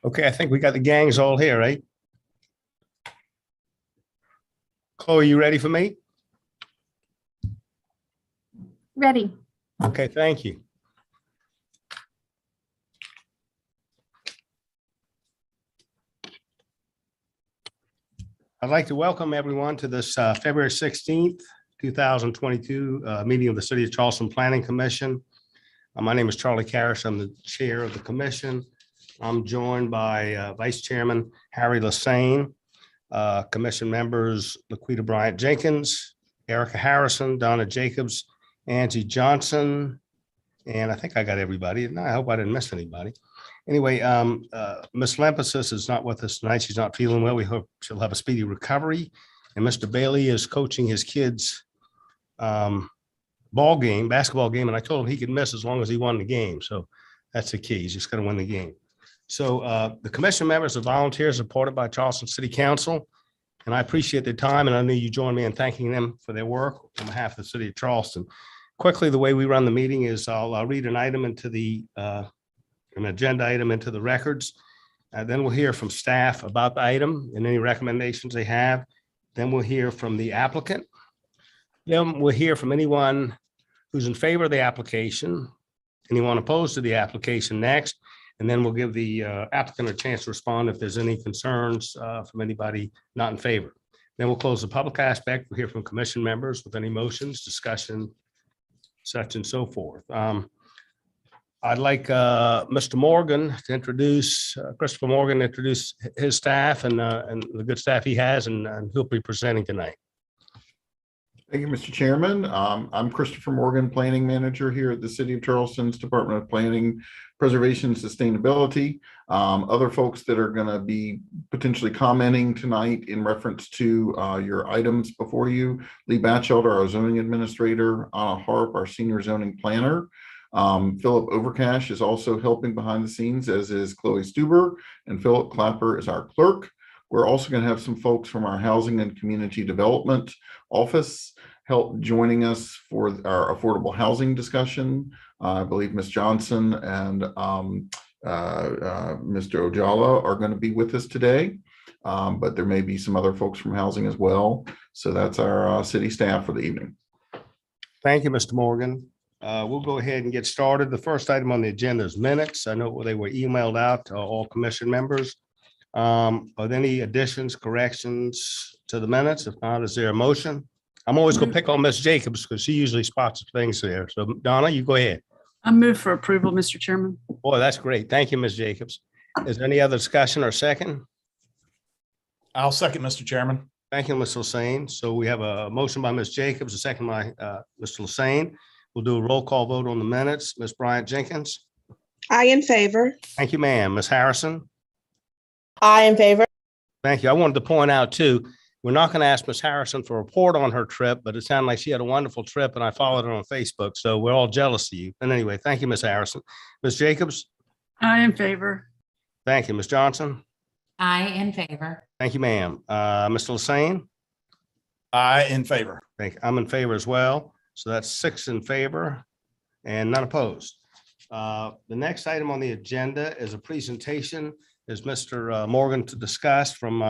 Okay, I think we got the gangs all here, right? Chloe, you ready for me? Ready. Okay, thank you. I'd like to welcome everyone to this February 16th, 2022 meeting of the City of Charleston Planning Commission. My name is Charlie Karras. I'm the chair of the commission. I'm joined by Vice Chairman Harry Lassane, commission members Laquita Bryant Jenkins, Erica Harrison, Donna Jacobs, Angie Johnson, and I think I got everybody. No, I hope I didn't miss anybody. Anyway, Ms. Lempesis is not with us tonight. She's not feeling well. We hope she'll have a speedy recovery. And Mr. Bailey is coaching his kids' basketball game, and I told him he could miss as long as he won the game. So that's the key. He's just going to win the game. So the commission members are volunteers supported by Charleston City Council, and I appreciate their time, and I know you join me in thanking them for their work on behalf of the City of Charleston. Quickly, the way we run the meeting is I'll read an item into the an agenda item into the records. Then we'll hear from staff about the item and any recommendations they have. Then we'll hear from the applicant. Then we'll hear from anyone who's in favor of the application, anyone opposed to the application next. And then we'll give the applicant a chance to respond if there's any concerns from anybody not in favor. Then we'll close the public aspect. We'll hear from commission members with any motions, discussion, such and so forth. I'd like Mr. Morgan to introduce, Christopher Morgan, to introduce his staff and the good staff he has, and he'll be presenting tonight. Thank you, Mr. Chairman. I'm Christopher Morgan, Planning Manager here at the City of Charleston's Department of Planning, Preservation, and Sustainability. Other folks that are going to be potentially commenting tonight in reference to your items before you: Lee Batchelder, our zoning administrator; Anna Harp, our senior zoning planner. Philip Overcash is also helping behind the scenes, as is Chloe Stuber, and Philip Clapper is our clerk. We're also going to have some folks from our Housing and Community Development Office help joining us for our affordable housing discussion. I believe Ms. Johnson and Mr. Ojala are going to be with us today, but there may be some other folks from housing as well. So that's our city staff for the evening. Thank you, Mr. Morgan. We'll go ahead and get started. The first item on the agenda is minutes. I know they were emailed out to all commission members. Are there any additions, corrections to the minutes? If not, is there a motion? I'm always going to pick on Ms. Jacobs because she usually spots things there. So Donna, you go ahead. I move for approval, Mr. Chairman. Boy, that's great. Thank you, Ms. Jacobs. Is there any other discussion or second? I'll second, Mr. Chairman. Thank you, Ms. Lassane. So we have a motion by Ms. Jacobs, a second by Mr. Lassane. We'll do a roll call vote on the minutes. Ms. Bryant Jenkins. I in favor. Thank you, ma'am. Ms. Harrison. I in favor. Thank you. I wanted to point out too, we're not going to ask Ms. Harrison for a report on her trip, but it sounded like she had a wonderful trip and I followed her on Facebook. So we're all jealous of you. And anyway, thank you, Ms. Harrison. Ms. Jacobs. I in favor. Thank you. Ms. Johnson. I in favor. Thank you, ma'am. Mr. Lassane. I in favor. Thank you. I'm in favor as well. So that's 6 in favor and none opposed. The next item on the agenda is a presentation, is Mr. Morgan to discuss from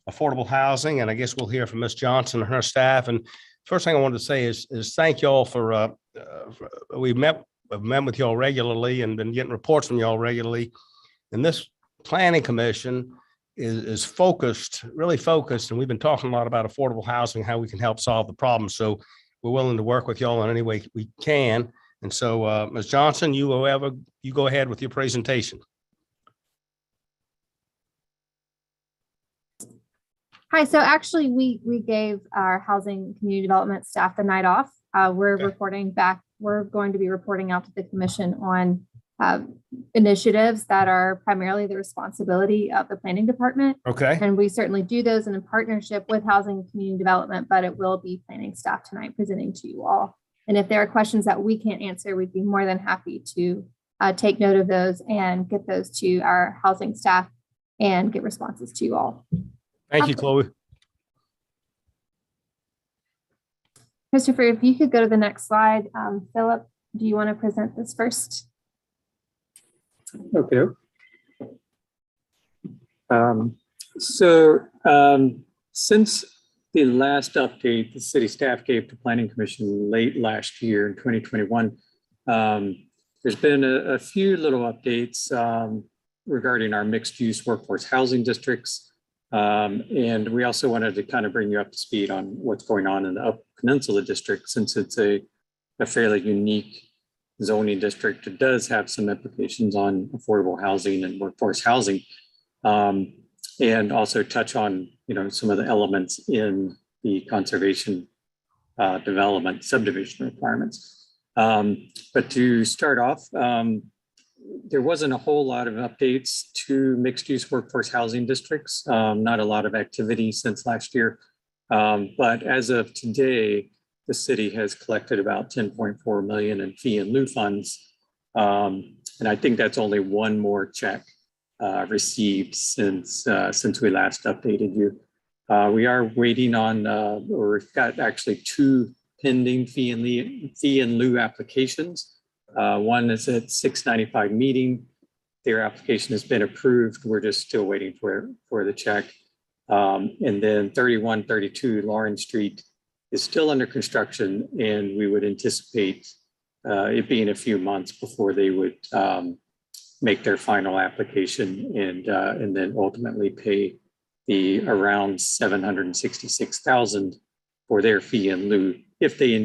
affordable housing. And I guess we'll hear from Ms. Johnson and her staff. And first thing I wanted to say is thank you all for we've met with y'all regularly and been getting reports from y'all regularly. And this planning commission is focused, really focused. And we've been talking a lot about affordable housing, how we can help solve the problem. So we're willing to work with y'all in any way we can. And so Ms. Johnson, you go ahead with your presentation. Hi, so actually we gave our housing community development staff the night off. We're reporting back. We're going to be reporting out to the commission on initiatives that are primarily the responsibility of the planning department. Okay. And we certainly do those in a partnership with housing and community development, but it will be planning staff tonight presenting to you all. And if there are questions that we can't answer, we'd be more than happy to take note of those and get those to our housing staff and get responses to you all. Thank you, Chloe. Christopher, if you could go to the next slide. Philip, do you want to present this first? Okay. Since the last update the city staff gave to Planning Commission late last year in 2021, there's been a few little updates regarding our mixed-use workforce housing districts. And we also wanted to kind of bring you up to speed on what's going on in the Upper Peninsula district, since it's a fairly unique zoning district. It does have some implications on affordable housing and workforce housing. And also touch on, some of the elements in the conservation development subdivision requirements. But to start off, there wasn't a whole lot of updates to mixed-use workforce housing districts. Not a lot of activity since last year. But as of today, the city has collected about 10.4 million in fee and lieu funds. And I think that's only one more check received since we last updated you. We are waiting on, or we've got actually 2 pending fee and lieu applications. One is at 695 meeting. Their application has been approved. We're just still waiting for the check. And then 3132 Lawrence Street is still under construction, and we would anticipate it being a few months before they would make their final application and then ultimately pay the around $766,000 for their fee in lieu if they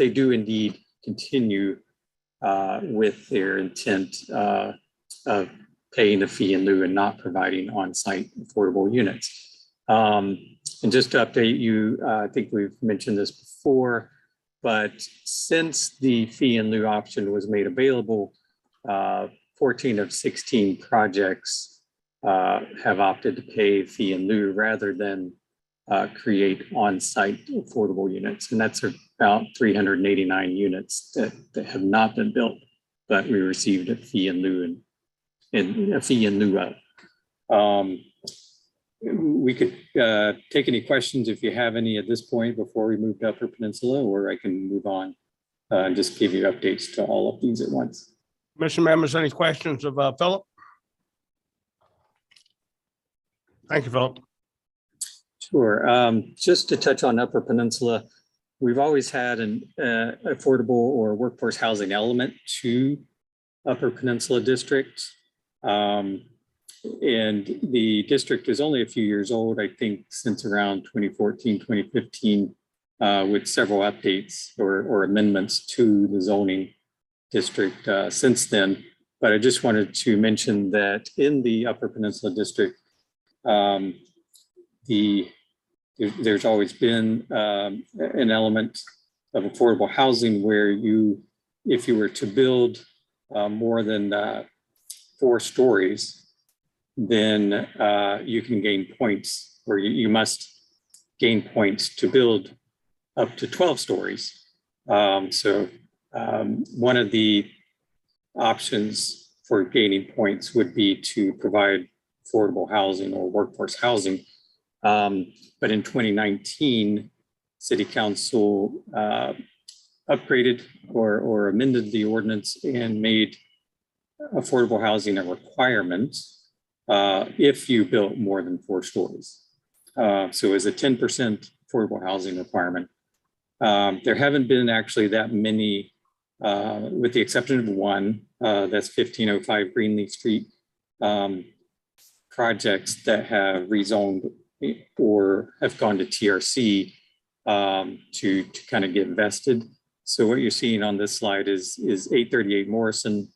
do indeed continue with their intent of paying the fee in lieu and not providing on-site affordable units. And just to update you, I think we've mentioned this before, but since the fee in lieu option was made available, 14 of 16 projects have opted to pay fee in lieu rather than create on-site affordable units. And that's about 389 units that have not been built, but we received a fee in lieu and a fee in lieu of. We could take any questions if you have any at this point before we move to Upper Peninsula, or I can move on and just give you updates to all of these at once. Commission members, any questions of Philip? Thank you, Philip. Sure. Just to touch on Upper Peninsula, we've always had an affordable or workforce housing element to Upper Peninsula District. And the district is only a few years old, I think, since around 2014, 2015, with several updates or amendments to the zoning district since then. But I just wanted to mention that in the Upper Peninsula District, there's always been an element of affordable housing where if you were to build more than 4 stories, then you can gain points, or you must gain points to build up to 12 stories. So one of the options for gaining points would be to provide affordable housing or workforce housing. But in 2019, City Council upgraded or amended the ordinance and made affordable housing a requirement if you built more than 4 stories. So as a 10% affordable housing requirement. There haven't been actually that many, with the exception of one, that's 1505 Greenleaf Street, projects that have rezoned or have gone to TRC to kind of get vested. So what you're seeing on this slide is 838 Morrison.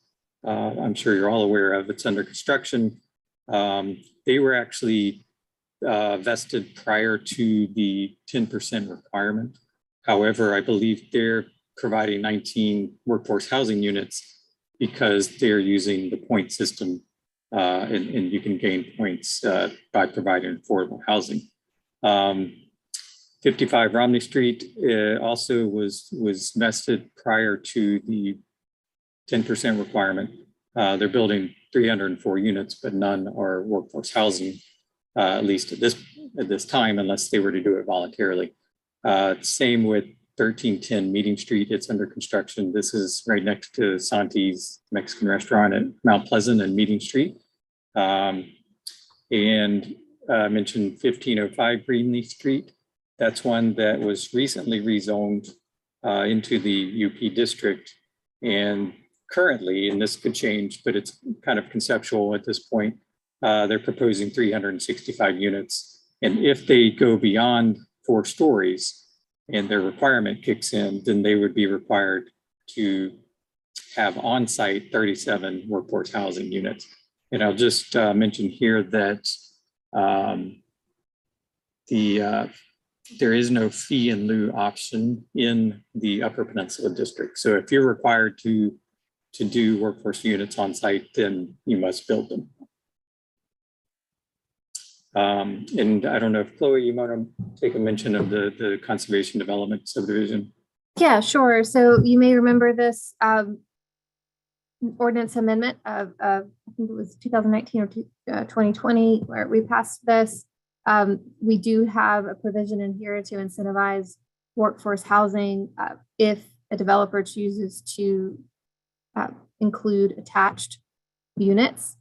I'm sure you're all aware of, it's under construction. They were actually vested prior to the 10% requirement. However, I believe they're providing 19 workforce housing units because they're using the point system, and you can gain points by providing affordable housing. 55 Romney Street also was vested prior to the 10% requirement. They're building 304 units, but none are workforce housing, at least at this time, unless they were to do it voluntarily. Same with 1310 Meeting Street. It's under construction. This is right next to Santi's Mexican restaurant at Mount Pleasant and Meeting Street. And mentioned 1505 Greenleaf Street. That's one that was recently rezoned into the UP district. And currently, and this could change, but it's kind of conceptual at this point, they're proposing 365 units. And if they go beyond 4 stories and their requirement kicks in, then they would be required to have on-site 37 workforce housing units. And I'll just mention here that there is no fee in lieu option in the Upper Peninsula District. So if you're required to do workforce units on site, then you must build them. And I don't know if Chloe, you want to take a mention of the conservation development subdivision. Yeah, sure. So you may remember this ordinance amendment of I think it was 2019 or 2020, where we passed this. We do have a provision in here to incentivize workforce housing if a developer chooses to include attached units,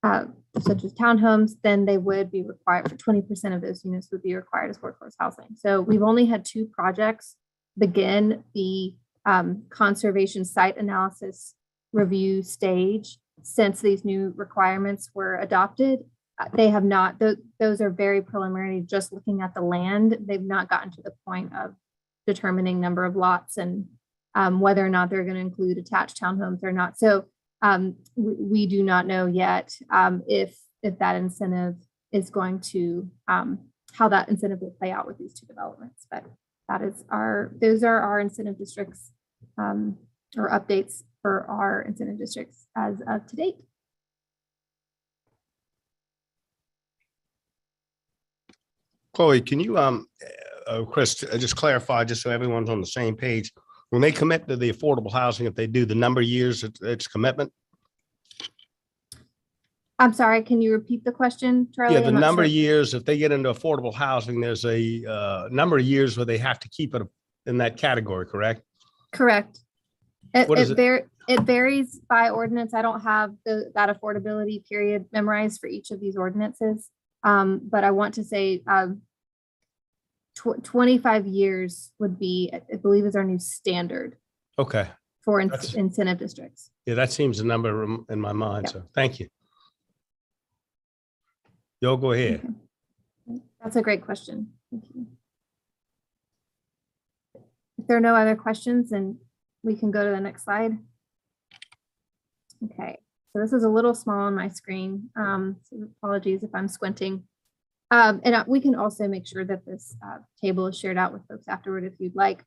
such as townhomes, then they would be required for 20% of those units would be required as workforce housing. So we've only had 2 projects begin the conservation site analysis review stage since these new requirements were adopted. They have not, those are very preliminary, just looking at the land. They've not gotten to the point of determining number of lots and whether or not they're going to include attached townhomes or not. So we do not know yet if that incentive is going to, how that incentive will play out with these 2 developments. But those are our incentive districts or updates for our incentive districts as of to date. Chloe, can you, Chris, just clarify, just so everyone's on the same page, when they commit to the affordable housing, if they do the number of years, it's commitment? I'm sorry, can you repeat the question, Charlie? Yeah, the I'm not number of sure. years, if they get into affordable housing, there's a number of years where they have to keep it in that category, correct? Correct. What is It varies by ordinance. I don't have that affordability period memorized for each of these ordinances. But I want to say 25 years would be, I believe, is our new standard Okay. for That's- incentive districts. Yeah, that seems a number in my mind. Yeah. So thank you. Yo, go ahead. Okay. That's a great question. Thank you. If there are no other questions, then we can go to the next slide. Okay, so this is a little small on my screen. So apologies if I'm squinting. And we can also make sure that this table is shared out with folks afterward if you'd like.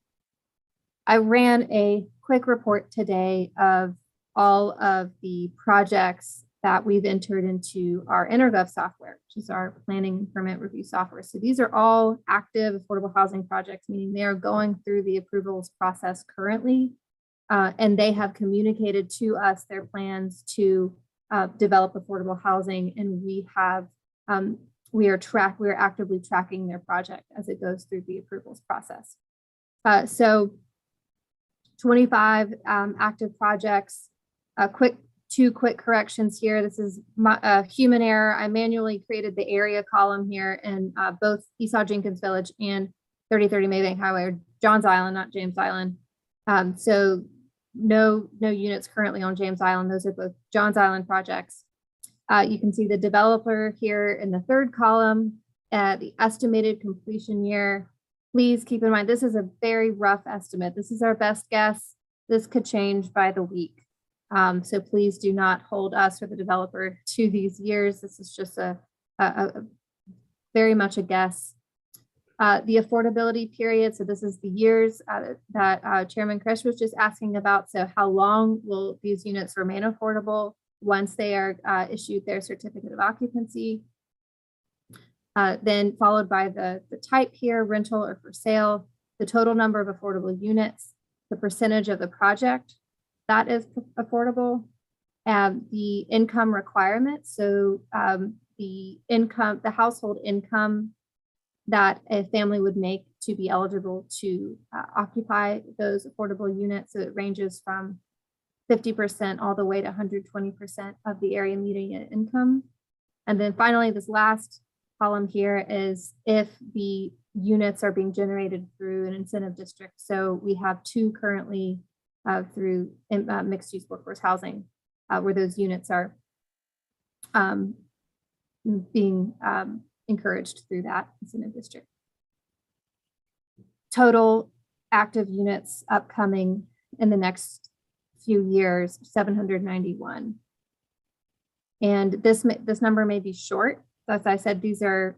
I ran a quick report today of all of the projects that we've entered into our InterGov software, which is our planning and permit review software. So these are all active affordable housing projects, meaning they are going through the approvals process currently. And they have communicated to us their plans to develop affordable housing. And we have, we are actively tracking their project as it goes through the approvals process. So 25 active projects. Two quick corrections here. This is my human error. I manually created the area column here, and both Esau Jenkins Village and 3030 Maybank Highway are Johns Island, not James Island. So no units currently on James Island. Those are both Johns Island projects. You can see the developer here in the 3rd column, the estimated completion year. Please keep in mind, this is a very rough estimate. This is our best guess. This could change by the week. So please do not hold us or the developer to these years. This is just a very much a guess. The affordability period. So this is the years that Chairman Krish was just asking about. So how long will these units remain affordable once they are issued their certificate of occupancy? Then followed by the type here, rental or for sale, the total number of affordable units, the percentage of the project that is affordable, the income requirements. So the household income that a family would make to be eligible to occupy those affordable units. So it ranges from 50% all the way to 120% of the area median income. And then finally, this last column here is if the units are being generated through an incentive district. So we have 2 currently through mixed use workforce housing where those units are being encouraged through that incentive district. Total active units upcoming in the next few years, 791. And this number may be short. As I said, these are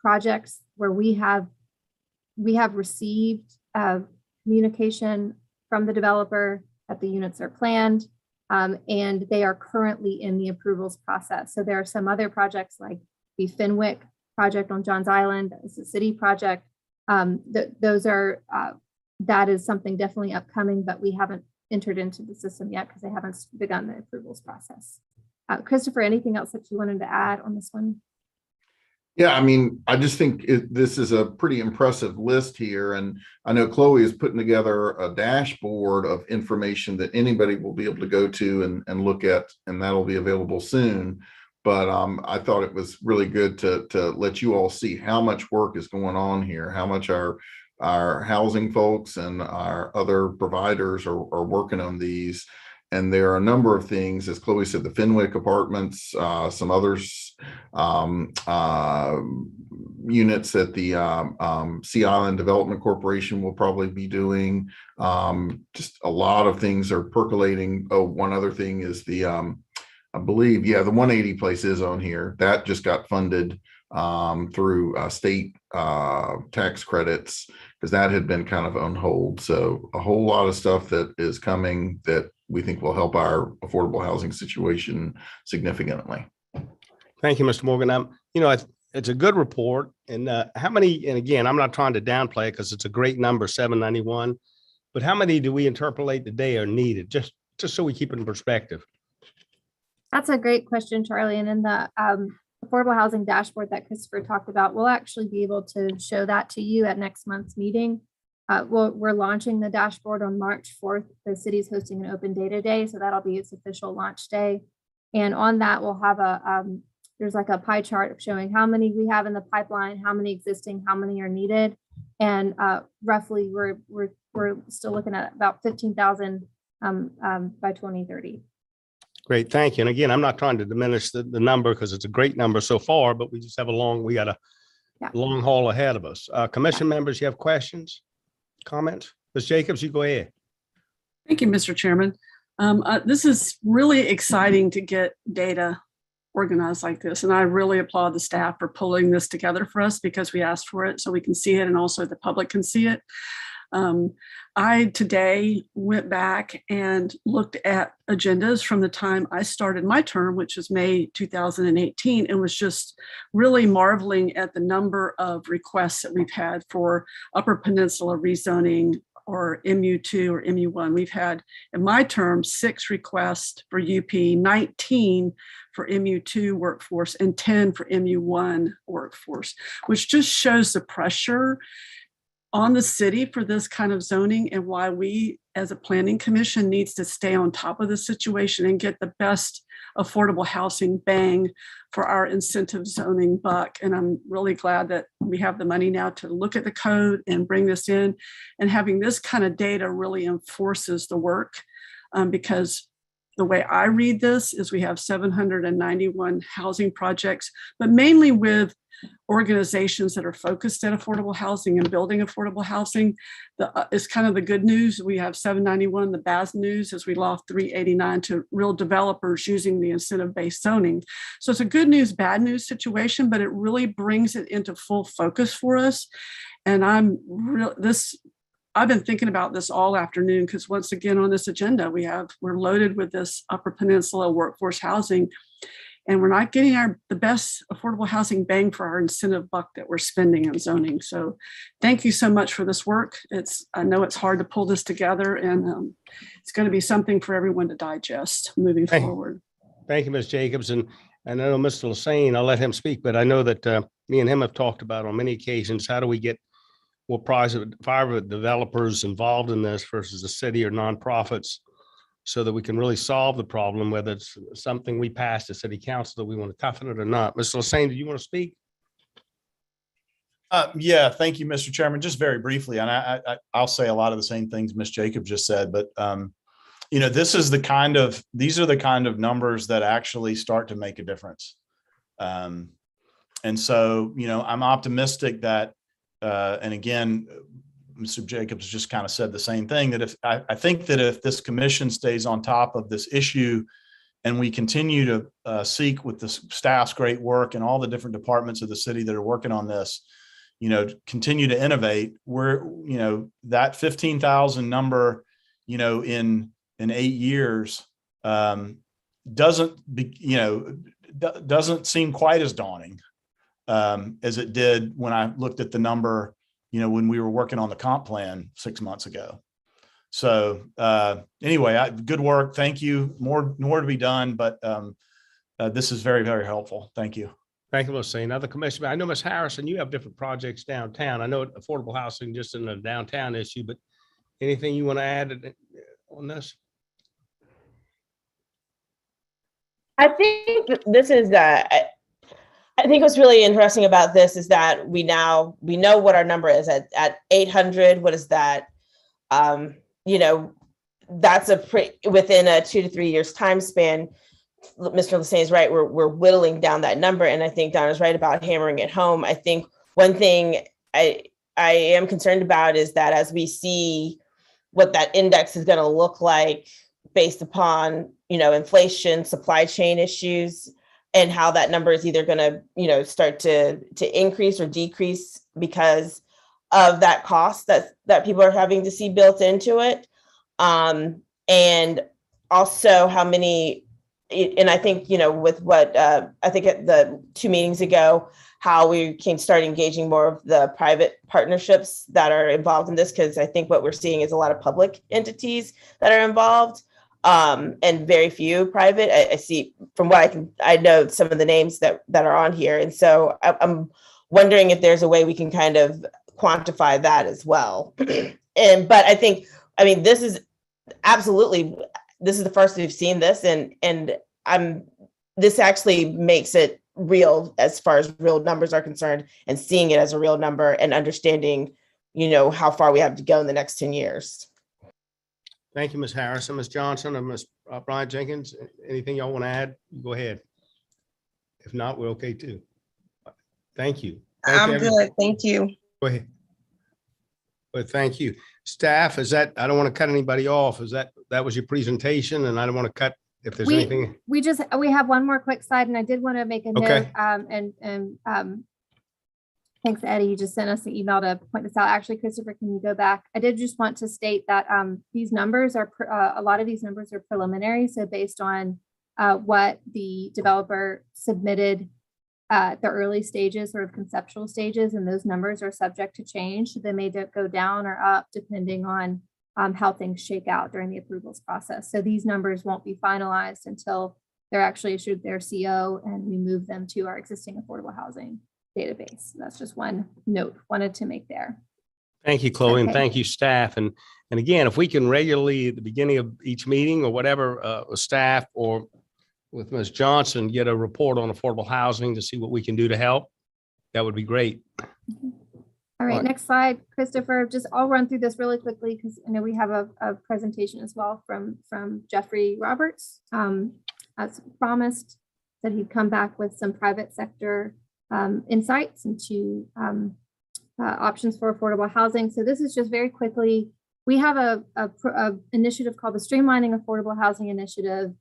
projects where we have received communication from the developer that the units are planned, and they are currently in the approvals process. So there are some other projects like the Fenwick project on Johns Island, it's a city project. That is something definitely upcoming, but we haven't entered into the system yet because they haven't begun the approvals process. Christopher, anything else that you wanted to add on this one? Yeah, I mean, I just think this is a pretty impressive list here. And I know Chloe is putting together a dashboard of information that anybody will be able to go to and look at, and that'll be available soon. But I thought it was really good to let you all see how much work is going on here, how much our housing folks and our other providers are working on these. And there are a number of things, as Chloe said, the Fenwick Apartments, some others, units that the Sea Island Development Corporation will probably be doing. Just a lot of things are percolating. Oh, one other thing is the, I believe, the 180 place is on here. That just got funded through state tax credits because that had been kind of on hold. So a whole lot of stuff that is coming that we think will help our affordable housing situation significantly. Thank you, Mr. Morgan. It's a good report. And how many, and again, I'm not trying to downplay it because it's a great number, 791, but how many do we interpolate today are needed? Just so we keep it in perspective. That's a great question, Charlie. And in the affordable housing dashboard that Christopher talked about, we'll actually be able to show that to you at next month's meeting. We're launching the dashboard on March 4th. The city's hosting an open data day, so that'll be its official launch day. And on that, we'll have there's like a pie chart of showing how many we have in the pipeline, how many existing, how many are needed. And roughly, we're still looking at about 15,000 by 2030. Great, thank you. And again, I'm not trying to diminish the number because it's a great number so far, but we just have we got a long haul ahead of us. Commission members, you have questions, comments? Ms. Jacobs, you go ahead. Thank you, Mr. Chairman. This is really exciting to get data organized like this. And I really applaud the staff for pulling this together for us because we asked for it so we can see it and also the public can see it. I today went back and looked at agendas from the time I started my term, which was May 2018, and was just really marveling at the number of requests that we've had for Upper Peninsula rezoning or MU2 or MU1. We've had, in my term, 6 requests for UP, 19 for MU2 workforce, and 10 for MU1 workforce, which just shows the pressure on the city for this kind of zoning and why we as a planning commission needs to stay on top of the situation and get the best affordable housing bang for our incentive zoning buck. And I'm really glad that we have the money now to look at the code and bring this in, and having this kind of data really enforces the work because the way I read this is we have 791 housing projects, but mainly with organizations that are focused at affordable housing and building affordable housing. It's kind of the good news. We have 791. The bad news is we lost 389 to real developers using the incentive-based zoning. So it's a good news, bad news situation, but it really brings it into full focus for us. And I've been thinking about this all afternoon because once again on this agenda, we're loaded with this Upper Peninsula workforce housing, and we're not getting the best affordable housing bang for our incentive buck that we're spending on zoning. So thank you so much for this work. I know it's hard to pull this together, and it's going to be something for everyone to digest moving forward. Thank you, Ms. Jacobs. And I know Mr. Lassane, I'll let him speak, but I know that me and him have talked about on many occasions, how do we get more private developers involved in this versus the city or nonprofits? so that we can really solve the problem, whether it's something we passed at city council that we want to toughen it or not. Mr. Lassane, do you want to speak? Yeah, thank you, Mr. Chairman. Just very briefly, and I'll say a lot of the same things Ms. Jacob just said, but these are the kind of numbers that actually start to make a difference. And so, I'm optimistic that, and again, Mr. Jacobs just kind of said the same thing, that I think that if this commission stays on top of this issue and we continue to seek with the staff's great work and all the different departments of the city that are working on this, continue to innovate, that 15,000 number, in 8 years, doesn't seem quite as daunting as it did when I looked at the number, when we were working on the comp plan 6 months ago. So anyway, good work. Thank you. More to be done, but this is very, very helpful. Thank you. Thank you, Mr. Another commissioner. I know, Ms. Harrison, you have different projects downtown. I know affordable housing just in a downtown issue, but anything you want to add on this? I think this is I think what's really interesting about this is that we know what our number is at 800. What is that? That's within a 2 to 3 years time span. Mr. Lassane is right. We're whittling down that number. And I think Donna's right about hammering it home. I think one thing I am concerned about is that as we see what that index is going to look like based upon, inflation, supply chain issues, and how that number is either going to, start to increase or decrease because of that cost that people are having to see built into it. And also how many, and I think, with what I think at the 2 meetings ago, how we can start engaging more of the private partnerships that are involved in this, because I think what we're seeing is a lot of public entities that are involved. And very few private. I see from what I know some of the names that are on here. And so I'm wondering if there's a way we can kind of quantify that as well. But this is the first we've seen this, and this actually makes it real as far as real numbers are concerned, and seeing it as a real number and understanding, how far we have to go in the next 10 years. Thank you, Ms. Harrison, Ms. Johnson, and Ms. Brian Jenkins. Anything y'all want to add? Go ahead. If not, we're okay too. Thank you. I'm good. Thank you. Go ahead. But thank you. Staff, I don't want to cut anybody off. That was your presentation, and I don't want to cut if there's anything. We have one more quick slide, and I did want to make a note. Thanks, Eddie. You just sent us an email to point this out. Actually, Christopher, can you go back? I did just want to state that these numbers are, a lot of these numbers are preliminary. So based on what the developer submitted at the early stages, sort of conceptual stages, and those numbers are subject to change. They may go down or up depending on how things shake out during the approvals process. So these numbers won't be finalized until they're actually issued their CO and we move them to our existing affordable housing database. So that's just one note wanted to make there. Thank you, Chloe, and Okay. thank you, staff. And again, if we can regularly at the beginning of each meeting or whatever, staff or with Ms. Johnson, get a report on affordable housing to see what we can do to help, that would be great. All right, Right. next slide, Christopher. I'll run through this really quickly because I know we have a presentation as well from Jeffrey Roberts. As promised, that he'd come back with some private sector insights into options for affordable housing. So this is just very quickly, we have a initiative called the Streamlining Affordable Housing Initiative.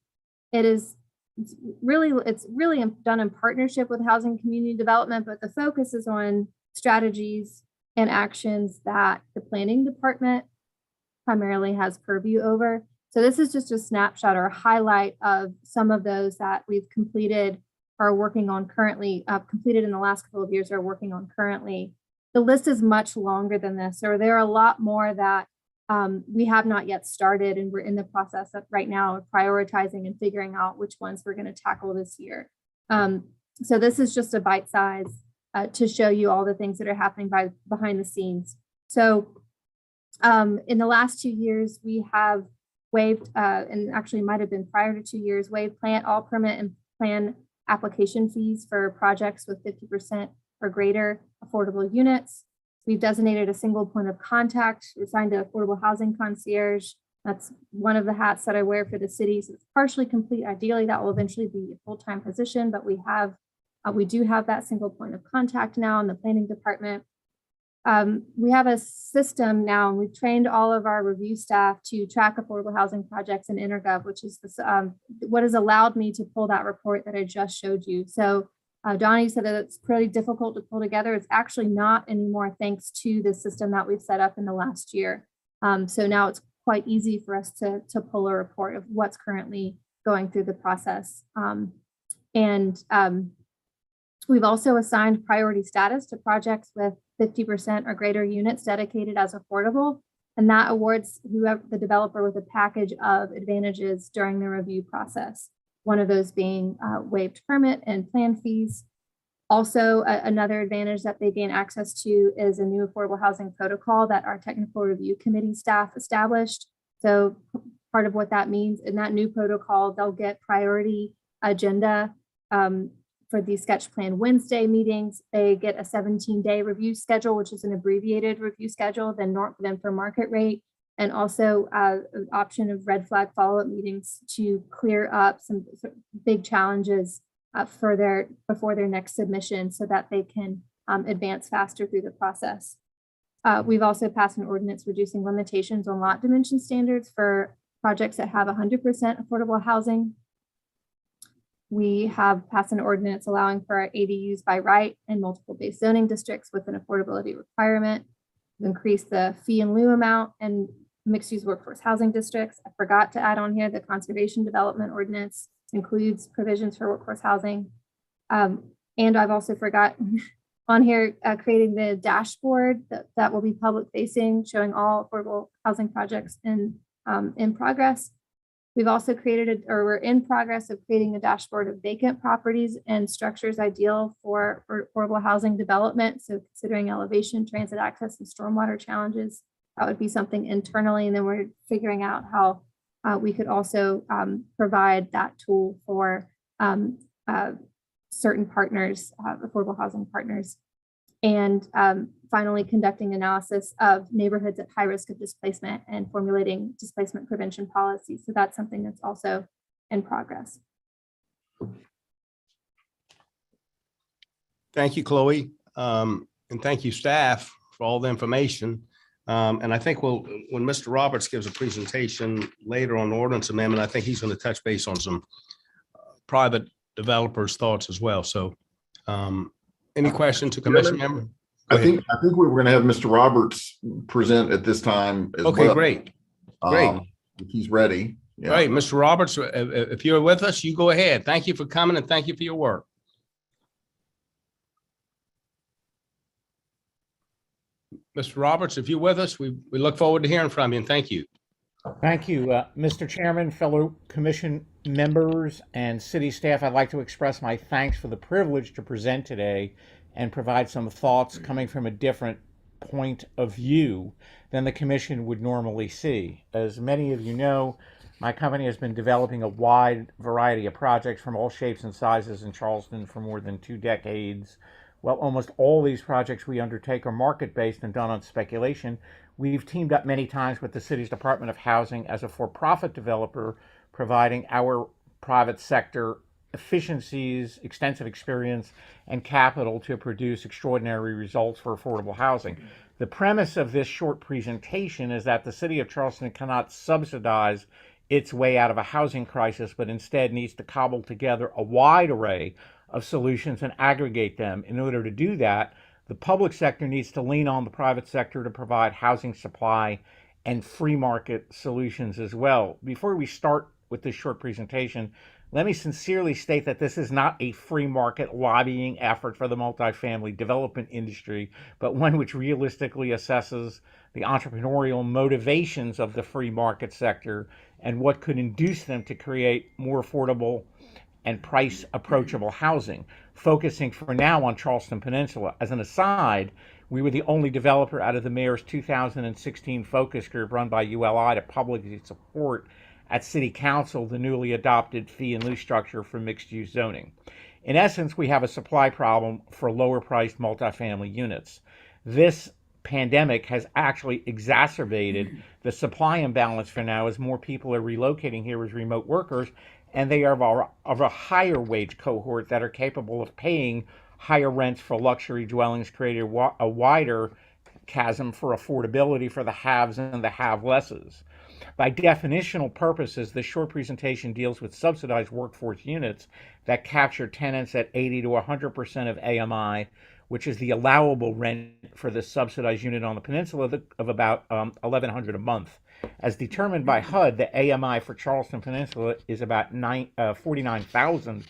It's really done in partnership with Housing Community Development, but the focus is on strategies and actions that the planning department primarily has purview over. So this is just a snapshot or a highlight of some of those that we've completed, are working on currently, completed in the last couple of years, are working on currently. The list is much longer than this, or there are a lot more that we have not yet started, and we're in the process of right now of prioritizing and figuring out which ones we're going to tackle this year. So this is just a bite size to show you all the things that are happening behind the scenes. So in the last 2 years, we have waived, and actually might have been prior to 2 years, waived all permit and plan application fees for projects with 50% or greater affordable units. We've designated a single point of contact, assigned an affordable housing concierge. That's one of the hats that I wear for the city. So it's partially complete. Ideally, that will eventually be a full-time position, but we do have that single point of contact now in the planning department. We have a system now, and we've trained all of our review staff to track affordable housing projects in InterGov, which is this, what has allowed me to pull that report that I just showed you. So Donnie said that it's pretty difficult to pull together. It's actually not anymore, thanks to the system that we've set up in the last year. So now it's quite easy for us to pull a report of what's currently going through the process. We've also assigned priority status to projects with 50% or greater units dedicated as affordable, and that awards whoever the developer with a package of advantages during the review process. One of those being waived permit and plan fees. Also, another advantage that they gain access to is a new affordable housing protocol that our technical review committee staff established. So part of what that means in that new protocol, they'll get priority agenda for the sketch plan Wednesday meetings. They get a 17-day review schedule, which is an abbreviated review schedule than for market rate, and also an option of red flag follow-up meetings to clear up some big challenges before their next submission, so that they can advance faster through the process. We've also passed an ordinance reducing limitations on lot dimension standards for projects that have 100% affordable housing. We have passed an ordinance allowing for ADUs by right in multiple base zoning districts with an affordability requirement. We've increased the fee in lieu amount and mixed-use workforce housing districts. I forgot to add on here the conservation development ordinance includes provisions for workforce housing. And I've also forgotten on here creating the dashboard that will be public facing, showing all affordable housing projects in progress. We've also we're in progress of creating a dashboard of vacant properties and structures ideal for affordable housing development. So considering elevation, transit access, and stormwater challenges, that would be something internally. And then we're figuring out how we could also provide that tool for certain partners, affordable housing partners. And finally, conducting analysis of neighborhoods at high risk of displacement and formulating displacement prevention policies. So that's something that's also in progress. Thank you, Chloe. And thank you, staff, for all the information. And I think when Mr. Roberts gives a presentation later on the ordinance amendment, I think he's going to touch base on some private developers' thoughts as well. So any questions to commission member? I think we were going to have Mr. Roberts present at this time as Okay, well. great. If he's ready. Yeah. Great. Mr. Roberts, if you're with us, you go ahead. Thank you for coming and thank you for your work. Mr. Roberts, if you're with us, we look forward to hearing from you, and thank you. Thank you, Mr. Chairman, fellow commission members, and city staff. I'd like to express my thanks for the privilege to present today and provide some thoughts coming from a different point of view than the commission would normally see. As many of you know, my company has been developing a wide variety of projects from all shapes and sizes in Charleston for more than 2 decades. While almost all these projects we undertake are market-based and done on speculation, we've teamed up many times with the city's Department of Housing as a for-profit developer, providing our private sector efficiencies, extensive experience, and capital to produce extraordinary results for affordable housing. The premise of this short presentation is that the city of Charleston cannot subsidize its way out of a housing crisis, but instead needs to cobble together a wide array of solutions and aggregate them. In order to do that, the public sector needs to lean on the private sector to provide housing supply and free market solutions as well. Before we start with this short presentation, let me sincerely state that this is not a free market lobbying effort for the multifamily development industry, but one which realistically assesses the entrepreneurial motivations of the free market sector and what could induce them to create more affordable and price approachable housing, focusing for now on Charleston Peninsula. As an aside, we were the only developer out of the mayor's 2016 focus group run by ULI to publicly support at City Council the newly adopted fee and lieu structure for mixed-use zoning. In essence, we have a supply problem for lower-priced multifamily units. This pandemic has actually exacerbated the supply imbalance for now, as more people are relocating here as remote workers, and they are of a higher wage cohort that are capable of paying higher rents for luxury dwellings, creating a wider chasm for affordability for the haves and the have-lesses. By definitional purposes, this short presentation deals with subsidized workforce units that capture tenants at 80 to 100% of AMI, which is the allowable rent for the subsidized unit on the peninsula of about $1,100 a month. As determined by HUD, the AMI for Charleston Peninsula is about $49,000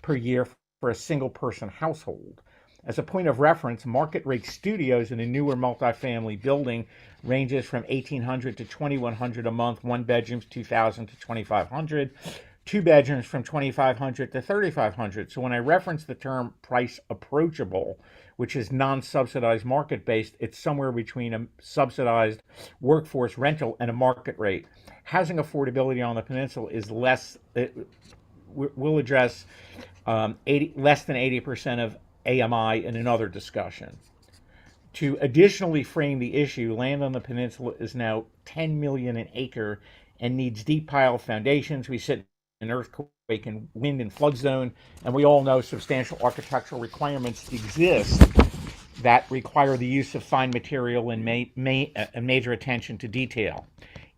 per year for a single-person household. As a point of reference, market rate studios in a newer multifamily building ranges from $1,800 to $2,100 a month, one bedrooms $2,000 to $2,500, two bedrooms from $2,500 to $3,500. So when I reference the term price approachable, which is non-subsidized market-based, it's somewhere between a subsidized workforce rental and a market rate. Housing affordability on the peninsula is less, we'll address less than 80% of AMI in another discussion. To additionally frame the issue, land on the peninsula is now 10 million an acre and needs deep pile foundations. We sit in an earthquake and wind and flood zone, and we all know substantial architectural requirements exist that require the use of fine material and major attention to detail.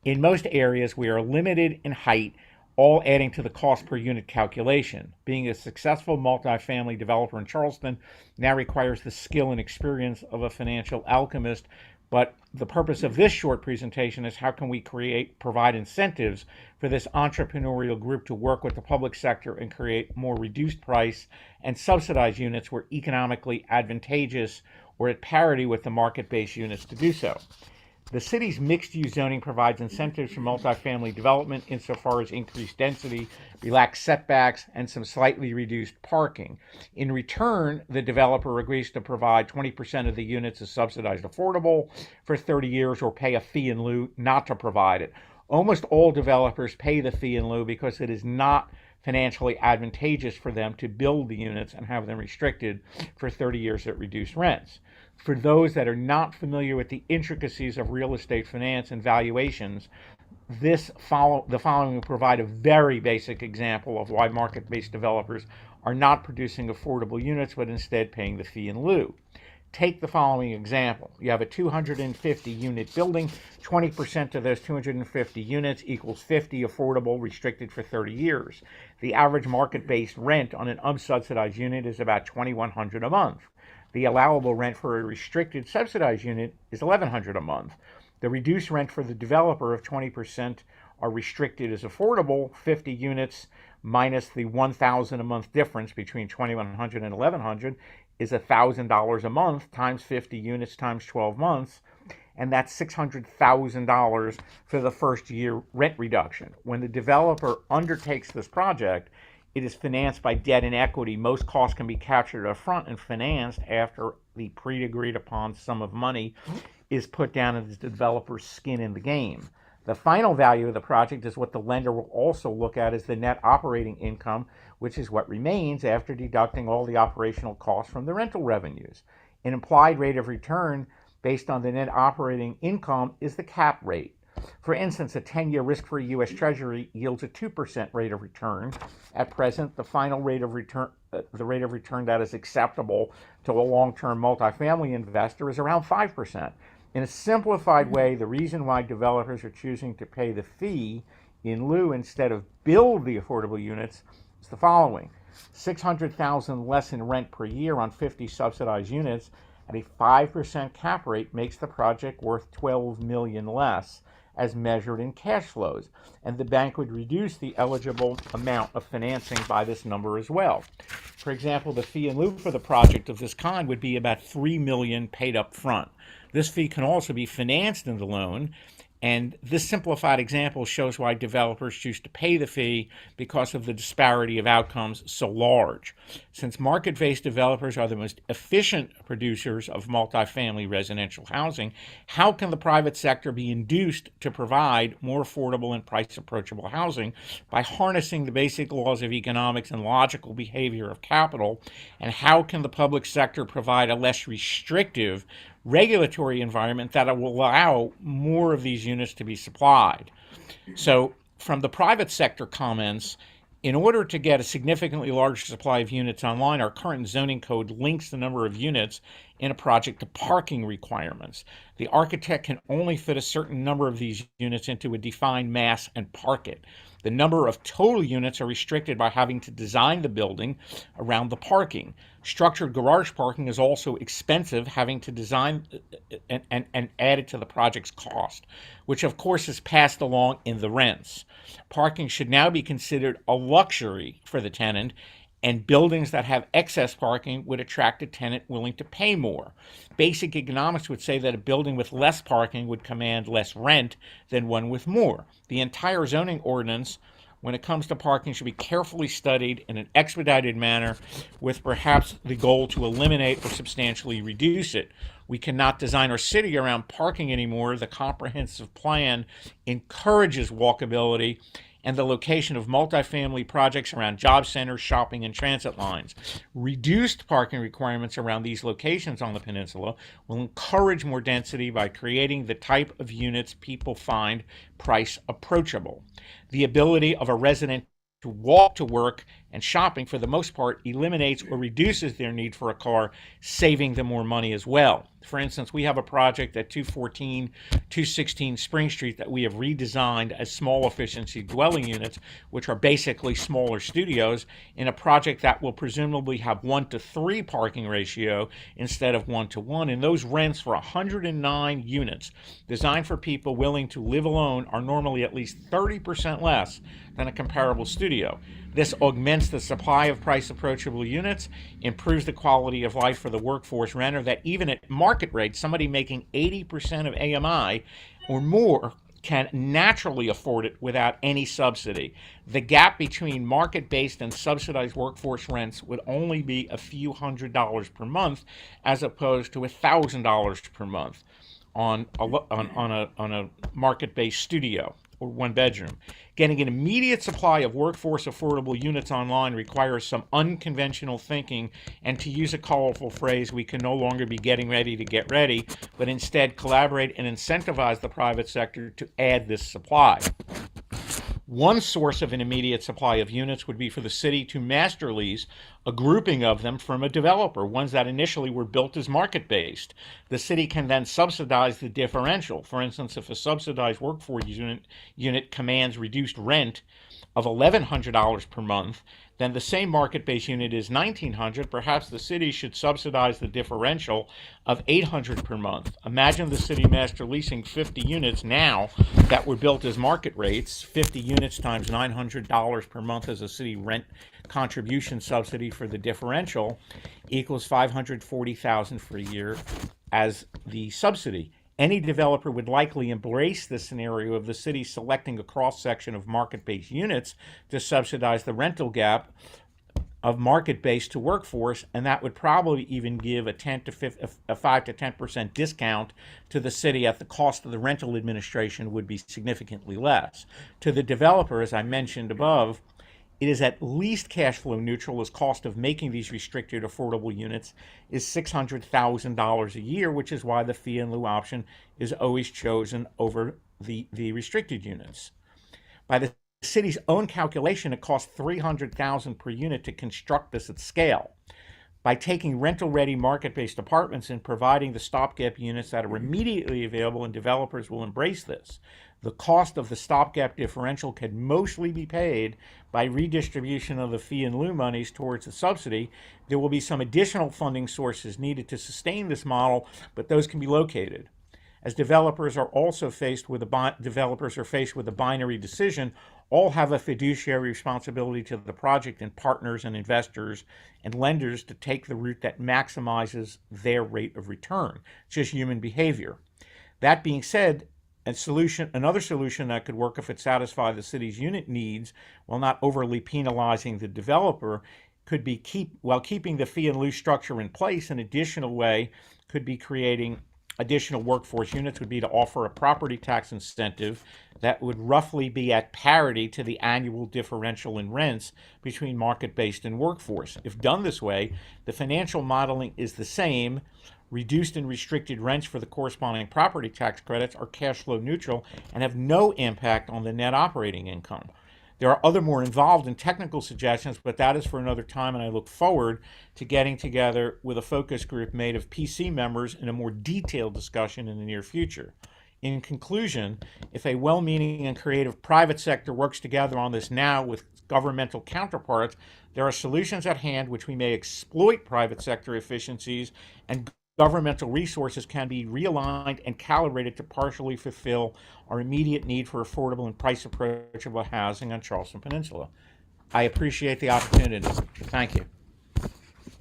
In most areas, we are limited in height, all adding to the cost per unit calculation. Being a successful multifamily developer in Charleston now requires the skill and experience of a financial alchemist, but the purpose of this short presentation is how can we provide incentives for this entrepreneurial group to work with the public sector and create more reduced price and subsidized units where economically advantageous or at parity with the market-based units to do so. The city's mixed-use zoning provides incentives for multifamily development insofar as increased density, relaxed setbacks, and some slightly reduced parking. In return, the developer agrees to provide 20% of the units as subsidized affordable for 30 years or pay a fee in lieu not to provide it. Almost all developers pay the fee in lieu because it is not financially advantageous for them to build the units and have them restricted for 30 years at reduced rents. For those that are not familiar with the intricacies of real estate finance and valuations, the following will provide a very basic example of why market-based developers are not producing affordable units, but instead paying the fee in lieu. Take the following example. You have a 250-unit building. 20% of those 250 units equals 50 affordable, restricted for 30 years. The average market-based rent on an unsubsidized unit is about $2,100 a month. The allowable rent for a restricted subsidized unit is $1,100 a month. The reduced rent for the developer of 20% are restricted as affordable. 50 units minus the $1,000 a month difference between $2,100 and $1,100 is $1,000 a month times 50 units times 12 months, and that's $600,000 for the first year rent reduction. When the developer undertakes this project, it is financed by debt and equity. Most costs can be captured up front and financed after the pre-agreed upon sum of money is put down as the developer's skin in the game. The final value of the project is what the lender will also look at as the net operating income, which is what remains after deducting all the operational costs from the rental revenues. An implied rate of return based on the net operating income is the cap rate. For instance, a 10-year risk-free U.S. Treasury yields a 2% rate of return. At present, the final rate of return, the rate of return that is acceptable to a long-term multifamily investor is around 5%. In a simplified way, the reason why developers are choosing to pay the fee in lieu instead of build the affordable units is the following. $600,000 less in rent per year on 50 subsidized units at a 5% cap rate makes the project worth $12 million less as measured in cash flows, and the bank would reduce the eligible amount of financing by this number as well. For example, the fee in lieu for the project of this kind would be about $3 million paid up front. This fee can also be financed in the loan, And this simplified example shows why developers choose to pay the fee because of the disparity of outcomes so large. Since market-based developers are the most efficient producers of multifamily residential housing, how can the private sector be induced to provide more affordable and price-approachable housing by harnessing the basic laws of economics and logical behavior of capital? And how can the public sector provide a less restrictive regulatory environment that will allow more of these units to be supplied? So from the private sector comments, in order to get a significantly larger supply of units online, our current zoning code links the number of units in a project to parking requirements. The architect can only fit a certain number of these units into a defined mass and park it. The number of total units are restricted by having to design the building around the parking. Structured garage parking is also expensive, having to design and add it to the project's cost, which of course is passed along in the rents. Parking should now be considered a luxury for the tenant, and buildings that have excess parking would attract a tenant willing to pay more. Basic economics would say that a building with less parking would command less rent than one with more. The entire zoning ordinance, when it comes to parking, should be carefully studied in an expedited manner, with perhaps the goal to eliminate or substantially reduce it. We cannot design our city around parking anymore. The comprehensive plan encourages walkability and the location of multifamily projects around job centers, shopping, and transit lines. Reduced parking requirements around these locations on the peninsula will encourage more density by creating the type of units people find price approachable. The ability of a resident to walk to work and shopping, for the most part, eliminates or reduces their need for a car, saving them more money as well. For instance, we have a project at 214, 216 Spring Street that we have redesigned as small efficiency dwelling units, which are basically smaller studios, in a project that will presumably have 1-to-3 parking ratio instead of 1-to-1. And those rents for 109 units designed for people willing to live alone are normally at least 30% less than a comparable studio. This augments the supply of price approachable units, improves the quality of life for the workforce renter that even at market rates, somebody making 80% of AMI or more can naturally afford it without any subsidy. The gap between market-based and subsidized workforce rents would only be a few $100s per month, as opposed to $1,000 per month on a market-based studio or one bedroom. Getting an immediate supply of workforce affordable units online requires some unconventional thinking, and to use a colorful phrase, we can no longer be getting ready to get ready, but instead collaborate and incentivize the private sector to add this supply. One source of an immediate supply of units would be for the city to master lease a grouping of them from a developer, ones that initially were built as market-based. The city can then subsidize the differential. For instance, if a subsidized workforce unit commands reduced rent of $1,100 per month, then the same market-based unit is $1,900. Perhaps the city should subsidize the differential of $800 per month. Imagine the city master leasing 50 units now that were built as market rates. 50 units times $900 per month as a city rent contribution subsidy for the differential equals $540,000 for a year as the subsidy. Any developer would likely embrace the scenario of the city selecting a cross-section of market-based units to subsidize the rental gap of market-based to workforce, and that would probably even give a 5 to 10% discount to the city at the cost of the rental administration would be significantly less. To the developer, as I mentioned above, it is at least cash flow neutral, as cost of making these restricted affordable units is $600,000 a year, which is why the fee in lieu option is always chosen over the restricted units. By the city's own calculation, it costs $300,000 per unit to construct this at scale. By taking rental-ready market-based apartments and providing the stopgap units that are immediately available, and developers will embrace this, the cost of the stopgap differential can mostly be paid by redistribution of the fee in lieu monies towards the subsidy. There will be some additional funding sources needed to sustain this model, but those can be located. As developers are faced with a binary decision, all have a fiduciary responsibility to the project, and partners and investors and lenders to take the route that maximizes their rate of return. It's just human behavior. That being said, Another solution that could work if it satisfied the city's unit needs while not overly penalizing the developer could be while keeping the fee and lieu structure in place. An additional way could be creating additional workforce units would be to offer a property tax incentive that would roughly be at parity to the annual differential in rents between market-based and workforce. If done this way, the financial modeling is the same. Reduced and restricted rents for the corresponding property tax credits are cash flow neutral and have no impact on the net operating income. There are other more involved and technical suggestions, but that is for another time, and I look forward to getting together with a focus group made of PC members in a more detailed discussion in the near future. In conclusion, if a well-meaning and creative private sector works together on this now with governmental counterparts, there are solutions at hand which we may exploit private sector efficiencies, and governmental resources can be realigned and calibrated to partially fulfill our immediate need for affordable and price approachable housing on Charleston Peninsula. I appreciate the opportunity. Thank you.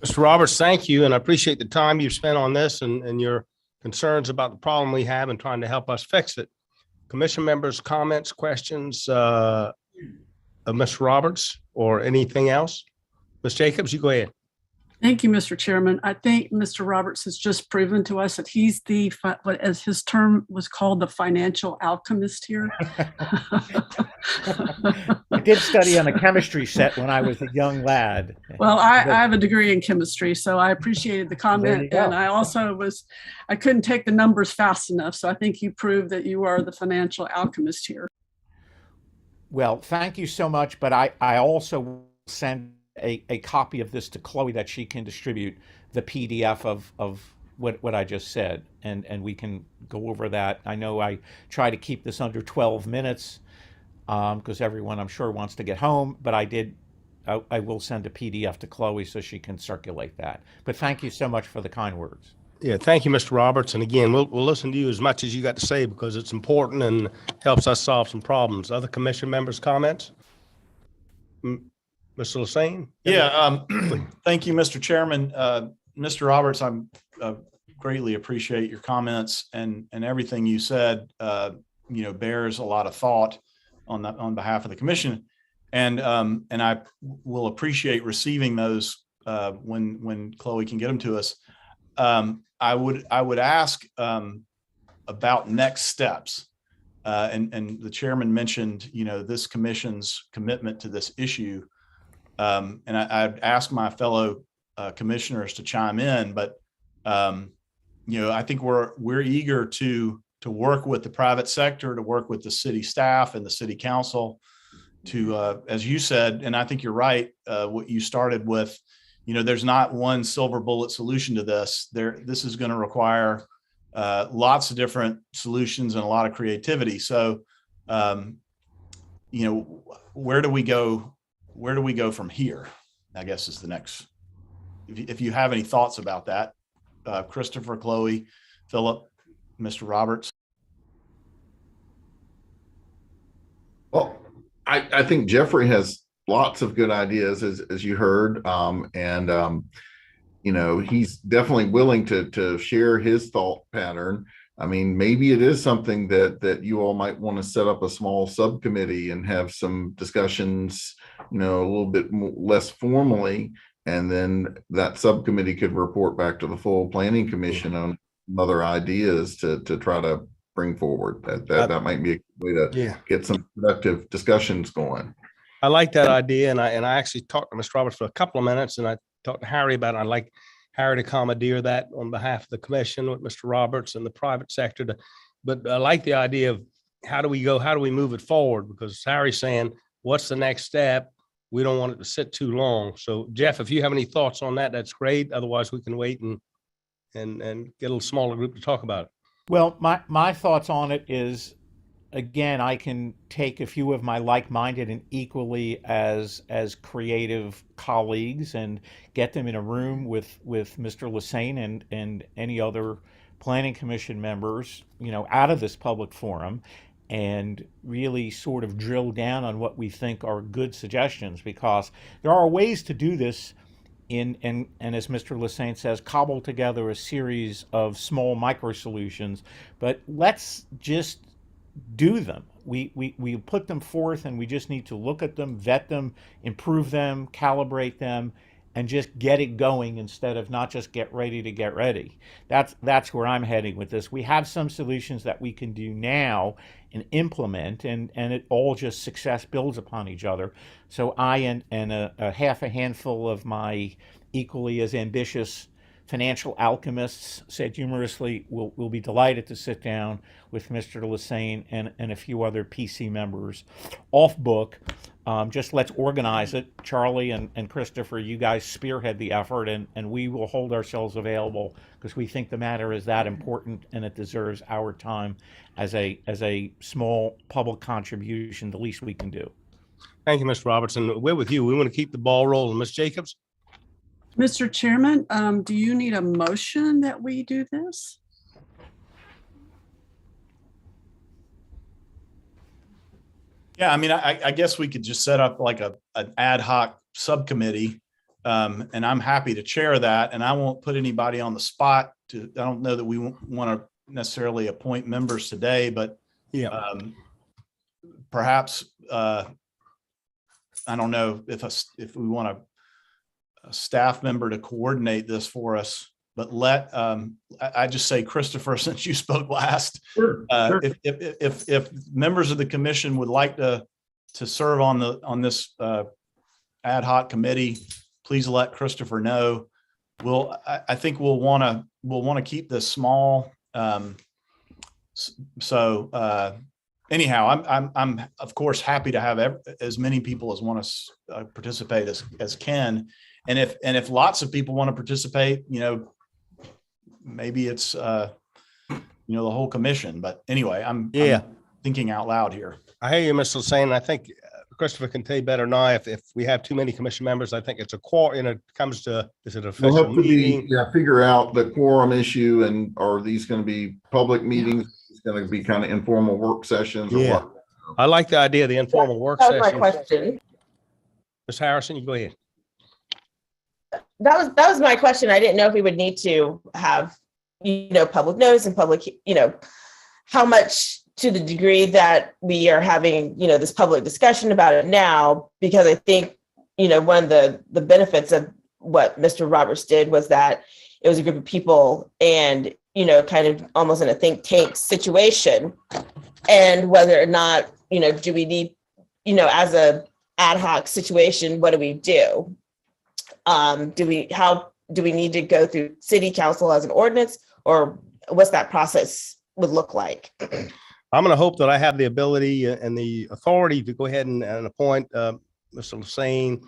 Mr. Roberts, thank you, and I appreciate the time you've spent on this and your concerns about the problem we have and trying to help us fix it. Commission members, comments, questions of Mr. Roberts or anything else? Ms. Jacobs, you go ahead. Thank you, Mr. Chairman. I think Mr. Roberts has just proven to us that he's what as his term was called, the financial alchemist here. I did study on a chemistry set when I was a young lad. Well, I have a degree in chemistry, so I appreciated the There you comment. go. And I couldn't take the numbers fast enough. So I think you proved that you are the financial alchemist here. Well, thank you so much, but I also will send a copy of this to Chloe that she can distribute the PDF of what I just said, and we can go over that. I know I try to keep this under 12 minutes because everyone, I'm sure, wants to get home, but I will send a PDF to Chloe so she can circulate that. But thank you so much for the kind words. Yeah, thank you, Mr. Roberts. And again, we'll listen to you as much as you got to say because it's important and helps us solve some problems. Other commission members' comments? Mr. Lassane? Yeah, thank you, Mr. Chairman. Mr. Roberts, I'm greatly appreciate your comments and everything you said, bears a lot of thought on behalf of the commission. And I will appreciate receiving those when Chloe can get them to us. I would ask about next steps. And the chairman mentioned, this commission's commitment to this issue. And I'd ask my fellow commissioners to chime in, but I think we're eager to work with the private sector, to work with the city staff and the city council to, as you said, and I think you're right, what you started with, there's not one silver bullet solution to this. This is going to require lots of different solutions and a lot of creativity. So, where do we go? Where do we go from here? I guess is the next. If you have any thoughts about that, Christopher, Chloe, Philip, Mr. Roberts. Well, I think Jeffrey has lots of good ideas, as you heard, he's definitely willing to share his thought pattern. I mean, maybe it is something that you all might want to set up a small subcommittee and have some discussions, a little bit less formally, and then that subcommittee could report back to the full planning commission on other ideas to try to bring forward. That might be a way to get some productive discussions going. I like that idea, and I actually talked to Mr. Roberts for a couple of minutes, and I talked to Harry about it. I'd like Harry to commandeer that on behalf of the commission with Mr. Roberts and the private sector. But I like the idea of how do we move it forward? Because Harry's saying, what's the next step? We don't want it to sit too long. So Jeff, if you have any thoughts on that, that's great. Otherwise, we can wait and get a little smaller group to talk about it. Well, my thoughts on it is, again, I can take a few of my like-minded and equally as creative colleagues and get them in a room with Mr. Lassane and any other planning commission members, out of this public forum, and really sort of drill down on what we think are good suggestions, because there are ways to do this and as Mr. Lassane says, cobble together a series of small micro solutions. But let's just do them. We put them forth, and we just need to look at them, vet them, improve them, calibrate them, and just get it going instead of not just get ready to get ready. That's where I'm heading with this. We have some solutions that we can do now and implement, and it all just success builds upon each other. So I and a half a handful of my equally as ambitious financial alchemists said humorously, we'll be delighted to sit down with Mr. Lassane and a few other PC members off book. Just let's organize it. Charlie and Christopher, you guys spearhead the effort, and we will hold ourselves available because we think the matter is that important and it deserves our time as a small public contribution, the least we can do. Thank you, Mr. Robertson. We're with you. We want to keep the ball rolling. Ms. Jacobs? Mr. Chairman, do you need a motion that we do this? Yeah, I mean, I guess we could just set up like an ad hoc subcommittee, and I'm happy to chair that. And I won't put anybody on the spot. I don't know that we want to necessarily appoint members today, but Yeah. Perhaps I don't know if we want a staff member to coordinate this for us. But I just say, Christopher, since you spoke last, Sure. if members of the commission would like to serve on this ad hoc committee, please let Christopher know. I think we'll want to keep this small. Anyhow, I'm of course happy to have as many people as want to participate as can, and if lots of people want to participate, maybe it's the whole commission. But anyway, I'm thinking out loud here. I hear you, Mr. Lassane. I think Christopher can tell you better than I. If we have too many commission members, I think it's a quorum. It comes to, is it an We'll official have to meeting? figure out the quorum issue, and are these going to be public meetings? It's going to be kind of informal work sessions or Yeah. what? I like the idea of the informal work That was my session. question. Ms. Harrison, you go ahead. That was my question. I didn't know if we would need to have, public notice and public, how much to the degree that we are having, this public discussion about it now, because I think, one of the benefits of what Mr. Roberts did was that it was a group of people and, kind of almost in a think tank situation. And whether or not, do we need, as a ad hoc situation, what do we do? Do we need to go through city council as an ordinance, or what's that process would look like? I'm going to hope that I have the ability and the authority to go ahead and appoint Mr. Lassane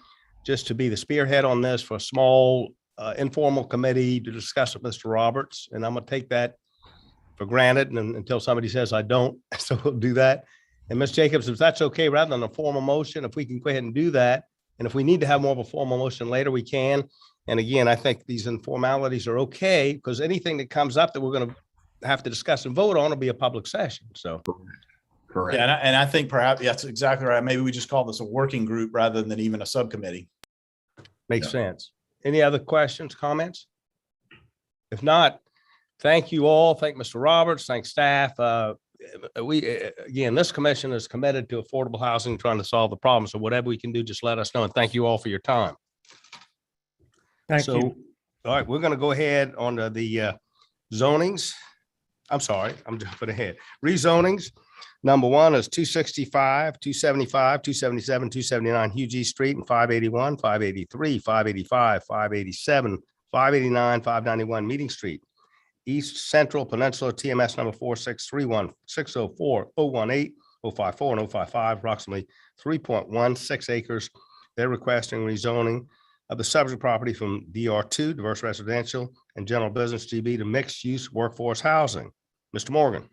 just to be the spearhead on this for a small informal committee to discuss with Mr. Roberts. And I'm going to take that for granted until somebody says I don't. So we'll do that. And Ms. Jacobs, if that's okay, rather than a formal motion, if we can go ahead and do that. And if we need to have more of a formal motion later, we can. And again, I think these informalities are okay, because anything that comes up that we're going to have to discuss and vote on will be a public session. So. Correct. Yeah, and I think perhaps that's exactly right. Maybe we just call this a working group rather than even a subcommittee. Makes sense. Any other questions, comments? If not, thank you all. Thank Mr. Roberts. Thank staff. Again, this commission is committed to affordable housing, trying to solve the problem. So whatever we can do, just let us know. And thank you all for your time. Thank you. All right, we're going to go ahead on to the zonings. I'm sorry, I'm jumping ahead. Rezonings. Number one is 265, 275, 277, 279 Hugh G. Street, and 581, 583, 585, 587, 589, 591 Meeting Street. East Central Peninsula TMS number 4631, 604, 018, 054, and 055, approximately 3.16 acres. They're requesting rezoning of the subject property from DR2, diverse residential and general business GB, to mixed use workforce housing. Mr. Morgan.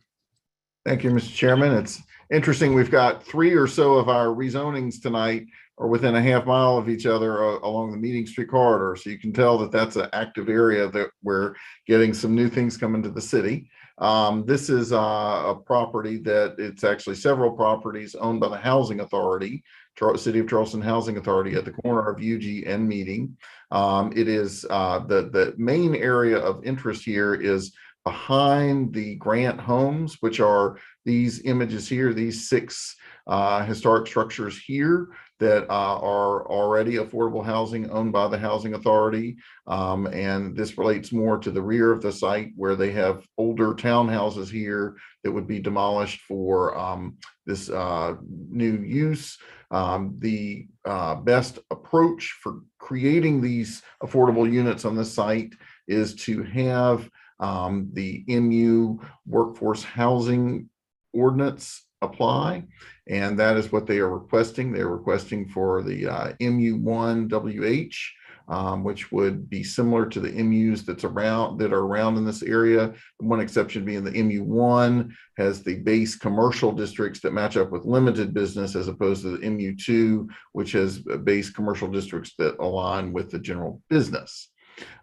Thank you, Mr. Chairman. It's interesting. We've got 3 or so of our rezonings tonight are within a half mile of each other along the Meeting Street corridor. So you can tell that that's an active area that we're getting some new things coming to the city. This is a property that it's actually several properties owned by the Housing Authority, City of Charleston Housing Authority, at the corner of UG and Meeting. It is the main area of interest here is behind the Grant homes, which are these images here, these 6 historic structures here that are already affordable housing owned by the Housing Authority. And this relates more to the rear of the site where they have older townhouses here that would be demolished for this new use. The best approach for creating these affordable units on this site is to have the MU workforce housing ordinance apply. And that is what they are requesting. They're requesting for the MU1WH, which would be similar to the MUs that are around in this area. One exception being the MU1 has the base commercial districts that match up with limited business, as opposed to the MU2, which has base commercial districts that align with the general business.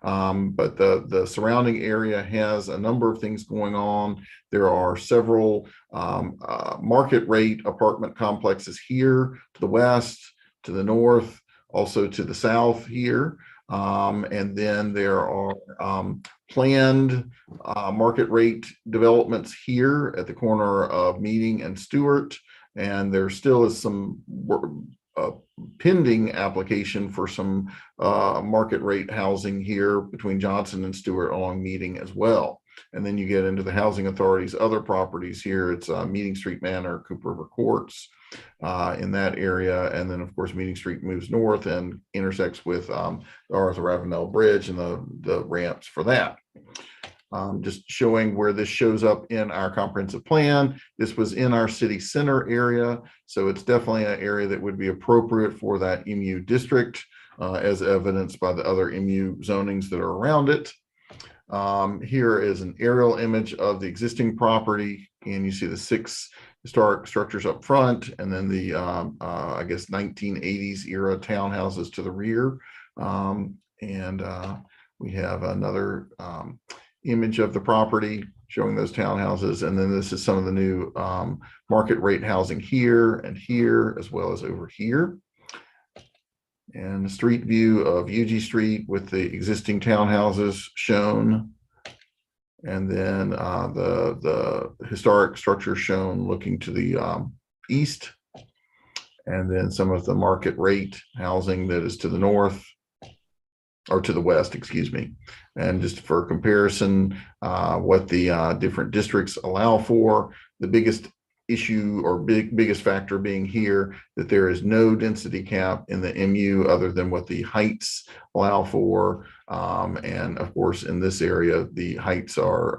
But the surrounding area has a number of things going on. There are several market rate apartment complexes here to the west, to the north, also to the south here. And then there are planned market rate developments here at the corner of Meeting and Stewart. And there still is some pending application for some market rate housing here between Johnson and Stewart along Meeting as well. And then you get into the Housing Authority's other properties here. It's Meeting Street Manor, Cooper River Courts in that area. And then, of course, Meeting Street moves north and intersects with the Arthur Ravenel Bridge and the ramps for that. Just showing where this shows up in our comprehensive plan. This was in our city center area, so it's definitely an area that would be appropriate for that MU district, as evidenced by the other MU zonings that are around it. Here is an aerial image of the existing property, and you see the 6 historic structures up front, and then the I guess 1980s era townhouses to the rear. We have another image of the property showing those townhouses, and then this is some of the new market rate housing here and here, as well as over here. And the street view of UG Street with the existing townhouses shown, and then the historic structure shown looking to the east, and then some of the market rate housing that is to the north, or to the west, excuse me. And just for comparison, what the different districts allow for, the biggest issue or biggest factor being here that there is no density cap in the MU other than what the heights allow for. And of course, in this area, the heights are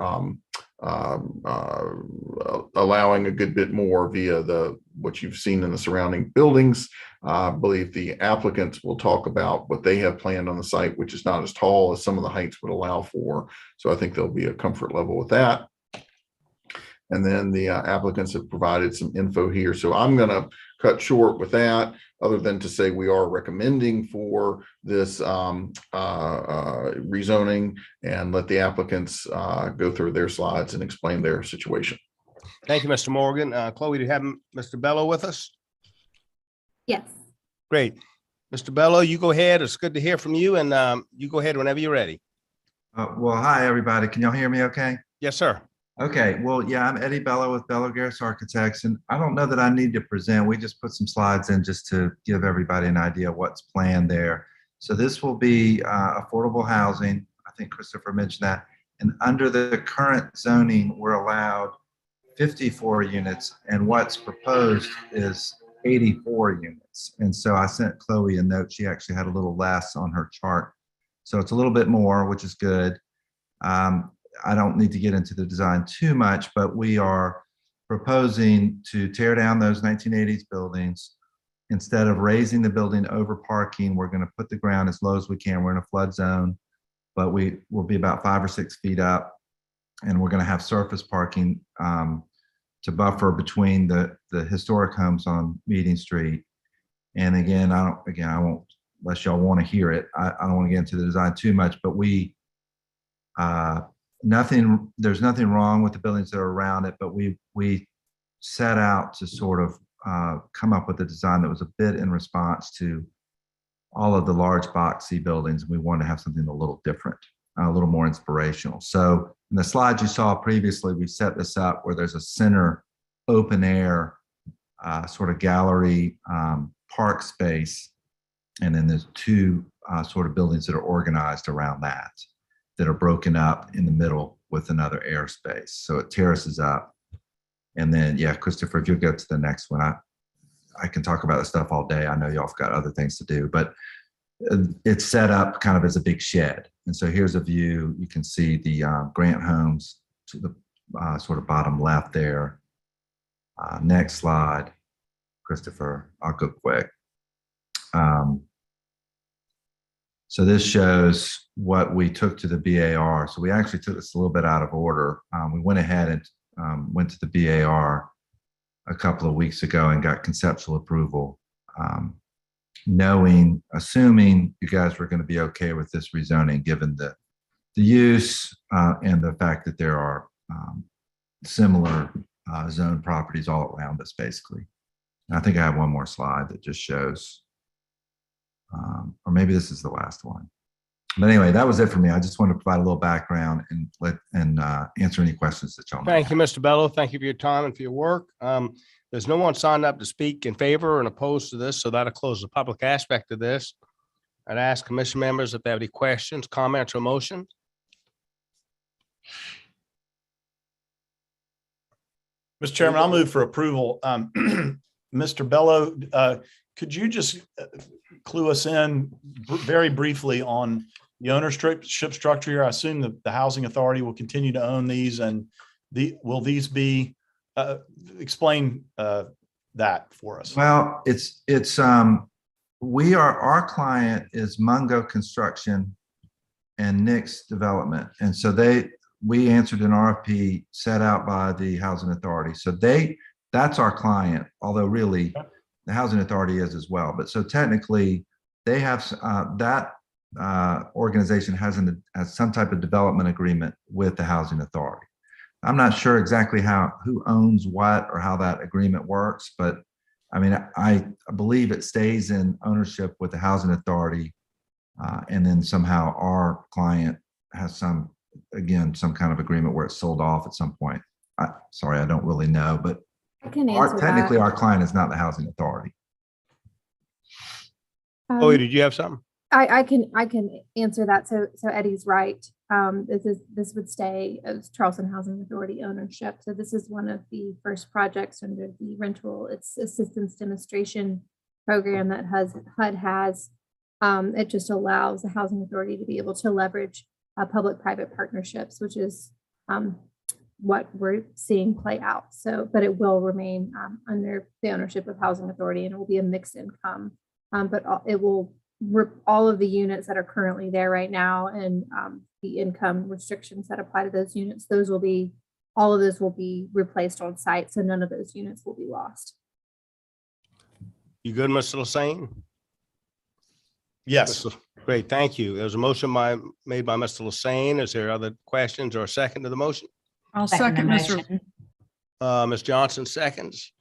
allowing a good bit more via what you've seen in the surrounding buildings. I believe the applicants will talk about what they have planned on the site, which is not as tall as some of the heights would allow for. So I think there'll be a comfort level with that. And then the applicants have provided some info here. So I'm going to cut short with that, other than to say we are recommending for this rezoning, and let the applicants go through their slides and explain their situation. Thank you, Mr. Morgan. Chloe, do you have Mr. Bello with us? Yes. Great. Mr. Bello, you go ahead. It's good to hear from you, and you go ahead whenever you're ready. Well, hi, everybody. Can y'all hear me okay? Yes, sir. Okay, well, yeah, I'm Eddie Bello with Bello Garris Architects, and I don't know that I need to present. We just put some slides in just to give everybody an idea of what's planned there. So this will be affordable housing. I think Christopher mentioned that. And under the current zoning, we're allowed 54 units, and what's proposed is 84 units. And so I sent Chloe a note. She actually had a little less on her chart. So it's a little bit more, which is good. I don't need to get into the design too much, but we are proposing to tear down those 1980s buildings. Instead of raising the building over parking, we're going to put the ground as low as we can. We're in a flood zone, but we will be about 5 or 6 feet up, and we're going to have surface parking to buffer between the historic homes on Meeting Street. And again, I won't, unless y'all want to hear it. I don't want to get into the design too much, but there's nothing wrong with the buildings that are around it, but we set out to sort of come up with a design that was a bit in response to all of the large boxy buildings. We wanted to have something a little different, a little more inspirational. So in the slides you saw previously, we set this up where there's a center open air sort of gallery park space. And then there's two sort of buildings that are organized around that are broken up in the middle with another airspace. So it terraces up. And then, yeah, Christopher, if you'll go to the next one, I can talk about this stuff all day. I know y'all have got other things to do, but it's set up kind of as a big shed. And so here's a view. You can see the Grant homes to the sort of bottom left there. Next slide, Christopher, I'll go quick. So this shows what we took to the BAR. So we actually took this a little bit out of order. We went ahead and went to the BAR a couple of weeks ago and got conceptual approval, assuming you guys were going to be okay with this rezoning, given the use and the fact that there are similar zone properties all around us, basically. And I think I have one more slide that just shows, or maybe this is the last one. But anyway, that was it for me. I just wanted to provide a little background and answer any questions that y'all Thank you, Mr. Bello. Thank you for your time and for your work. There's no one signed up to speak in favor and opposed to this, so that'll close the public aspect of this. I'd ask commission members if they have any questions, comments, or motions. Mr. Chairman, I'll move for approval. Mr. Bello, could you just clue us in very briefly on the ownership structure here? I assume that the housing authority will continue to own these, and will these be explain that for us? Well, our client is Mungo Construction and Nick's Development. And so we answered an RFP set out by the housing authority. So that's our client, although really the housing authority is as well. But so technically they have that organization has some type of development agreement with the housing authority. I'm not sure exactly who owns what or how that agreement works, but I mean, I believe it stays in ownership with the housing authority. And then somehow our client has some kind of agreement where it's sold off at some point. Sorry, I don't really know, but I can answer technically that. our client is not the housing authority. Oh, did you have something? I can answer that. So Eddie's right. This would stay as Charleston Housing Authority ownership. So this is one of the first projects under the rental assistance demonstration program that HUD has. It just allows the housing authority to be able to leverage public-private partnerships, which is what we're seeing play out. So, but it will remain under the ownership of housing authority, and it will be a mixed income. But it will all of the units that are currently there right now and the income restrictions that apply to those units, all of those will be replaced on site. So none of those units will be lost. You good, Mr. Lassane? Yes. Great, thank you. There's a motion made by Mr. Lassane. Is there other questions or a second to the motion? I'll Second second the Mr. motion. Ms. Johnson seconds.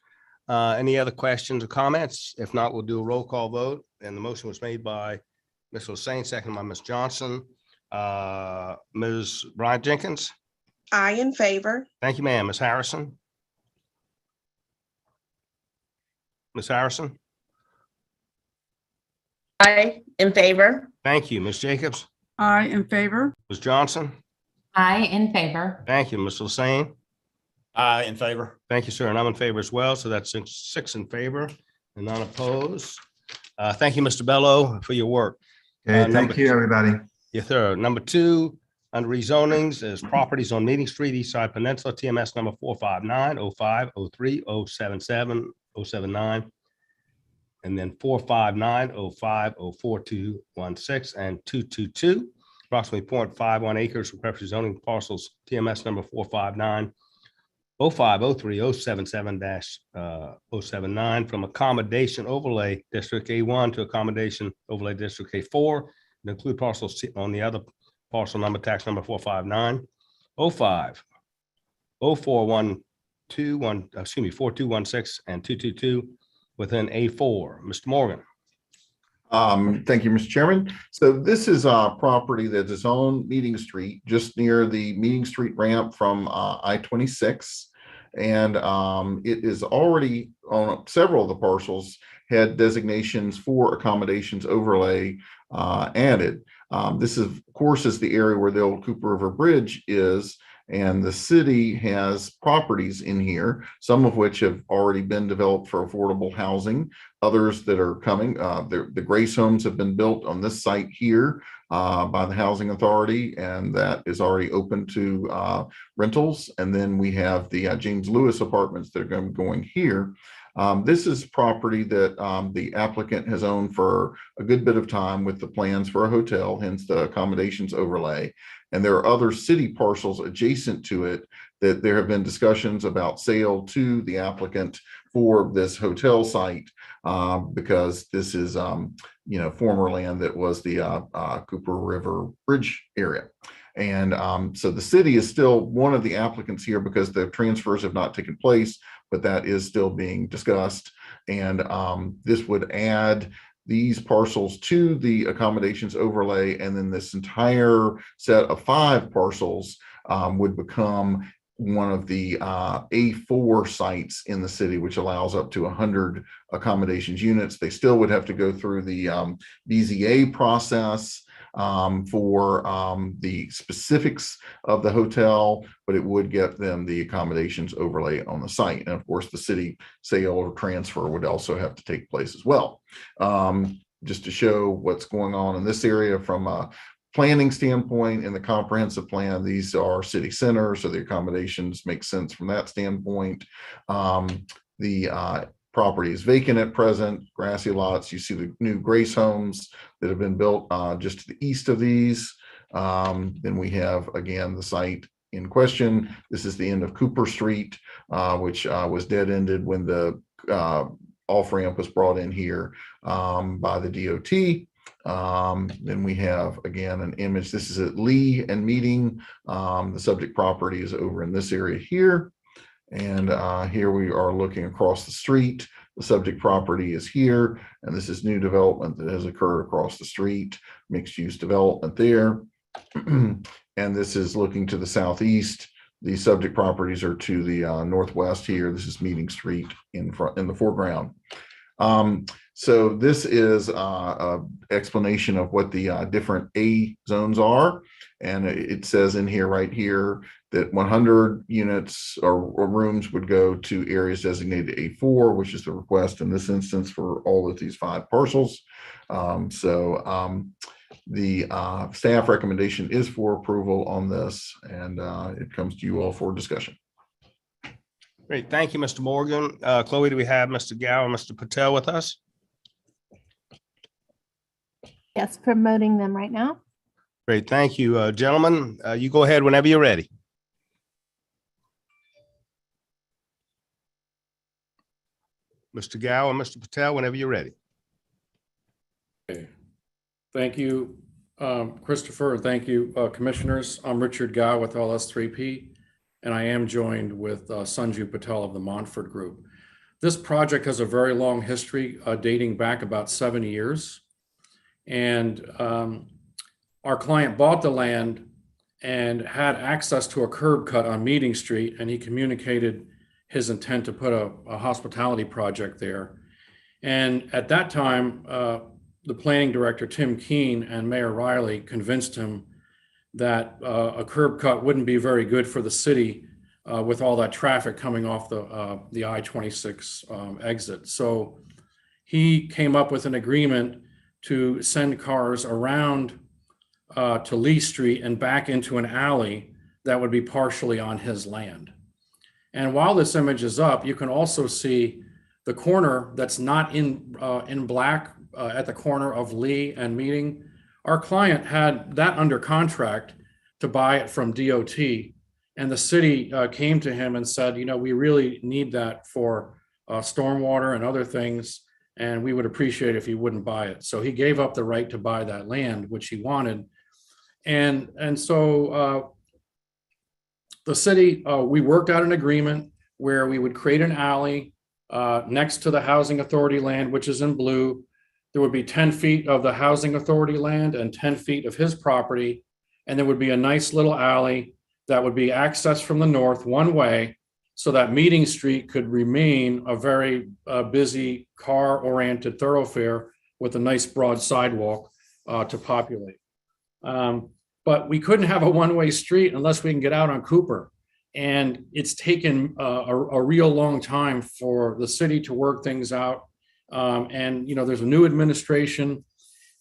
Any other questions or comments? If not, we'll do a roll call vote. And the motion was made by Mr. Lassane, second by Ms. Johnson. Ms. Bryant Jenkins? I in favor. Thank you, ma'am. Ms. Harrison? Ms. Harrison? I in favor. Thank you. Ms. Jacobs? I in favor. Ms. Johnson? I in favor. Thank you. Mr. Lassane? In favor. Thank you, sir. And I'm in favor as well. So that's six in favor and none opposed. Thank you, Mr. Bello, for your work. Okay, thank you, everybody. Yes, sir. Number 2, under rezonings is properties on Meeting Street, East Side Peninsula, TMS number 459, 05, 03, 077, 079. And then 459, 05, 042, 16, and 222. Approximately 0.51 acres for preference zoning parcels, TMS number 459, 05, 03, 077, 079 from Accommodation Overlay District A1 to Accommodation Overlay District A4, and include parcels on the other parcel number, tax number 459, 05, 0412, 4216, and 222 within A4. Mr. Morgan. Thank you, Mr. Chairman. So this is a property that is on Meeting Street, just near the Meeting Street ramp from I-26. And it is already on several of the parcels had designations for accommodations overlay added. This is, of course, is the area where the old Cooper River Bridge is, and the city has properties in here, some of which have already been developed for affordable housing, others that are coming. The Grace homes have been built on this site here by the Housing Authority, and that is already open to rentals. And then we have the James Lewis apartments that are going here. This is property that the applicant has owned for a good bit of time with the plans for a hotel, hence the accommodations overlay. And there are other city parcels adjacent to it that there have been discussions about sale to the applicant for this hotel site because this is, former land that was the Cooper River Bridge area. And so the city is still one of the applicants here because the transfers have not taken place, but that is still being discussed. And this would add these parcels to the accommodations overlay, and then this entire set of 5 parcels would become one of the A4 sites in the city, which allows up to 100 accommodations units. They still would have to go through the BZA process for the specifics of the hotel, but it would get them the accommodations overlay on the site. And of course, the city sale or transfer would also have to take place as well. Just to show what's going on in this area from a planning standpoint, in the comprehensive plan, these are city centers, so the accommodations make sense from that standpoint. The property is vacant at present, grassy lots. You see the new Grace homes that have been built just to the east of these. Then we have, again, the site in question. This is the end of Cooper Street, which was dead-ended when the off-ramp was brought in here by the DOT. Then we have, again, an image. This is at Lee and Meeting. The subject property is over in this area here. And here we are looking across the street. The subject property is here, and this is new development that has occurred across the street, mixed use development there. And this is looking to the southeast. The subject properties are to the northwest here. This is Meeting Street in front, in the foreground. So this is an explanation of what the different A zones are. And it says in here, right here, that 100 units or rooms would go to areas designated A4, which is the request in this instance for all of these 5 parcels. The staff recommendation is for approval on this, and it comes to you all for discussion. Great. Thank you, Mr. Morgan. Chloe, do we have Mr. Gow and Mr. Patel with us? Yes, promoting them right now. Great. Thank you, gentlemen. You go ahead whenever you're ready. Mr. Gow and Mr. Patel, whenever you're ready. Okay. Thank you, Christopher, and thank you, commissioners. I'm Richard Gow with LS3P, and I am joined with Sanju Patel of the Montford Group. This project has a very long history dating back about 7 years. And our client bought the land and had access to a curb cut on Meeting Street, and he communicated his intent to put a hospitality project there. And at that time, the planning director, Tim Keene, and Mayor Riley convinced him that a curb cut wouldn't be very good for the city with all that traffic coming off the I-26 exit. So he came up with an agreement to send cars around to Lee Street and back into an alley that would be partially on his land. And while this image is up, you can also see the corner that's not in black at the corner of Lee and Meeting. Our client had that under contract to buy it from DOT, and the city came to him and said, we really need that for stormwater and other things, and we would appreciate if he wouldn't buy it. So he gave up the right to buy that land, which he wanted. And so the city, we worked out an agreement where we would create an alley next to the Housing Authority land, which is in blue. There would be 10 feet of the Housing Authority land and 10 feet of his property. And there would be a nice little alley that would be accessed from the north one way. so that Meeting Street could remain a very busy car-oriented thoroughfare with a nice broad sidewalk to populate. But we couldn't have a one-way street unless we can get out on Cooper. And it's taken a real long time for the city to work things out. And, you know, there's a new administration.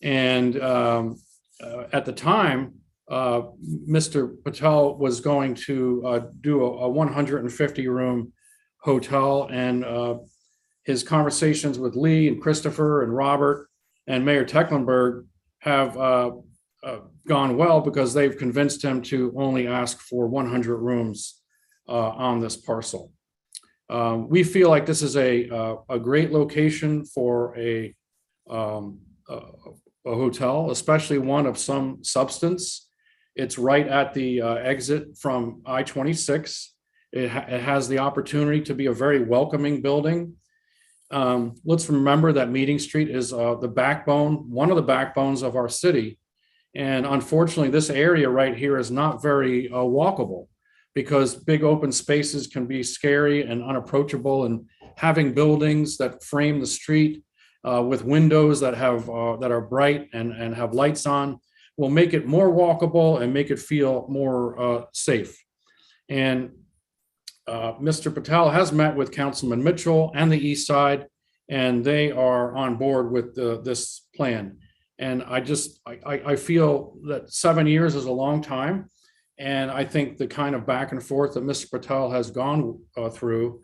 And at the time, Mr. Patel was going to do a 150-room hotel. And his conversations with Lee and Christopher and Robert and Mayor Tecklenburg have gone well, because they've convinced him to only ask for 100 rooms on this parcel. We feel like this is a great location for a hotel, especially one of some substance. It's right at the exit from I-26. It has the opportunity to be a very welcoming building. Let's remember that Meeting Street is the backbone, one of the backbones of our city. And unfortunately, this area right here is not very walkable, because big open spaces can be scary and unapproachable, and having buildings that frame the street with windows that have that are bright and have lights on will make it more walkable and make it feel more safe. And Mr. Patel has met with Councilman Mitchell and the East Side, and they are on board with this plan. And I feel that 7 years is a long time. And I think the kind of back and forth that Mr. Patel has gone through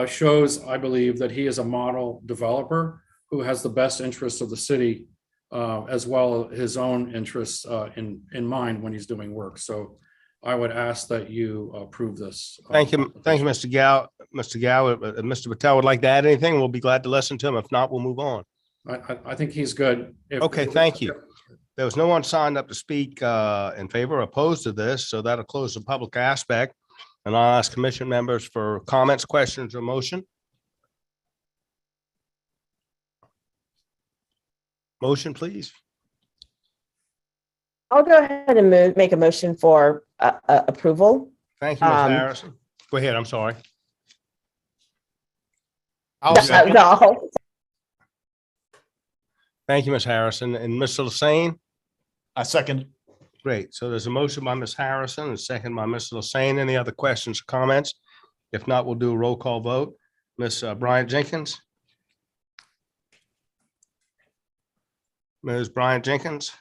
shows, I believe, that he is a model developer who has the best interests of the city, as well as his own interests in mind when he's doing work. So I would ask that you approve this. Thank you, Mr. Gow. Mr. Gow, if Mr. Patel would like to add anything, we'll be glad to listen to him. If not, we'll move on. I think he's good. Okay, thank you. There was no one signed up to speak in favor or opposed to this, so that'll close the public aspect. And I'll ask commission members for comments, questions, or motion. Motion, please. I'll go ahead and make a motion for approval. Thank you, Ms. Harrison. Go ahead, I'm sorry. I'll second. No. Thank you, Ms. Harrison. And Mr. Lassane? I second. Great. So there's a motion by Ms. Harrison and a second by Mr. Lassane. Any other questions or comments? If not, we'll do a roll call vote. Ms. Bryant Jenkins? Ms. Bryant Jenkins?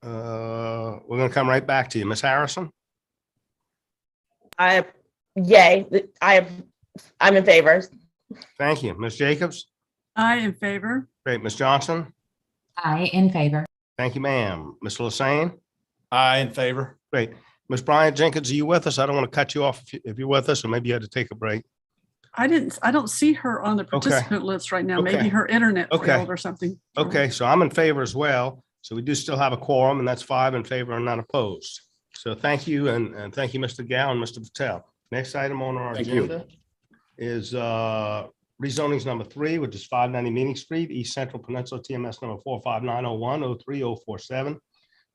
We're going to come right back to you. Ms. Harrison? Yay. I'm in favor. Thank you. Ms. Jacobs? I in favor. Great. Ms. Johnson? I in favor. Thank you, ma'am. Mr. Lassane? I in favor. Great. Ms. Bryant Jenkins, are you with us? I don't want to cut you off if you're with us, or maybe you had to take a break. I don't see her on the participant list right now. Okay. Maybe her internet Okay. failed or something. Okay, so I'm in favor as well. So we do still have a quorum, and that's 5 in favor and none opposed. So thank you, and thank you, Mr. Gow and Mr. Patel. Next item on our Thank you. agenda is rezonings number 3, which is 590 Meeting Street, East Central Peninsula, TMS number 45901-03047,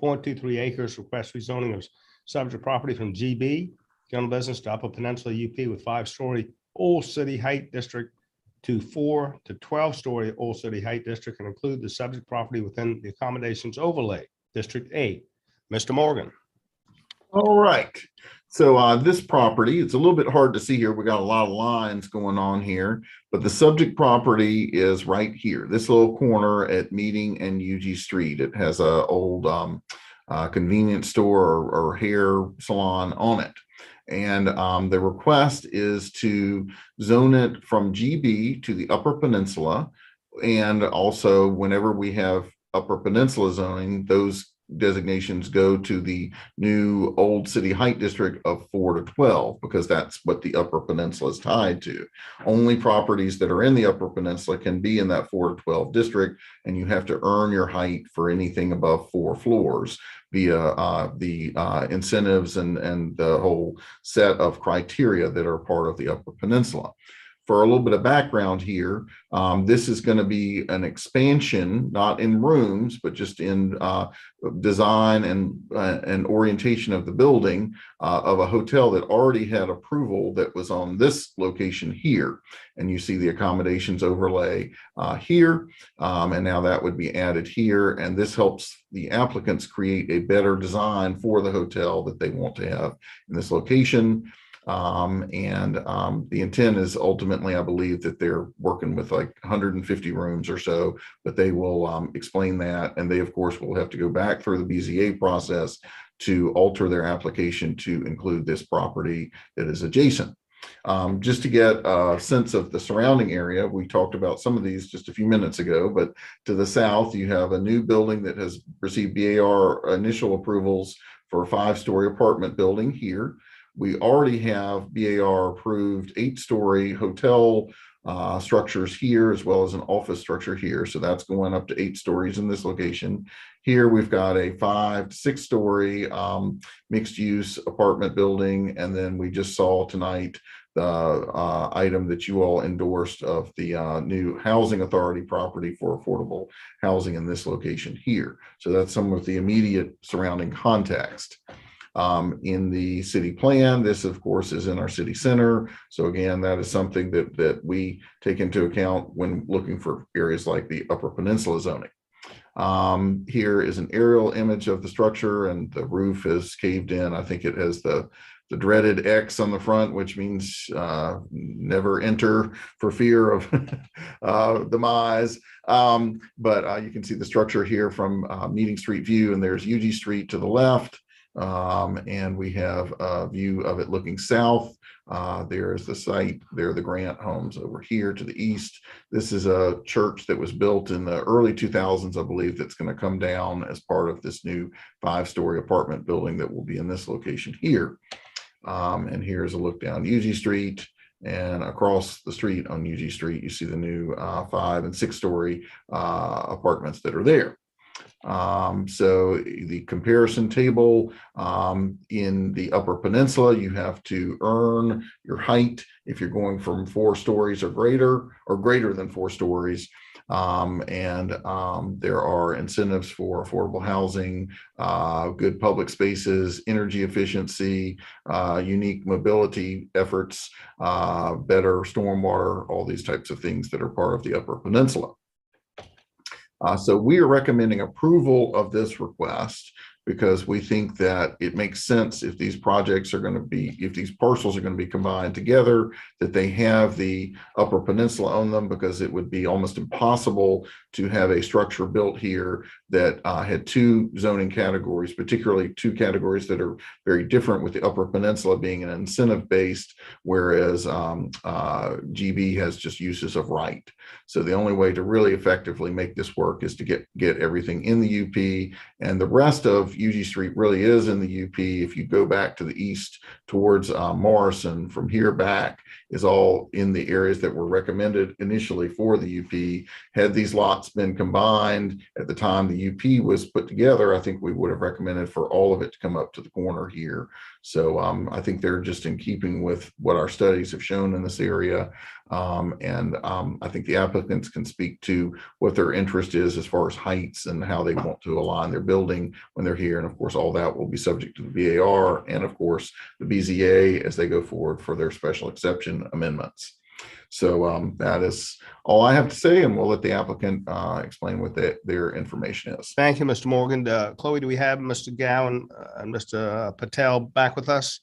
0.23 acres, request rezoning of subject property from GB, general business, to Upper Peninsula UP with 5-story Old City Height District to 4 to 12-story Old City Height District, and include the subject property within the accommodations overlay, District 8. Mr. Morgan. All right. So this property, it's a little bit hard to see here. We got a lot of lines going on here, but the subject property is right here, this little corner at Meeting and UG Street. It has a old convenience store or hair salon on it. And the request is to zone it from GB to the Upper Peninsula. And also, whenever we have Upper Peninsula zoning, those designations go to the new Old City Height District of 4 to 12, because that's what the Upper Peninsula is tied to. Only properties that are in the Upper Peninsula can be in that 4 to 12 district, and you have to earn your height for anything above 4 floors via the incentives and the whole set of criteria that are part of the Upper Peninsula. for a little bit of background here, this is going to be an expansion, not in rooms, but just in design and orientation of the building of a hotel that already had approval that was on this location here. And you see the accommodations overlay here, and now that would be added here. And this helps the applicants create a better design for the hotel that they want to have in this location. The intent is ultimately, I believe, that they're working with like 150 rooms or so, but they will explain that. And they, of course, will have to go back through the BZA process to alter their application to include this property that is adjacent. Just to get a sense of the surrounding area, we talked about some of these just a few minutes ago, but to the south, you have a new building that has received BAR initial approvals for a 5-story apartment building here. We already have BAR approved 8-story hotel structures here, as well as an office structure here. So that's going up to 8 stories in this location. Here we've got a 5 to 6-story mixed use apartment building. And then we just saw tonight the item that you all endorsed of the new housing authority property for affordable housing in this location here. So that's some of the immediate surrounding context. In the city plan, this of course is in our city center. So again, that is something that we take into account when looking for areas like the Upper Peninsula zoning. Here is an aerial image of the structure, and the roof is caved in. I think it has the dreaded X on the front, which means never enter for fear of demise. But you can see the structure here from Meeting Street view, and there's UG Street to the left. And we have a view of it looking south. There is the site. There are the Grant homes over here to the east. This is a church that was built in the early 2000s, I believe, that's going to come down as part of this new 5-story apartment building that will be in this location here. And here's a look down UG Street, and across the street on UG Street, you see the new 5- and 6-story apartments that are there. So the comparison table in the Upper Peninsula, you have to earn your height if you're going from 4 stories or greater than 4 stories. There are incentives for affordable housing, good public spaces, energy efficiency, unique mobility efforts, better stormwater, all these types of things that are part of the Upper Peninsula. So we are recommending approval of this request because we think that it makes sense if these projects are going to be, if these parcels are going to be combined together, that they have the Upper Peninsula on them, because it would be almost impossible to have a structure built here that had 2 zoning categories, particularly 2 categories that are very different, with the Upper Peninsula being an incentive-based, whereas GB has just uses of right. So the only way to really effectively make this work is to get everything in the UP, and the rest of UG Street really is in the UP. If you go back to the east towards Morrison, from here back is all in the areas that were recommended initially for the UP. Had these lots been combined at the time the UP was put together, I think we would have recommended for all of it to come up to the corner here. So I think they're just in keeping with what our studies have shown in this area. I think the applicants can speak to what their interest is as far as heights and how they want to align their building when they're here. And of course, all that will be subject to the BAR and of course the BZA as they go forward for their special exception amendments. So that is all I have to say, and we'll let the applicant explain what their information is. Thank you, Mr. Morgan. Chloe, do we have Mr. Gowan and Mr. Patel back with us?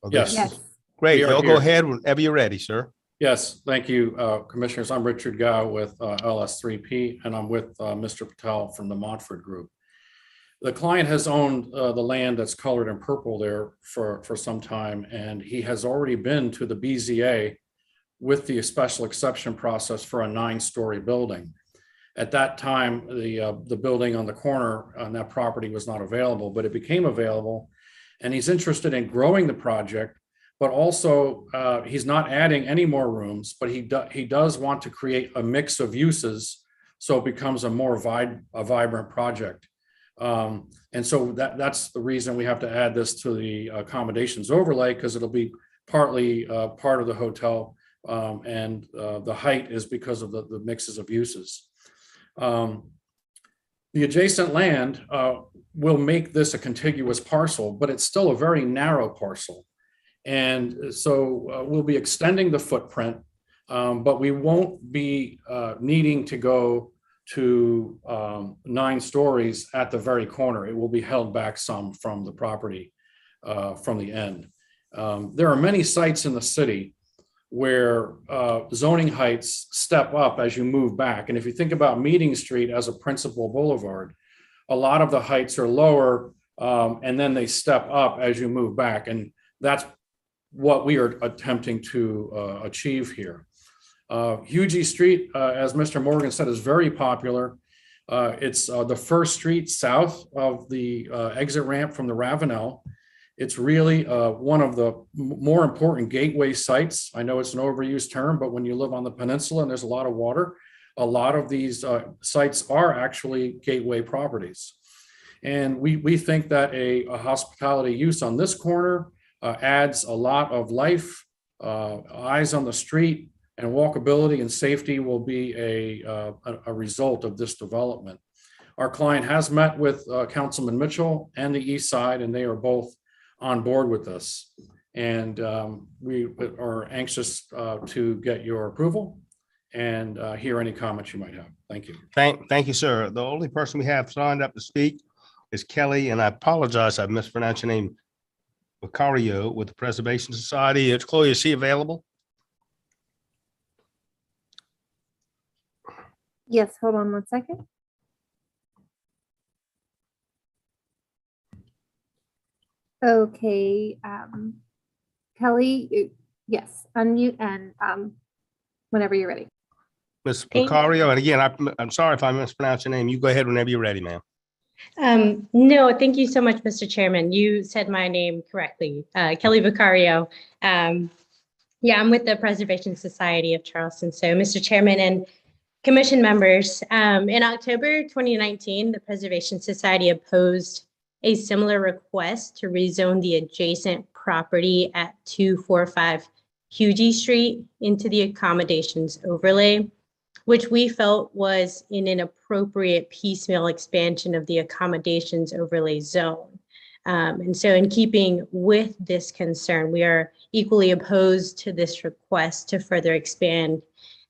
Yes. Yes. Great. We are They'll go here. ahead whenever you're ready, sir. Yes, thank you, Commissioners. I'm Richard Gow with LS3P, and I'm with Mr. Patel from the Montford Group. The client has owned the land that's colored in purple there for some time, and he has already been to the BZA with the special exception process for a 9-story building. At that time, the building on the corner on that property was not available, but it became available, and he's interested in growing the project, but also he's not adding any more rooms, but he does want to create a mix of uses so it becomes a more vibrant project. And so that's the reason we have to add this to the accommodations overlay, because it'll be partly part of the hotel And the height is because of the mixes of uses. The adjacent land will make this a contiguous parcel, but it's still a very narrow parcel. And so we'll be extending the footprint, but we won't be needing to go to 9 stories at the very corner. It will be held back some from the property from the end. There are many sites in the city where zoning heights step up as you move back. And if you think about Meeting Street as a principal boulevard, a lot of the heights are lower and then they step up as you move back. And that's what we are attempting to achieve here. Hugie Street, as Mr. Morgan said, is very popular. It's the first street south of the exit ramp from the Ravenel. It's really one of the more important gateway sites. I know it's an overused term, but when you live on the peninsula and there's a lot of water, a lot of these sites are actually gateway properties. And we think that a hospitality use on this corner adds a lot of life, eyes on the street, and walkability and safety will be a result of this development. Our client has met with Councilman Mitchell and the East Side, and they are both on board with this. And we are anxious to get your approval and hear any comments you might have. Thank you. Thank you, sir. The only person we have signed up to speak is Kelly, and I apologize, I mispronounced your name, Vicario with the Preservation Society. Chloe, is she available? Yes, hold on one second. Okay, Kelly, yes, unmute and whenever you're ready. Ms. Vicario, and again, I'm sorry if I mispronounced your name. You go ahead whenever you're ready, ma'am. No, thank you so much, Mr. Chairman. You said my name correctly, Kelly Vicario. Yeah, I'm with the Preservation Society of Charleston. So, Mr. Chairman and Commission members, in October 2019, the Preservation Society opposed a similar request to rezone the adjacent property at 245 Hugie Street into the accommodations overlay, which we felt was an inappropriate piecemeal expansion of the accommodations overlay zone. And so in keeping with this concern, we are equally opposed to this request to further expand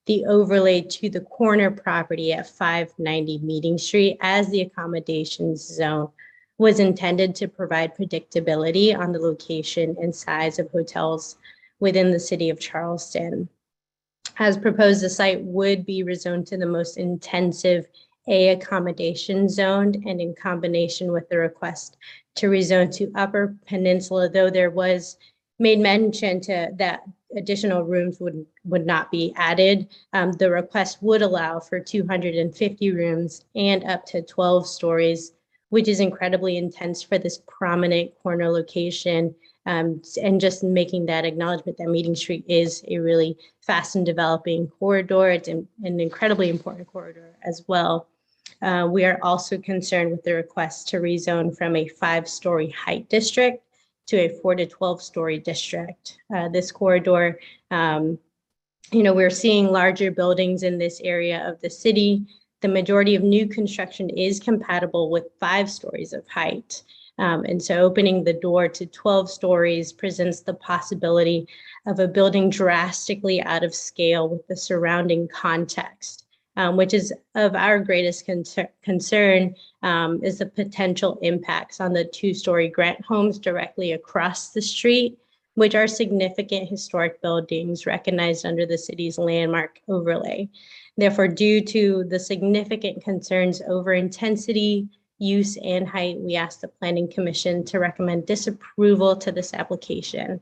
the overlay to the corner property at 590 Meeting Street, as the accommodations zone was intended to provide predictability on the location and size of hotels within the city of Charleston. As proposed, the site would be rezoned to the most intensive A accommodation zone, and in combination with the request to rezone to Upper Peninsula, though there was made mention to that additional rooms would not be added. The request would allow for 250 rooms and up to 12 stories, which is incredibly intense for this prominent corner location. And just making that acknowledgement that Meeting Street is a really fast and developing corridor. It's an incredibly important corridor as well. We are also concerned with the request to rezone from a 5-story height district to a 4 to 12-story district. This corridor, we're seeing larger buildings in this area of the city. The majority of new construction is compatible with 5 stories of height. And so opening the door to 12 stories presents the possibility of a building drastically out of scale with the surrounding context, which is of our greatest concern is the potential impacts on the 2-story Grant homes directly across the street, which are significant historic buildings recognized under the city's landmark overlay. Therefore, due to the significant concerns over intensity, use, and height, we ask the Planning Commission to recommend disapproval to this application.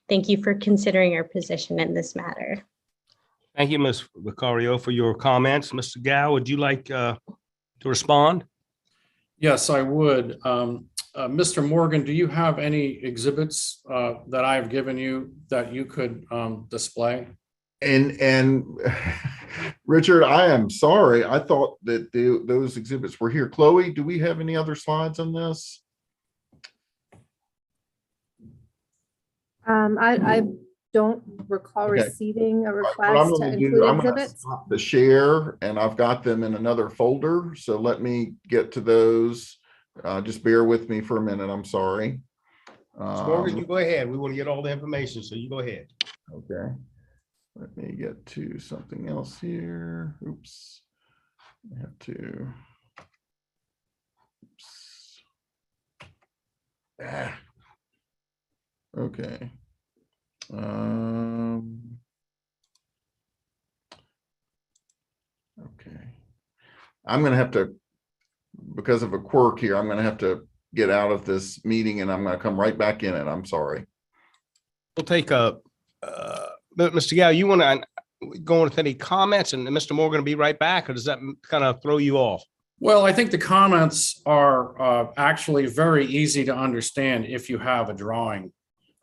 Thank you for considering our position in this matter. Thank you, Ms. Vicario, for your comments. Mr. Gao, would you like to respond? Yes, I would. Mr. Morgan, do you have any exhibits that I have given you that you could display? And Richard, I am sorry. I thought that those exhibits were here. Chloe, do we have any other slides on this? I don't recall Okay. receiving a What I'm request to gonna do, include I'm gonna exhibits. stop the share, and I've got them in another folder, so let me get to those. Just bear with me for a minute, I'm sorry. Mr. Morgan, you go ahead. We want to get all the information, so you go ahead. Okay. Let me get to something else here. Oops. I have to. Oops. Ah. Okay. Okay. I'm gonna have to, because of a quirk here, I'm gonna have to get out of this meeting and I'm gonna come right back in it. I'm sorry. We'll take Mr. Gal, you want to go into any comments and Mr. Morgan will be right back, or does that kind of throw you off? Well, I think the comments are actually very easy to understand if you have a drawing.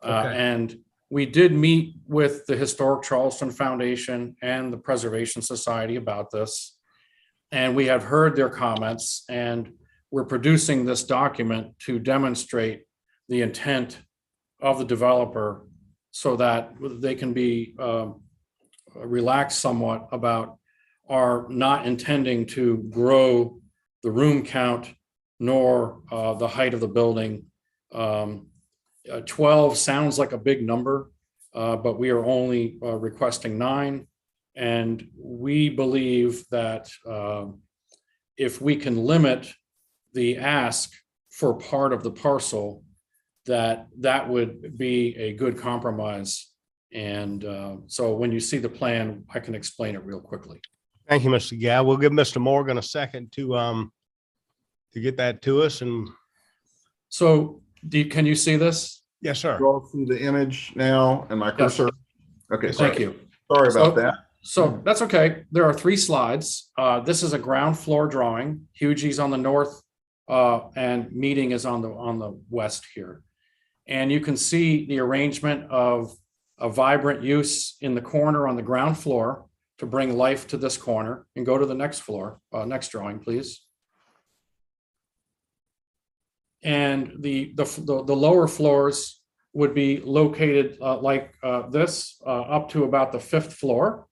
Okay. And we did meet with the Historic Charleston Foundation and the Preservation Society about this. And we have heard their comments, and we're producing this document to demonstrate the intent of the developer so that they can be relaxed somewhat about our not intending to grow the room count nor the height of the building. 12 sounds like a big number, but we are only requesting 9. And we believe that if we can limit the ask for part of the parcel, that would be a good compromise. And so when you see the plan, I can explain it real quickly. Thank you, Mr. Gal. We'll give Mr. Morgan a second to get that to us. And So can you see this? yes, sir. Scroll through the image now and my Yes. cursor. Okay. Thank you. Sorry about that. So that's okay. There are 3 slides. This is a ground floor drawing. Hughie's on the north and meeting is on the west here. And you can see the arrangement of a vibrant use in the corner on the ground floor to bring life to this corner. And go to the next floor, next drawing, please. And the lower floors would be located like this up to about the 5th floor,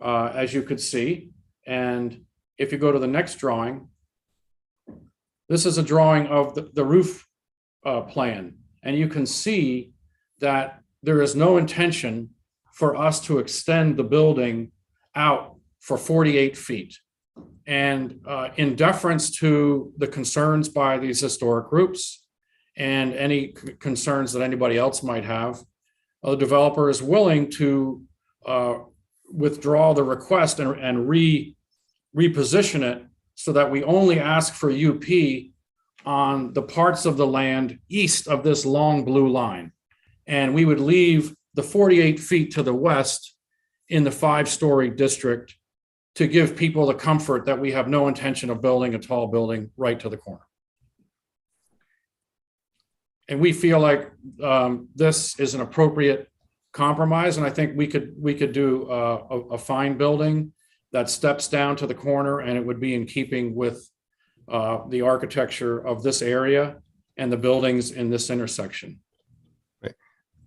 as you could see. And if you go to the next drawing, this is a drawing of the roof plan. And you can see that there is no intention for us to extend the building out for 48 feet. And in deference to the concerns by these historic groups and any concerns that anybody else might have, the developer is willing to withdraw the request and reposition it so that we only ask for UP on the parts of the land east of this long blue line. And we would leave the 48 feet to the west in the 5-story district to give people the comfort that we have no intention of building a tall building right to the corner. And we feel like this is an appropriate compromise. And I think we could do a fine building that steps down to the corner, and it would be in keeping with the architecture of this area and the buildings in this intersection.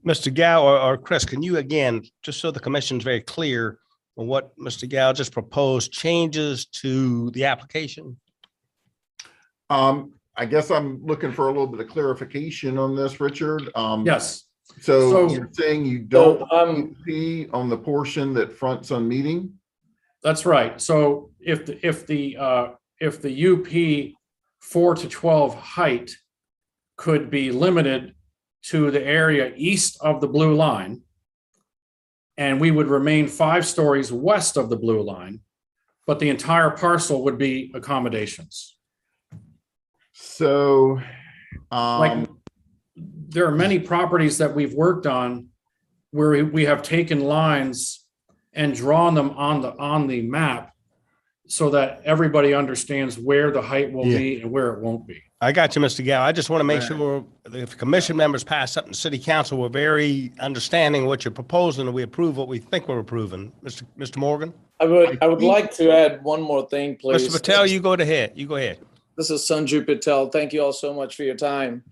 Mr. Gal or Chris, can you again, just so the commission's very clear on what Mr. Gal just proposed changes to the application? I guess I'm looking for a little bit of clarification on this, Richard. Yes. So you're saying you don't see on the portion that fronts on meeting? That's right. So if the UP 4 to 12 height could be limited to the area east of the blue line, and we would remain 5 stories west of the blue line, but the entire parcel would be accommodations. So like there are many properties that we've worked on where we have taken lines and drawn them on the map so that everybody understands where the height will be and where it won't be. I got you, Mr. Gal. I just want to make sure that if commission members pass something to city council, we're very understanding of what you're proposing and we approve what we think we're approving. Mr. Morgan? I would like to add one more thing, please. Mr. Patel, you go ahead. You go ahead. This is Sanju Patel. Thank you all so much for your time.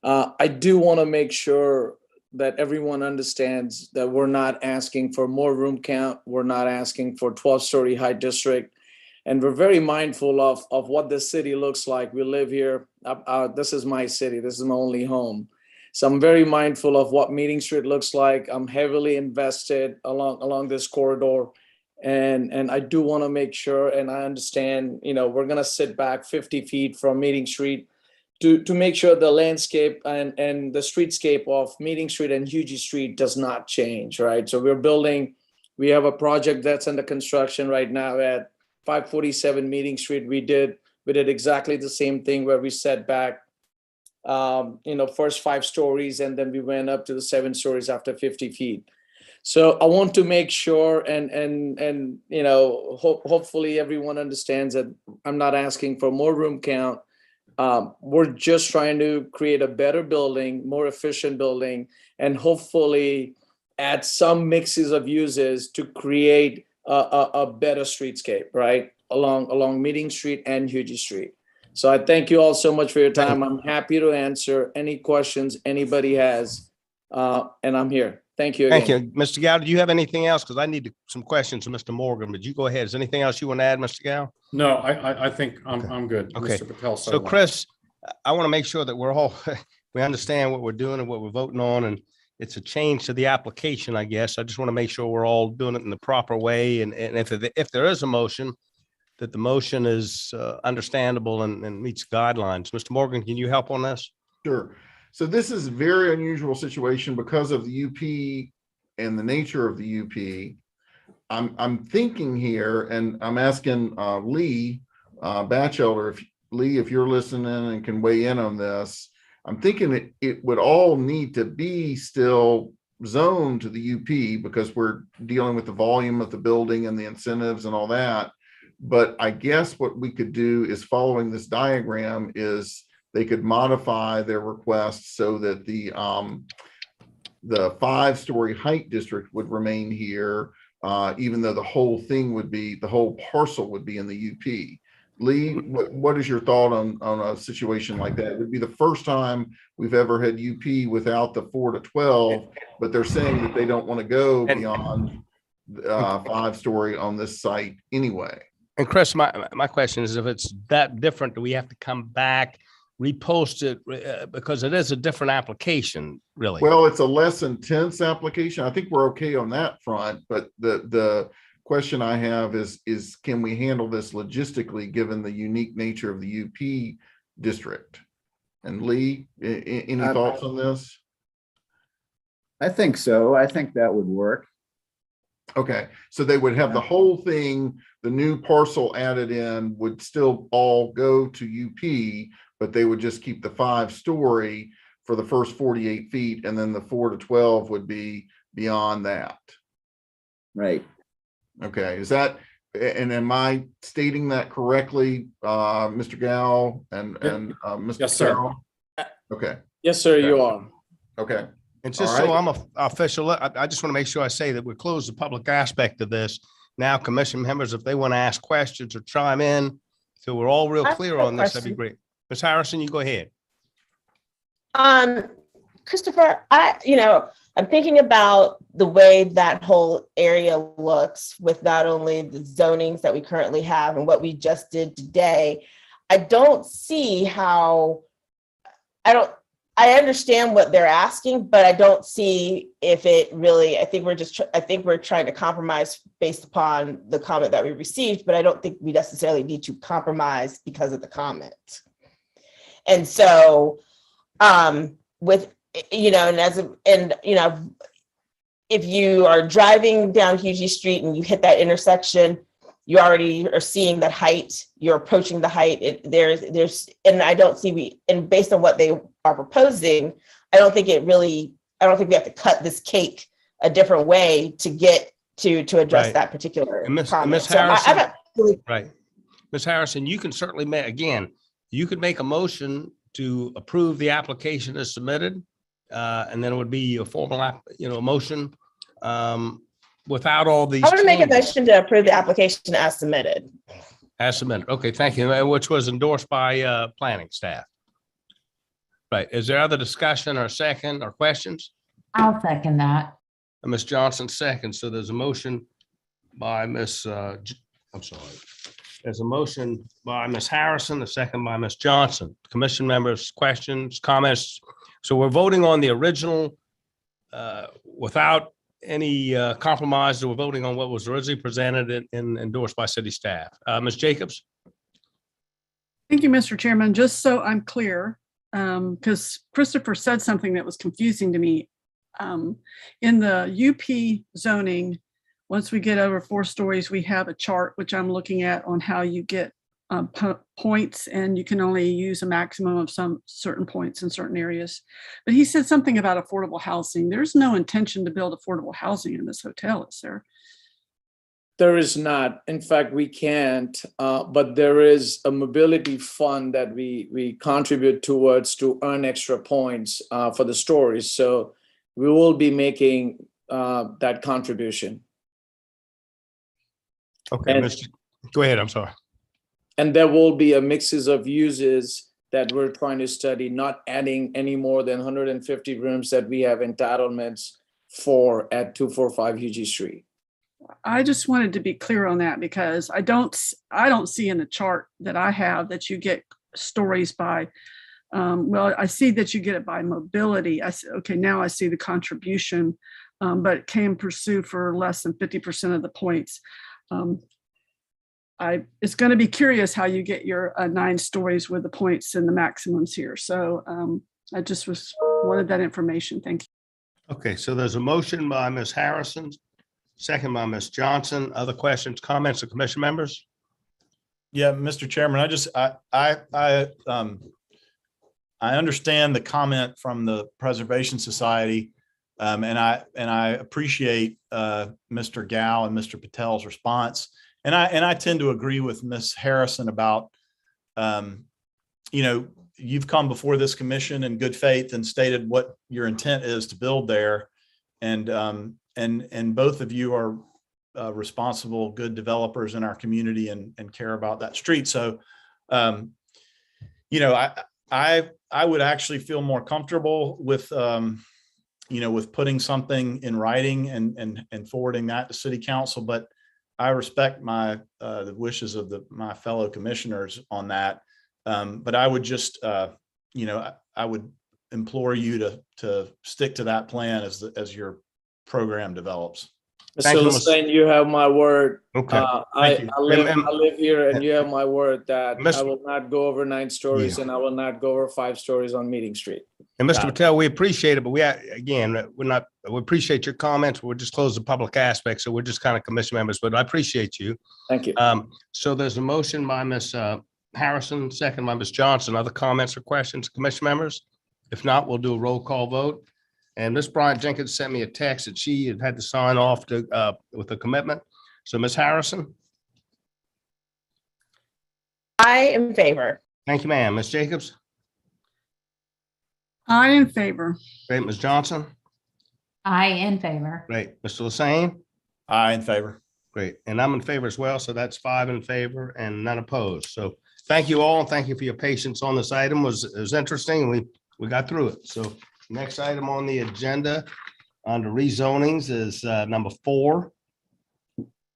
I do want to make sure that everyone understands that we're not asking for more room count. We're not asking for 12-story high district. And we're very mindful of what the city looks like. We live here. This is my city. This is my only home. So I'm very mindful of what Meeting Street looks like. I'm heavily invested along this corridor. And I do want to make sure, and I understand, we're going to sit back 50 feet from Meeting Street to make sure the landscape and the streetscape of Meeting Street and Hugie Street does not change, right? So we have a project that's under construction right now at 547 Meeting Street. We did exactly the same thing where we set back, first 5 stories, and then we went up to the 7 stories after 50 feet. So I want to make sure, and hopefully everyone understands that I'm not asking for more room count. We're just trying to create a better building, more efficient building, and hopefully add some mixes of uses to create a better streetscape, right, along Meeting Street and Hugie Street. So I thank you all so much for your time. I'm happy to answer any questions anybody has, and I'm here. Thank you again. Thank you. Mr. Gow, do you have anything else? Because I need some questions from Mr. Morgan, but you go ahead. Is there anything else you want to add, Mr. Gow? No, I think I'm good. Okay. Mr. Patel said So a lot. Chris, I want to make sure that we understand what we're doing and what we're voting on, and it's a change to the application, I guess. I just want to make sure we're all doing it in the proper way. And if there is a motion, that the motion is understandable and meets guidelines. Mr. Morgan, can you help on this? Sure. So this is a very unusual situation because of the UP and the nature of the UP. I'm thinking here, and I'm asking Lee Batchelder, if you're listening and can weigh in on this. I'm thinking it would all need to be still zoned to the UP because we're dealing with the volume of the building and the incentives and all that. But I guess what we could do is, following this diagram, is they could modify their request so that the 5-story height district would remain here, even though the whole parcel would be in the UP. Lee, what is your thought on a situation like that? It would be the first time we've ever had UP without the 4 to 12, but they're saying that they don't want to go beyond 5-story on this site anyway. And Chris, my question is, if it's that different, do we have to come back, repost it, because it is a different application, really? Well, it's a less intense application. I think we're okay on that front, but the question I have is can we handle this logistically given the unique nature of the UP district? And Lee, any thoughts on this? I think so. I think that would work. Okay, so they would have the whole thing, the new parcel added in would still all go to UP, but they would just keep the 5-story for the first 48 feet, and then the 4 to 12 would be beyond that. Right. Okay, is that, and am I stating that correctly, Mr. Gow and Mr. Yes, sir. Carroll? Okay. Yes, sir, you are. Okay. And just so I'm official, I just want to make sure I say that we close the public aspect of this. Now, commission members, if they want to ask questions or chime in, so we're all real clear on this, that'd be great. Ms. Harrison, you go ahead. Christopher, I'm thinking about the way that whole area looks with not only the zonings that we currently have and what we just did today. I don't see how, I understand what they're asking, but I don't see if it really, I think we're trying to compromise based upon the comment that we received, but I don't think we necessarily need to compromise because of the comment. And so if you are driving down Hugie Street and you hit that intersection, you already are seeing that height, you're approaching the height. And I don't see, and based on what they are proposing, I don't think we have to cut this cake a different way to get to address that particular comment. Ms. Harrison, right. Ms. Harrison, you can certainly you could make a motion to approve the application as submitted, and then it would be a formal, motion without all these. I want to make a motion to approve the application as submitted. As submitted. Okay, thank you. Which was endorsed by planning staff. Right. Is there other discussion or second or questions? I'll second that. And Ms. Johnson seconds. So there's a motion by Ms. I'm sorry. There's a motion by Ms. Harrison, a second by Ms. Johnson. Commission members, questions, comments? So we're voting on the original without any compromise. We're voting on what was originally presented and endorsed by city staff. Ms. Jacobs? Thank you, Mr. Chairman. Just so I'm clear, because Christopher said something that was confusing to me. In the UP zoning, once we get over 4 stories, we have a chart, which I'm looking at, on how you get points, and you can only use a maximum of some certain points in certain areas. But he said something about affordable housing. There's no intention to build affordable housing in this hotel, is there? There is not. In fact, we can't, but there is a mobility fund that we contribute towards to earn extra points for the stories. So we will be making that contribution. Okay, And- go ahead. I'm sorry. And there will be a mixes of uses that we're trying to study, not adding any more than 150 rooms that we have entitlements for at 245 UG Street. I just wanted to be clear on that, because I don't see in the chart that I have that you get stories by, well, I see that you get it by mobility. I see, okay, now I see the contribution, but it can pursue for less than 50% of the points. It's going to be curious how you get your 9 stories with the points and the maximums here. So I just wanted that information. Thank you. Okay, so there's a motion by Ms. Harrison, second by Ms. Johnson. Other questions, comments of commission members? Yeah, Mr. Chairman, I understand the comment from the Preservation Society, and I appreciate Mr. Gao and Mr. Patel's response. And I tend to agree with Ms. Harrison about, you've come before this commission in good faith and stated what your intent is to build there. And both of you are responsible, good developers in our community and care about that street. So, I would actually feel more comfortable with, with putting something in writing and forwarding that to city council. But I respect the wishes of my fellow commissioners on that. But I would just, I would implore you to stick to that plan as your program develops. Mr. Hussein, you have my word. Okay. I live here, and you have my word that Mr. I will not go over 9 stories, and I will not go over 5 stories on Meeting Street. And Mr. Patel, we appreciate it, but we appreciate your comments. We'll just close the public aspect. So we're just kind of commission members, but I appreciate you. Thank you. So there's a motion by Ms. Harrison, second by Ms. Johnson. Other comments or questions, commission members? If not, we'll do a roll call vote. And Ms. Bryant Jenkins sent me a text that she had to sign off with a commitment. So Ms. Harrison? I am in favor. Thank you, ma'am. Ms. Jacobs? I in favor. Great. Ms. Johnson? I in favor. Great. Mr. Lassane? I in favor. Great. And I'm in favor as well. So that's 5 in favor and none opposed. So thank you all. Thank you for your patience on this item. It was interesting. We got through it. So next item on the agenda under rezonings is number 4,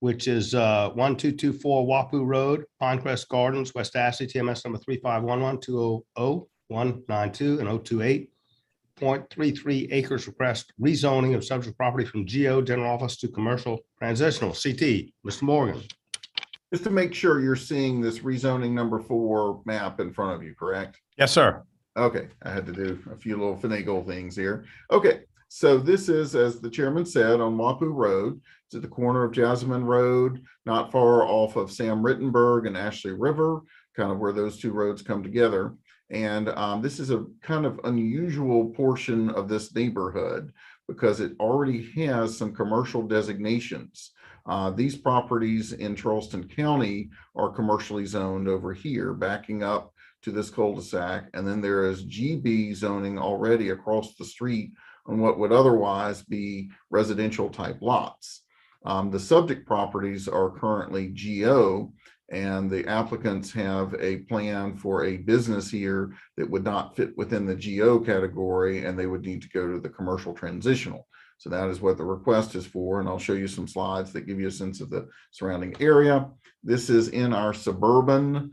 which is 1224 Wapu Road, Pinecrest Gardens, West Ashley, TMS number 3511200-192 and 028. 0.33 acres request rezoning of subject property from GO General Office to Commercial Transitional. CT, Mr. Morgan. Just to make sure you're seeing this rezoning number 4 map in front of you, correct? Yes, sir. Okay, I had to do a few little finagle things here. Okay, so this is, as the chairman said, on Wapu Road. It's at the corner of Jasmine Road, not far off of Sam Rittenberg and Ashley River, kind of where those 2 roads come together. And this is a kind of unusual portion of this neighborhood because it already has some commercial designations. These properties in Charleston County are commercially zoned over here, backing up to this cul-de-sac. And then there is GB zoning already across the street on what would otherwise be residential type lots. The subject properties are currently GO, and the applicants have a plan for a business here that would not fit within the GO category, and they would need to go to the commercial transitional. So that is what the request is for, and I'll show you some slides that give you a sense of the surrounding area. This is in our suburban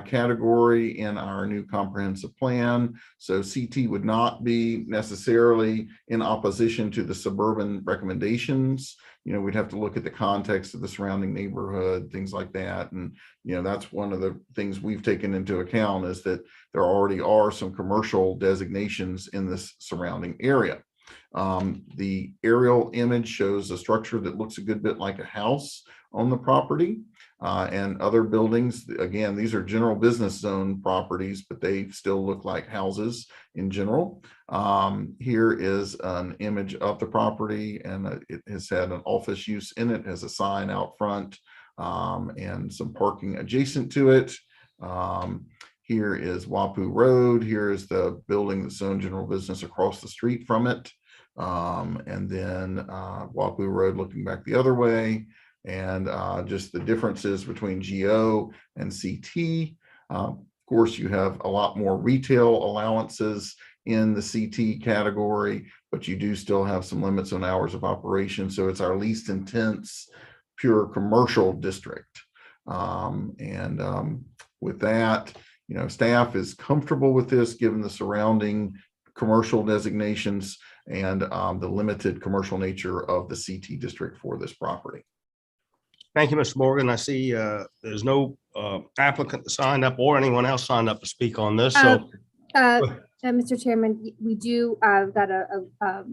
category in our new comprehensive plan. So CT would not be necessarily in opposition to the suburban recommendations. You know, we'd have to look at the context of the surrounding neighborhood, things like that. And, you know, that's one of the things we've taken into account, is that there already are some commercial designations in this surrounding area. The aerial image shows a structure that looks a good bit like a house on the property, and other buildings. Again, these are general business zone properties, but they still look like houses in general. Here is an image of the property, and it has had an office use in it, has a sign out front, and some parking adjacent to it. Here is Wapu Road. Here is the building that's zoned general business across the street from it. And then Wapu Road looking back the other way, and just the differences between GO and CT. Of course, you have a lot more retail allowances in the CT category, but you do still have some limits on hours of operation. So it's our least intense pure commercial district. With that, you know, staff is comfortable with this given the surrounding commercial designations and the limited commercial nature of the CT district for this property. Thank you, Mr. Morgan. I see there's no applicant signed up or anyone else signed up to speak on this. So, Mr. Chairman, we do got a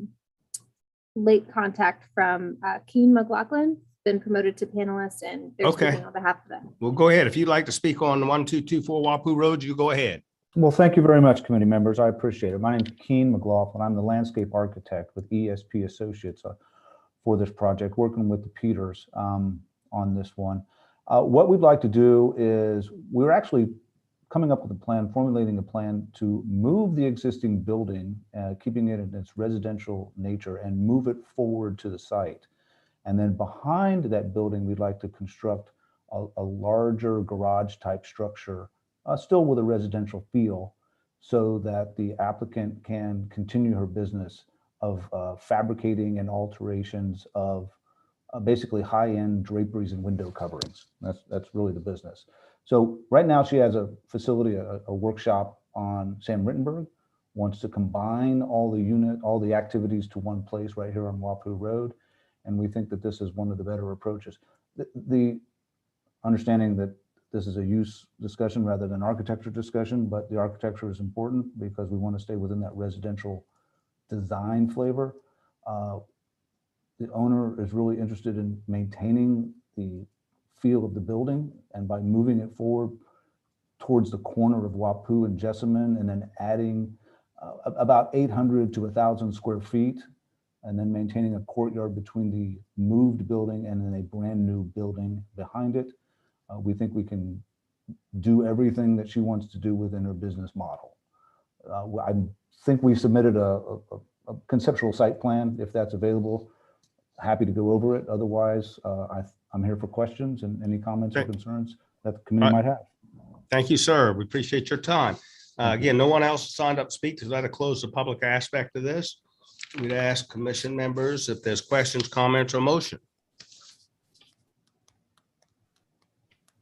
late contact from Keen McLaughlin, been promoted to panelist, and they're speaking on behalf of them. Well, go ahead. If you'd like to speak on 1224 Wapu Road, you go ahead. Well, thank you very much, committee members. I appreciate it. My name is Keen McLaughlin. I'm the landscape architect with ESP Associates for this project, working with the Peters on this one. What we'd like to do is we're actually coming up with a plan, formulating a plan to move the existing building, keeping it in its residential nature, and move it forward to the site. And then behind that building, we'd like to construct a larger garage type structure, still with a residential feel, so that the applicant can continue her business of fabricating and alterations of basically high-end draperies and window coverings. That's really the business. So right now she has a facility, a workshop on Sam Rittenberg, wants to combine all the activities to one place right here on Wapu Road. And we think that this is one of the better approaches. The understanding that this is a use discussion rather than architecture discussion, but the architecture is important because we want to stay within that residential design flavor. The owner is really interested in maintaining the feel of the building, and by moving it forward towards the corner of Wapu and Jessamine, and then adding about 800 to 1,000 square feet, and then maintaining a courtyard between the moved building and then a brand new building behind it. We think we can do everything that she wants to do within her business model. I think we submitted a conceptual site plan, if that's available. Happy to go over it. Otherwise, I'm here for questions and any comments or concerns that the committee might have. Thank you, sir. We appreciate your time. Again, no one else signed up to speak, because that'll close the public aspect of this. We'd ask commission members if there's questions, comments, or motion.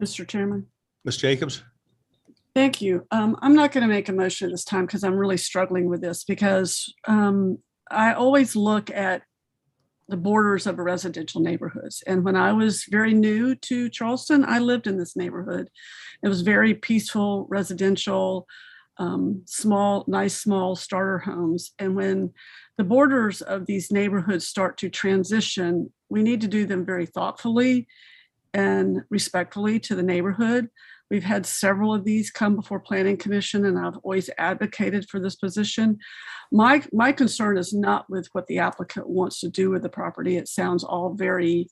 Mr. Chairman. Ms. Jacobs? Thank you. I'm not going to make a motion this time because I'm really struggling with this, because I always look at the borders of residential neighborhoods. And when I was very new to Charleston, I lived in this neighborhood. It was very peaceful, residential, nice small starter homes. And when the borders of these neighborhoods start to transition, we need to do them very thoughtfully and respectfully to the neighborhood. We've had several of these come before Planning Commission, and I've always advocated for this position. My concern is not with what the applicant wants to do with the property. It sounds all very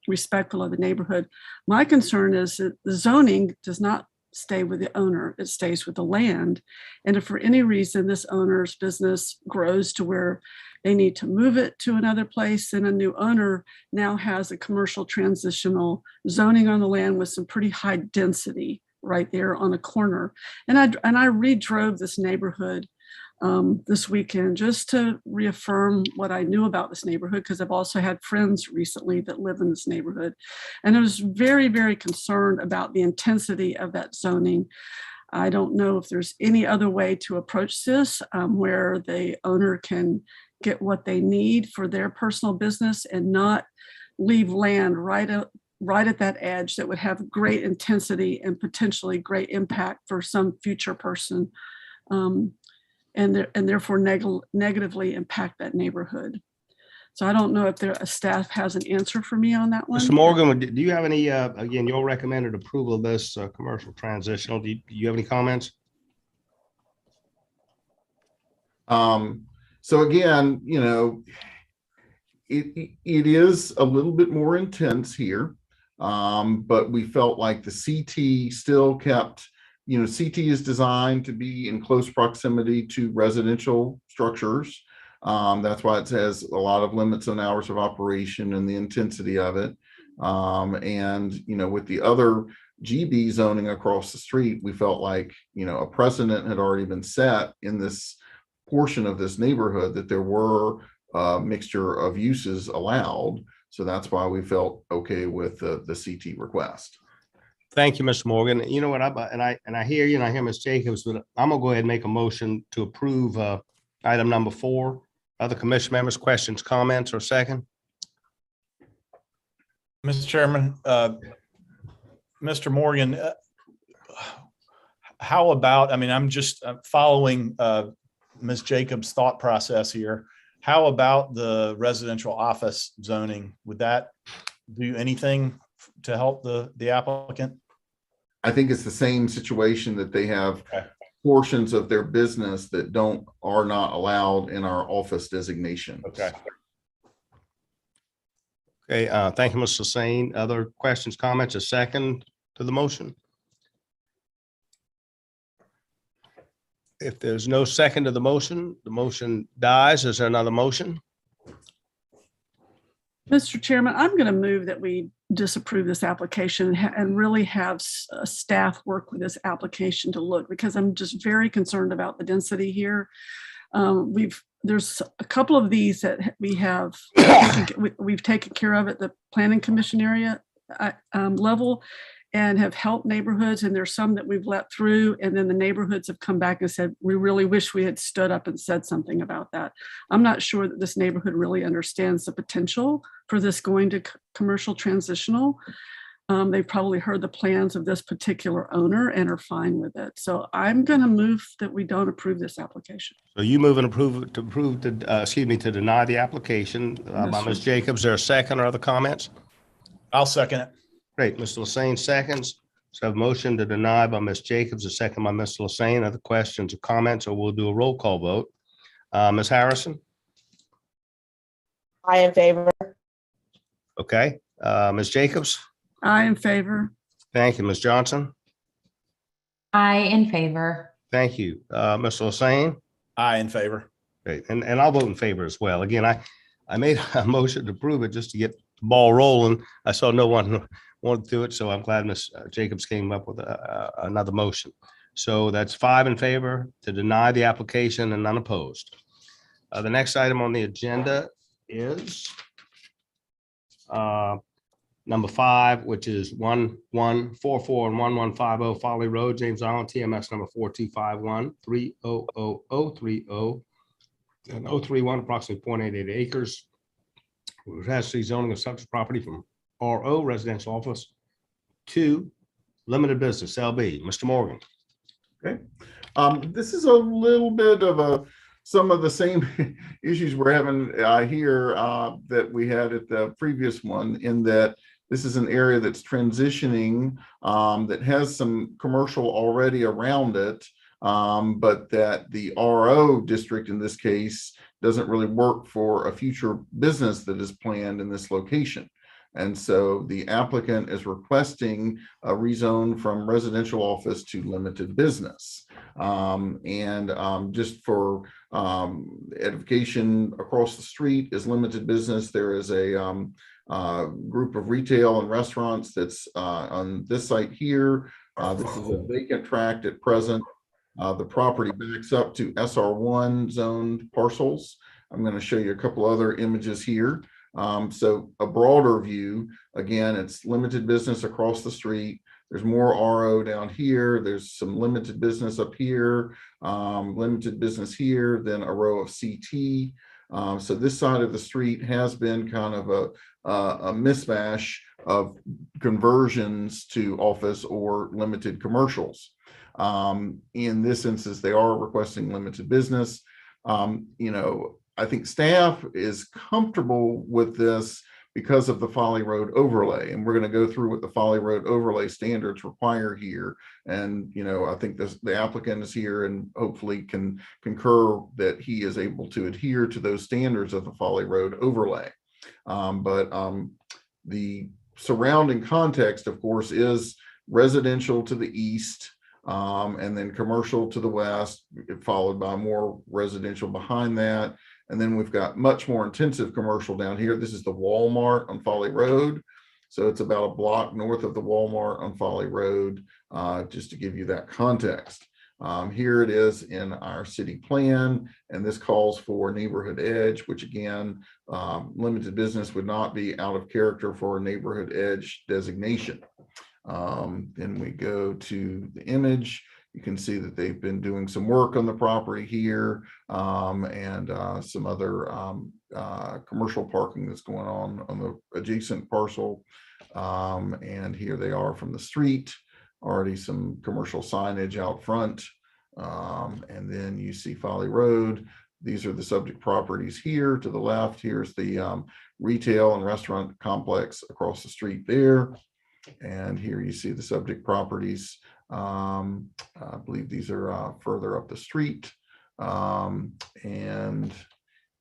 respectful of the neighborhood. My concern is that the zoning does not stay with the owner, it stays with the land. And if for any reason this owner's business grows to where they need to move it to another place, then a new owner now has a commercial transitional zoning on the land with some pretty high density right there on a corner. And I redrove this neighborhood this weekend just to reaffirm what I knew about this neighborhood, because I've also had friends recently that live in this neighborhood. And I was very, very concerned about the intensity of that zoning. I don't know if there's any other way to approach this where the owner can get what they need for their personal business and not leave land right at that edge that would have great intensity and potentially great impact for some future person. And therefore negatively impact that neighborhood. So I don't know if a staff has an answer for me on that one. Mr. Morgan, do you have any, again, your recommended approval of this commercial transitional? Do you have any comments? So again, you know, it is a little bit more intense here, but we felt like the CT still kept, you know, CT is designed to be in close proximity to residential structures. That's why it has a lot of limits on hours of operation and the intensity of it. And, you know, with the other GB zoning across the street, we felt like, you know, a precedent had already been set in this portion of this neighborhood that there were a mixture of uses allowed. So that's why we felt okay with the CT request. Thank you, Mr. Morgan. You know what, I hear you, and I hear Ms. Jacobs, but I'm gonna go ahead and make a motion to approve item number 4. Other commission members, questions, comments, or second? Mr. Chairman, Mr. Morgan, how about, I mean, I'm just following Ms. Jacobs' thought process here. How about the residential office zoning? Would that do anything to help the applicant? I think it's the same situation that they have portions of their business that are not allowed in our office designation. Okay. Okay, thank you, Mr. Sane. Other questions, comments, a second to the motion? If there's no second to the motion dies. Is there another motion? Mr. Chairman, I'm going to move that we disapprove this application and really have staff work with this application to look, because I'm just very concerned about the density here. There's a couple of these that we've taken care of at the planning commission area level and have helped neighborhoods. And there's some that we've let through, and then the neighborhoods have come back and said, we really wish we had stood up and said something about that. I'm not sure that this neighborhood really understands the potential for this going to commercial transitional. They've probably heard the plans of this particular owner and are fine with it. So I'm going to move that we don't approve this application. So you move and to deny the application by Ms. Jacobs. Is there a second or other comments? I'll second it. Great. Mr. Lassane seconds. So I have a motion to deny by Ms. Jacobs, a second by Mr. Lassane. Other questions or comments, or we'll do a roll call vote. Ms. Harrison? I in favor. Okay. Ms. Jacobs? I in favor. Thank you. Ms. Johnson? I in favor. Thank you. Mr. Lassane? I in favor. Great. And I'll vote in favor as well. Again, I made a motion to approve it just to get the ball rolling. I saw no one wanted to do it, so I'm glad Ms. Jacobs came up with another motion. So that's 5 in favor to deny the application and none opposed. The next item on the agenda is number 5, which is 1144 and 1150 Folly Road, James Island, TMS number 4251 300030 and 031, approximately 0.88 acres. It has the zoning of subject property from RO, residential office, to limited business, LB. Mr. Morgan. Okay. This is a little bit of some of the same issues we're having here that we had at the previous one, in that this is an area that's transitioning, that has some commercial already around it, but that the RO district in this case doesn't really work for a future business that is planned in this location. And so the applicant is requesting a rezone from residential office to limited business. Just for edification, across the street is limited business. There is a group of retail and restaurants that's on this site here. This is a vacant tract at present. The property backs up to SR1 zoned parcels. I'm going to show you a couple other images here. So a broader view, again, it's limited business across the street. There's more RO down here. There's some limited business up here, limited business here, then a row of CT. So this side of the street has been kind of a mismatch of conversions to office or limited commercials. In this instance, they are requesting limited business. I think staff is comfortable with this because of the Folly Road overlay. And we're going to go through what the Folly Road overlay standards require here. And, I think the applicant is here and hopefully can concur that he is able to adhere to those standards of the Folly Road overlay. The surrounding context, of course, is residential to the east, and then commercial to the west, followed by more residential behind that. And then we've got much more intensive commercial down here. This is the Walmart on Folly Road. So it's about a block north of the Walmart on Folly Road, just to give you that context. Here it is in our city plan, and this calls for neighborhood edge, which again, limited business would not be out of character for a neighborhood edge designation. Then we go to the image. You can see that they've been doing some work on the property here, and some other commercial parking that's going on the adjacent parcel. And here they are from the street, already some commercial signage out front. And then you see Folly Road. These are the subject properties here to the left. Here's the retail and restaurant complex across the street there. And here you see the subject properties. I believe these are further up the street. And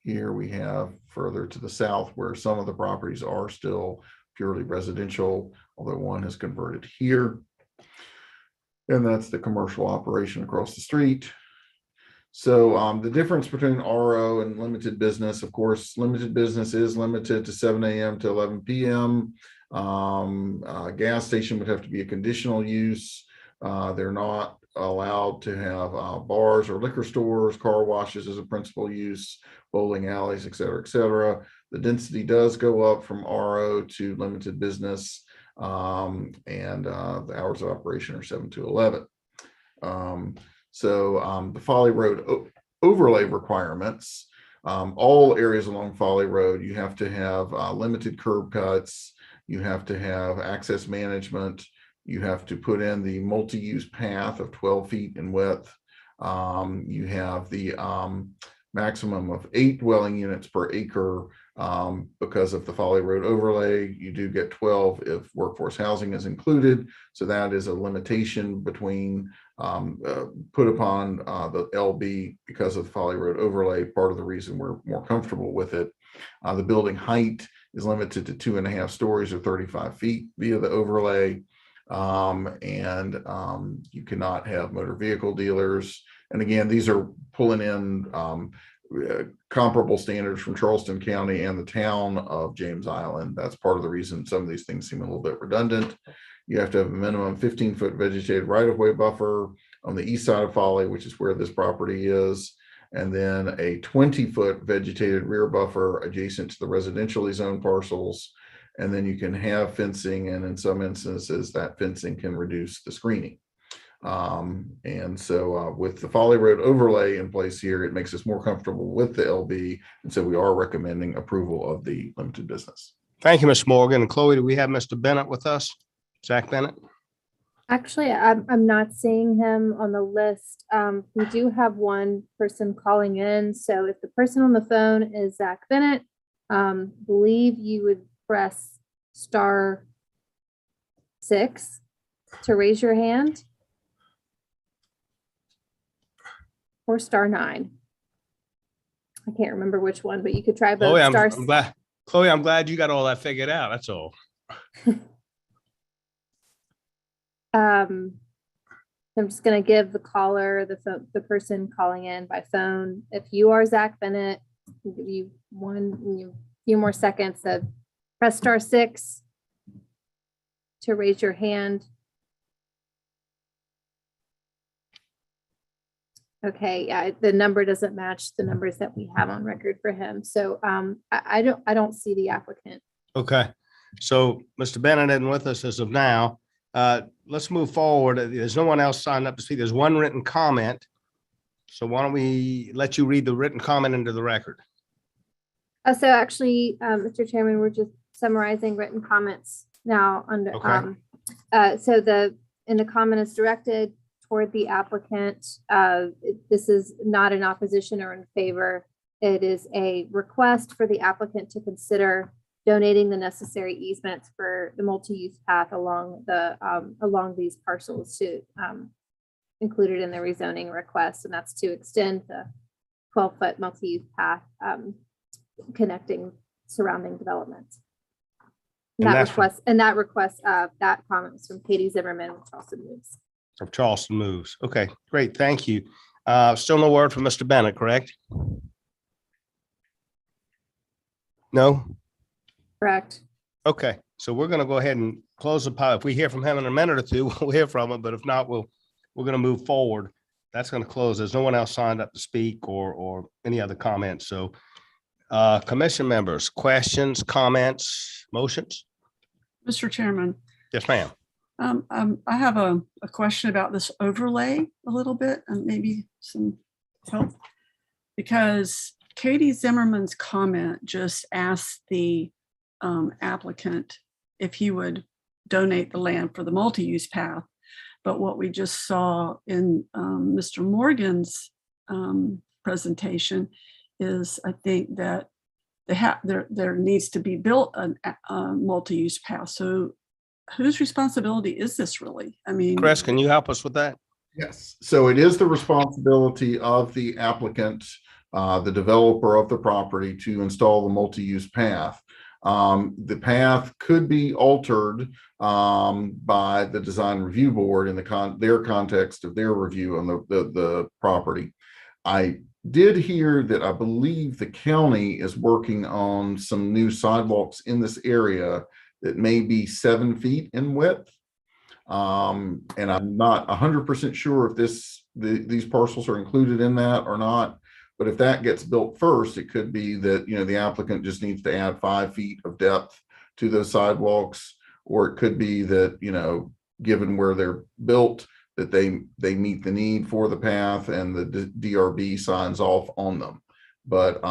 here we have further to the south where some of the properties are still purely residential, although one has converted here. And that's the commercial operation across the street. So the difference between RO and limited business, of course, limited business is limited to 7 a.m. to 11 p.m. Gas station would have to be a conditional use. They're not allowed to have bars or liquor stores, car washes as a principal use, bowling alleys, et cetera, et cetera. The density does go up from RO to limited business, and the hours of operation are 7 to 11. The Folly Road overlay requirements, all areas along Folly Road, you have to have limited curb cuts, you have to have access management, you have to put in the multi-use path of 12 feet in width. You have the maximum of 8 dwelling units per acre. Because of the Folly Road overlay, you do get 12 if workforce housing is included. So that is a limitation between put upon the LB because of the Folly Road overlay. Part of the reason we're more comfortable with it. The building height is limited to 2.5 stories or 35 feet via the overlay. You cannot have motor vehicle dealers. And again, these are pulling in comparable standards from Charleston County and the town of James Island. That's part of the reason some of these things seem a little bit redundant. You have to have a minimum 15-foot vegetated right-of-way buffer on the east side of Folly, which is where this property is, and then a 20-foot vegetated rear buffer adjacent to the residentially zoned parcels. And then you can have fencing, and in some instances that fencing can reduce the screening. With the Folly Road overlay in place here, it makes us more comfortable with the LB. And so we are recommending approval of the limited business. Thank you, Ms. Morgan. And Chloe, do we have Mr. Bennett with us? Zach Bennett? Actually, I'm not seeing him on the list. We do have one person calling in. So if the person on the phone is Zach Bennett, believe you would press *6 to raise your hand, or *9. I can't remember which one, but you could try both. Chloe, I'm glad you got all that figured out. That's all. I'm just going to give the caller, the person calling in by phone. If you are Zach Bennett, I'll give you few more seconds to press *6 to raise your hand. Okay, yeah, the number doesn't match the numbers that we have on record for him. So I don't see the applicant. Okay, so Mr. Bennett isn't with us as of now. Let's move forward. There's no one else signed up to speak. There's one written comment. So why don't we let you read the written comment into the record? So actually, Mr. Chairman, we're just summarizing written comments now under, Okay. so the comment is directed toward the applicant. This is not in opposition or in favor. It is a request for the applicant to consider donating the necessary easements for the multi-use path along these parcels to included in the rezoning request, and that's to extend the 12-foot multi-use path connecting surrounding developments. And That comment was from Katie Zimmerman with Charleston Moves. From Charleston Moves. Okay, great. Thank you. Still no word from Mr. Bennett, correct? No? Correct. Okay, so we're going to go ahead and close the pilot. If we hear from him in a minute or two, we'll hear from him, but if not, we're going to move forward. That's going to close. There's no one else signed up to speak or any other comments. So commission members, questions, comments, motions? Mr. Chairman. Yes, ma'am. I have a question about this overlay a little bit and maybe some help, because Katie Zimmerman's comment just asked the applicant if he would donate the land for the multi-use path. But what we just saw in Mr. Morgan's presentation is, I think that there needs to be built a multi-use path. So whose responsibility is this really? I mean, Chris, can you help us with that? Yes, so it is the responsibility of the applicant, the developer of the property, to install the multi-use path. The path could be altered by the design review board in their context of their review on the property. I did hear that I believe the county is working on some new sidewalks in this area that may be 7 feet in width. And I'm not 100% sure if these parcels are included in that or not. But if that gets built first, it could be that, the applicant just needs to add 5 feet of depth to those sidewalks, or it could be that, given where they're built, that they meet the need for the path and the DRB signs off on them. But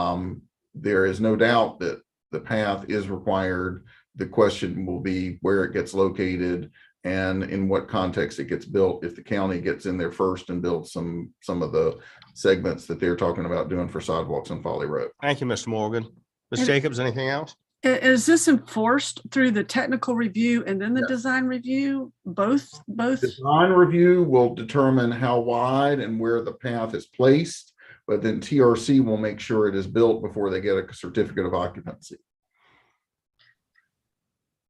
there is no doubt that the path is required. The question will be where it gets located and in what context it gets built. If the county gets in there first and builds some of the segments that they're talking about doing for sidewalks on Folly Road. Thank you, Mr. Morgan. Ms. Jacobs, anything else? Is this enforced through the technical review and then the design review? Both? Design review will determine how wide and where the path is placed, but then TRC will make sure it is built before they get a certificate of occupancy.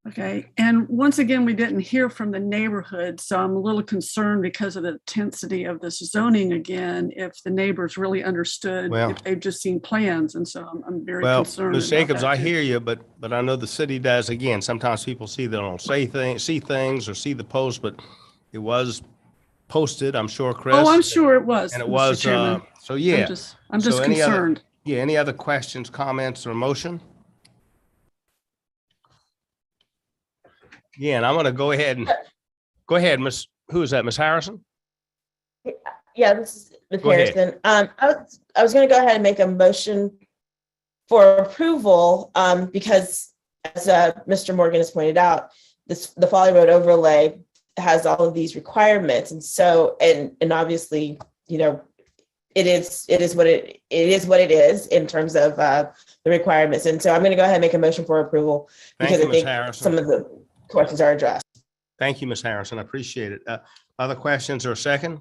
Okay, and once again, we didn't hear from the neighborhood, so I'm a little concerned because of the intensity of this zoning again, if the neighbors really understood, if they've just seen plans, and so I'm very concerned. Ms. Jacobs, I hear you, but I know the city does. Again, sometimes people see they don't see things or see the post, but it was posted, I'm sure, Chris. Oh, I'm sure it was. And it was, so yeah. I'm just concerned. Any other questions, comments, or motion? Yeah, and I'm going to go ahead, Miss. Who is that, Miss Harrison? Yeah, this is Ms. Harrison. I was going to go ahead and make a motion for approval because, as Mr. Morgan has pointed out, the Folly Road overlay has all of these requirements, and so and obviously, it is what it is in terms of the requirements, and so I'm going to go ahead and make a motion for approval because I think some of the questions are addressed. Thank you, Ms. Harrison. I appreciate it. Other questions or a second?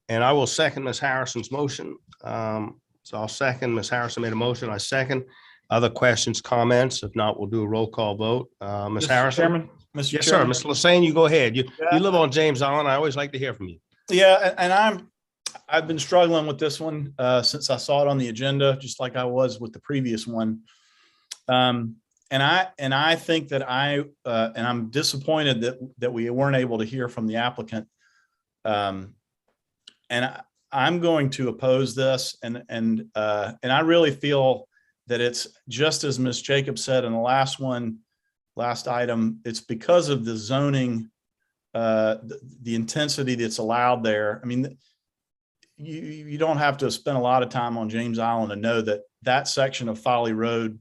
And I will second Ms. Harrison's motion. So I'll second. Ms. Harrison made a motion. I second. Other questions, comments? If not, we'll do a roll call vote. Ms. Mr. Harrison? Chairman, Mr. Yes, sir. Chairman. Mr. Lassane, you go ahead. You Yeah. live on James Island. I always like to hear from you. Yeah, and I've been struggling with this one since I saw it on the agenda, just like I was with the previous one. And I think that and I'm disappointed that we weren't able to hear from the applicant. And I'm going to oppose this, and I really feel that it's just as Ms. Jacobs said in the last item. It's because of the zoning, the intensity that's allowed there. I mean, you don't have to spend a lot of time on James Island to know that that section of Folly Road,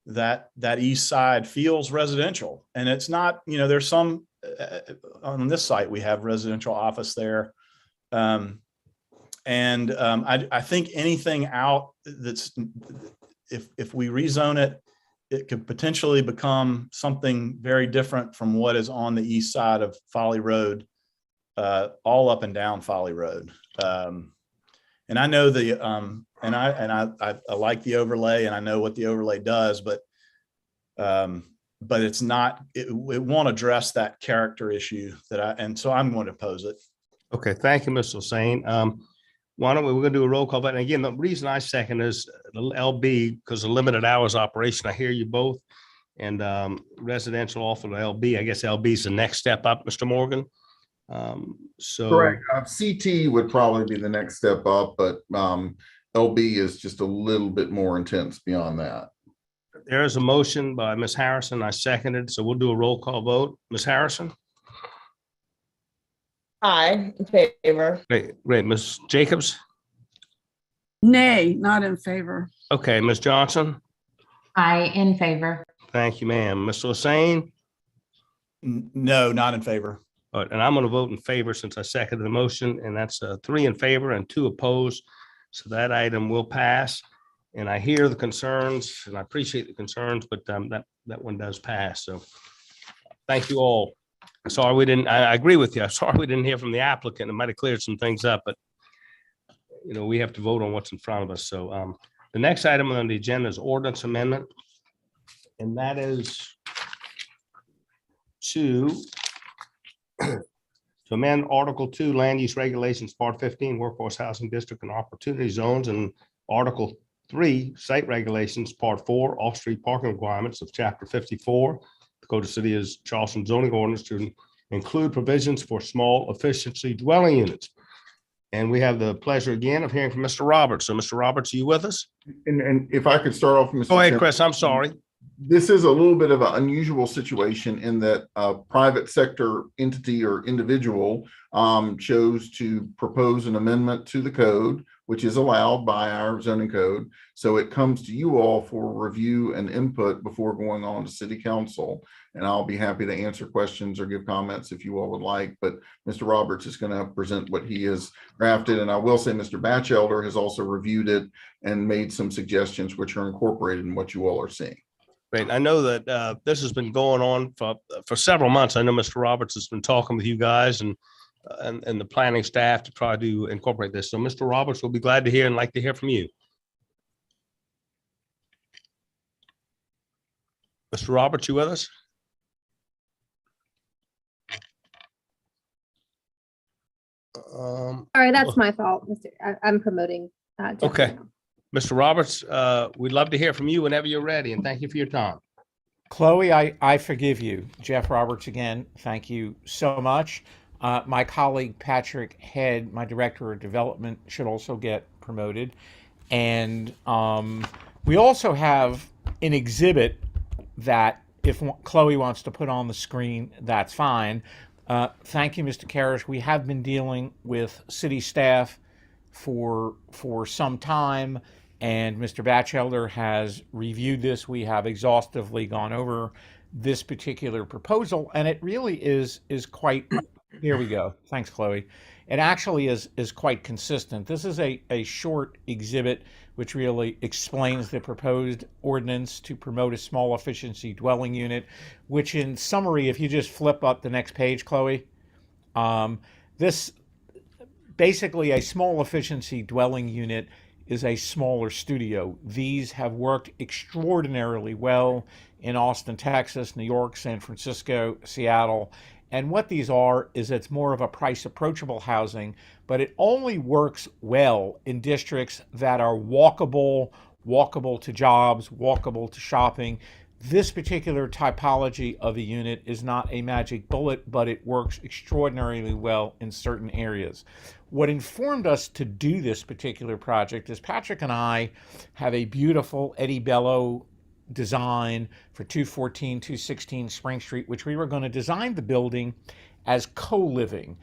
that east side feels residential, and it's not. There's some on this site we have residential office there. I think anything out that's, if we rezone it, it could potentially become something very different from what is on the east side of Folly Road, all up and down Folly Road. And I know I like the overlay, and I know what the overlay does, but it's not, it won't address that character issue so I'm going to oppose it. Okay, thank you, Mr. Lassane. Why don't we're going to do a roll call vote. And again, the reason I second is the LB, because of limited hours operation. I hear you both. And residential offer to LB. I guess LB is the next step up, Mr. Morgan. Correct. CT would probably be the next step up, but LB is just a little bit more intense beyond that. There is a motion by Ms. Harrison. I seconded, so we'll do a roll call vote. Ms. Harrison? Aye, in favor. Great. Ms. Jacobs? Nay, not in favor. Okay. Ms. Johnson? I in favor. Thank you, ma'am. Mr. Lassane? No, not in favor. All right, and I'm going to vote in favor since I seconded the motion, and that's 3 in favor and 2 opposed. So that item will pass. And I hear the concerns, and I appreciate the concerns, but that one does pass. So thank you all. Sorry I agree with you. I'm sorry we didn't hear from the applicant. It might have cleared some things up, but we have to vote on what's in front of us. So the next item on the agenda is ordinance amendment. And that is to amend Article 2 Land Use Regulations, Part 15 Workforce Housing District and Opportunity Zones, and Article 3 Site Regulations, Part 4 Off-Street Parking Requirements of Chapter 54 Dakota City is Charleston zoning ordinance to include provisions for small efficiency dwelling units. And we have the pleasure again of hearing from Mr. Roberts. So Mr. Roberts, are you with us? And if I could start off, Mr. Go ahead, Chairman. Chris. I'm sorry. This is a little bit of an unusual situation in that a private sector entity or individual chose to propose an amendment to the code, which is allowed by our zoning code. So it comes to you all for review and input before going on to city council. And I'll be happy to answer questions or give comments if you all would like. But Mr. Roberts is going to present what he has drafted. And I will say Mr. Batchelder has also reviewed it and made some suggestions which are incorporated in what you all are seeing. Great. I know that this has been going on for several months. I know Mr. Roberts has been talking with you guys and the planning staff to try to incorporate this. So Mr. Roberts will be glad to hear and like to hear from you. Mr. Roberts, you with us? Sorry, that's my fault, I'm promoting. Jeff Okay. now. Mr. Roberts, we'd love to hear from you whenever you're ready, and thank you for your time. Chloe, I forgive you. Jeff Roberts again. Thank you so much. My colleague Patrick Head, my director of development, should also get promoted. And we also have an exhibit that if Chloe wants to put on the screen, that's fine. Thank you, Mr. Karish. We have been dealing with city staff for some time, and Mr. Batchelder has reviewed this. We have exhaustively gone over this particular proposal, and it really is quite, here we go. Thanks, Chloe. It actually is quite consistent. This is a short exhibit which really explains the proposed ordinance to promote a small efficiency dwelling unit, which in summary, if you just flip up the next page, Chloe, this basically a small efficiency dwelling unit is a smaller studio. These have worked extraordinarily well in Austin, Texas, New York, San Francisco, Seattle. And what these are is it's more of a price approachable housing, but it only works well in districts that are walkable to jobs, walkable to shopping. This particular typology of a unit is not a magic bullet, but it works extraordinarily well in certain areas. What informed us to do this particular project is Patrick and I have a beautiful Eddie Bello design for 214, 216 Spring Street, which we were going to design the building as co-living,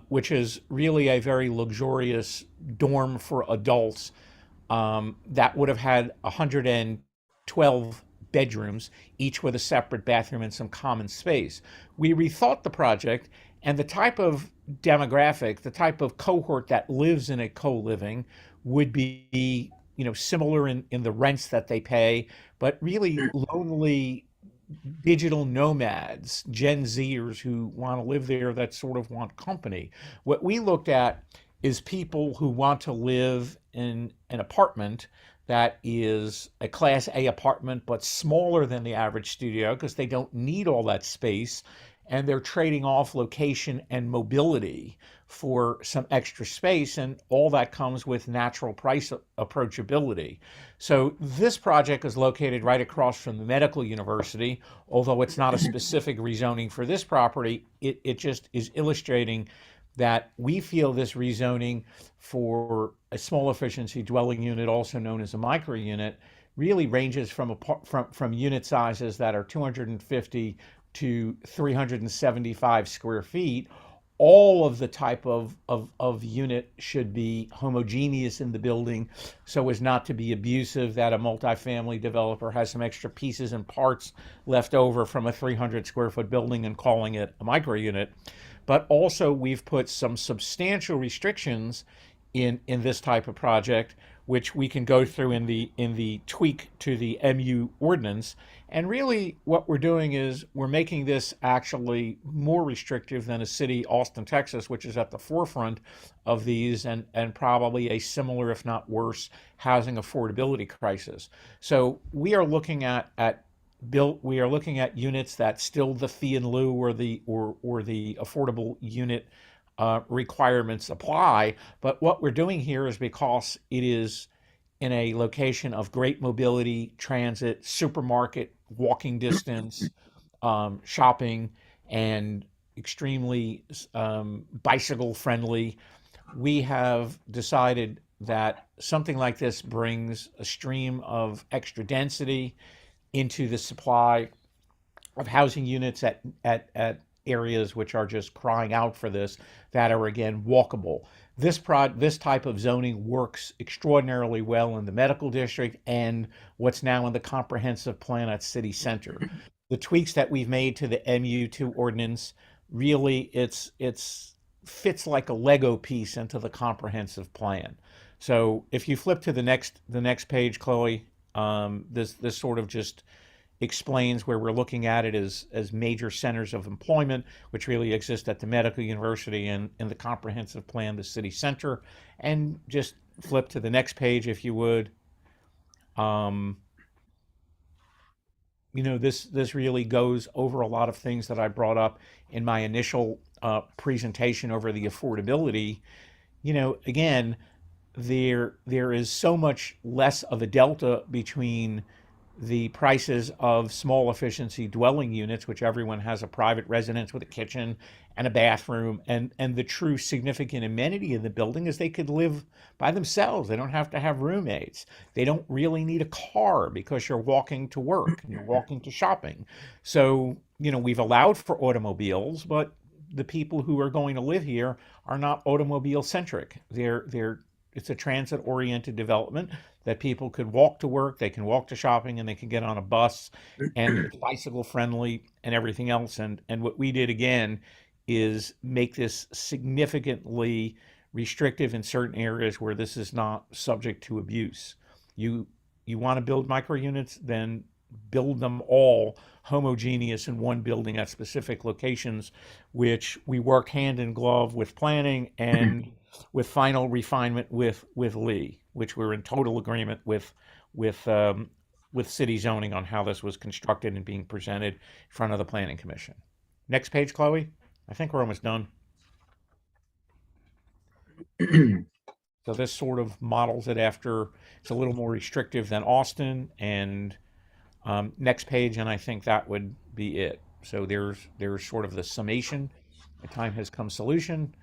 which is really a very luxurious dorm for adults that would have had 112 bedrooms, each with a separate bathroom and some common space. We rethought the project, and the type of demographic, the type of cohort that lives in a co-living would be, similar in the rents that they pay, but really lonely digital nomads, Gen Zers who want to live there that sort of want company. What we looked at is people who want to live in an apartment that is a Class A apartment, but smaller than the average studio because they don't need all that space, and they're trading off location and mobility for some extra space, and all that comes with natural price approachability. So this project is located right across from the medical university. Although it's not a specific rezoning for this property, it just is illustrating that we feel this rezoning for a small efficiency dwelling unit, also known as a micro unit, really ranges from unit sizes that are 250 to 375 square feet. All of the type of unit should be homogeneous in the building so as not to be abusive, that a multifamily developer has some extra pieces and parts left over from a 300 square foot building and calling it a micro unit. But also we've put some substantial restrictions in this type of project, which we can go through in the tweak to the MU ordinance. And really what we're doing is we're making this actually more restrictive than a city, Austin, Texas, which is at the forefront of these and probably a similar, if not worse, housing affordability crisis. So we are looking at units that still the fee in lieu or the affordable unit requirements apply. But what we're doing here is because it is in a location of great mobility, transit, supermarket, walking distance, shopping, and extremely bicycle friendly, we have decided that something like this brings a stream of extra density into the supply of housing units at areas which are just crying out for this, that are again walkable. This type of zoning works extraordinarily well in the medical district and what's now in the comprehensive plan at City Center. The tweaks that we've made to the MU2 ordinance, really it's fits like a Lego piece into the comprehensive plan. So if you flip to the next page, Chloe, this sort of just explains where we're looking at it as major centers of employment, which really exist at the medical university and in the comprehensive plan, the city center. And just flip to the next page, if you would. This really goes over a lot of things that I brought up in my initial presentation over the affordability. Again, there is so much less of a delta between the prices of small efficiency dwelling units, which everyone has a private residence with a kitchen and a bathroom, and the true significant amenity in the building is they could live by themselves. They don't have to have roommates. They don't really need a car because you're walking to work and you're walking to shopping. So, we've allowed for automobiles, but the people who are going to live here are not automobile centric. It's a transit oriented development that people could walk to work, they can walk to shopping, and they can get on a bus, and it's bicycle friendly and everything else. And what we did again is make this significantly restrictive in certain areas where this is not subject to abuse. You want to build micro units, then build them all homogeneous in one building at specific locations, which we work hand in glove with planning and with final refinement with Lee. which we're in total agreement with city zoning on how this was constructed and being presented in front of the Planning Commission. Next page, Chloe. I think we're almost done. So this sort of models it after, it's a little more restrictive than Austin, and next page, and I think that would be it. So there's sort of the summation, the time has come solution,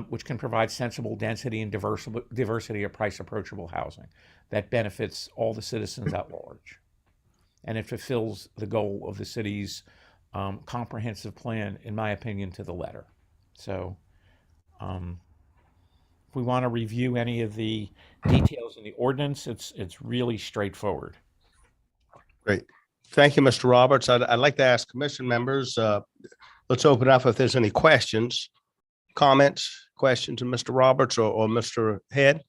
which can provide sensible density and diversity of price approachable housing that benefits all the citizens at large. And it fulfills the goal of the city's comprehensive plan, in my opinion, to the letter. So if we want to review any of the details in the ordinance, it's really straightforward. Great. Thank you, Mr. Roberts. I'd like to ask commission members, let's open up if there's any questions, comments, questions of Mr. Roberts or Mr. Head.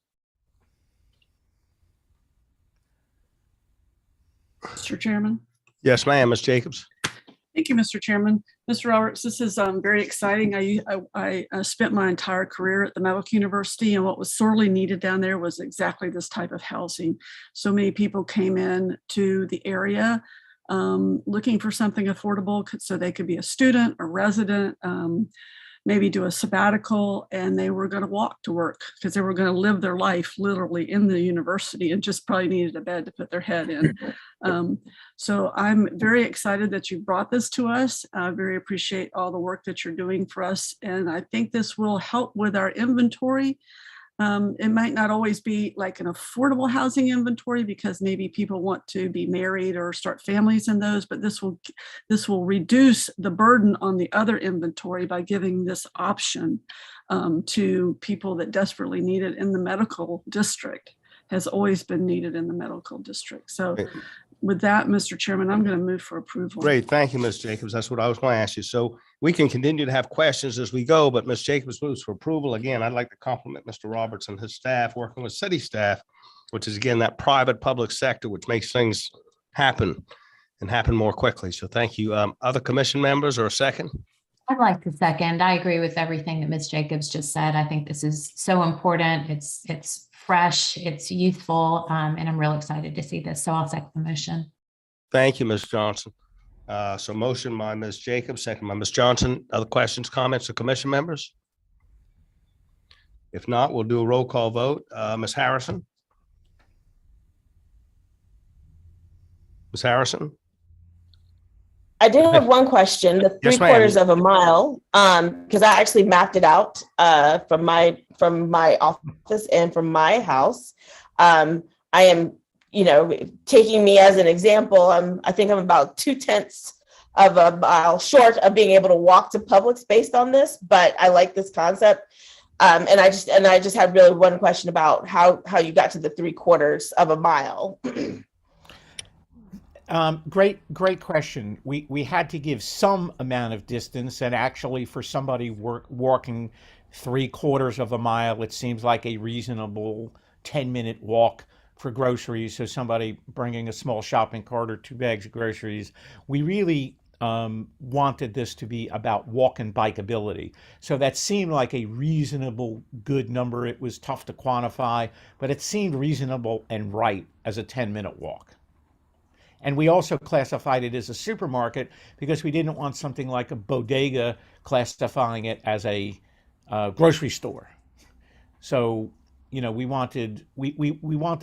Mr. Chairman. Yes, ma'am, Ms. Jacobs. Thank you, Mr. Chairman. Mr. Roberts, this is very exciting. I spent my entire career at the Medical University, and what was sorely needed down there was exactly this type of housing. So many people came in to the area looking for something affordable so they could be a student, a resident, maybe do a sabbatical, and they were going to walk to work because they were going to live their life literally in the university and just probably needed a bed to put their head in. So I'm very excited that you brought this to us. I very appreciate all the work that you're doing for us. And I think this will help with our inventory. It might not always be like an affordable housing inventory because maybe people want to be married or start families in those, but this will reduce the burden on the other inventory by giving this option to people that desperately need it in the medical district. Has always been needed in the medical district. So with that, Mr. Chairman, I'm going to move for approval. Great. Thank you, Ms. Jacobs. That's what I was going to ask you. So we can continue to have questions as we go, but Ms. Jacobs moves for approval. Again, I'd like to compliment Mr. Roberts and his staff working with city staff, which is again, that private public sector, which makes things happen and happen more quickly. So thank you. Other commission members or a second? I'd like to second. I agree with everything that Ms. Jacobs just said. I think this is so important. It's fresh, it's youthful, and I'm real excited to see this. So I'll second the motion. Thank you, Ms. Johnson. So motion by Ms. Jacobs, second by Ms. Johnson. Other questions, comments, or commission members? If not, we'll do a roll call vote. Ms. Harrison? Ms. Harrison? I did have one question, the Yes, 3/4 of a mile, because I actually mapped it out from my office and from my house. I am, taking me as an example, I think I'm about 2/10 of a mile short of being able to walk to Publix based on this, but I like this concept. And I just had really one question about how you got to the 3/4 of a mile. Great question. We had to give some amount of distance, and actually for somebody walking 3/4 of a mile, it seems like a reasonable 10-minute walk for groceries. So somebody bringing a small shopping cart or 2 bags of groceries. We really wanted this to be about walk and bikeability. So that seemed like a reasonable, good number. It was tough to quantify, but it seemed reasonable and right as a 10-minute walk. And we also classified it as a supermarket because we didn't want something like a bodega classifying it as a grocery store. So, we wanted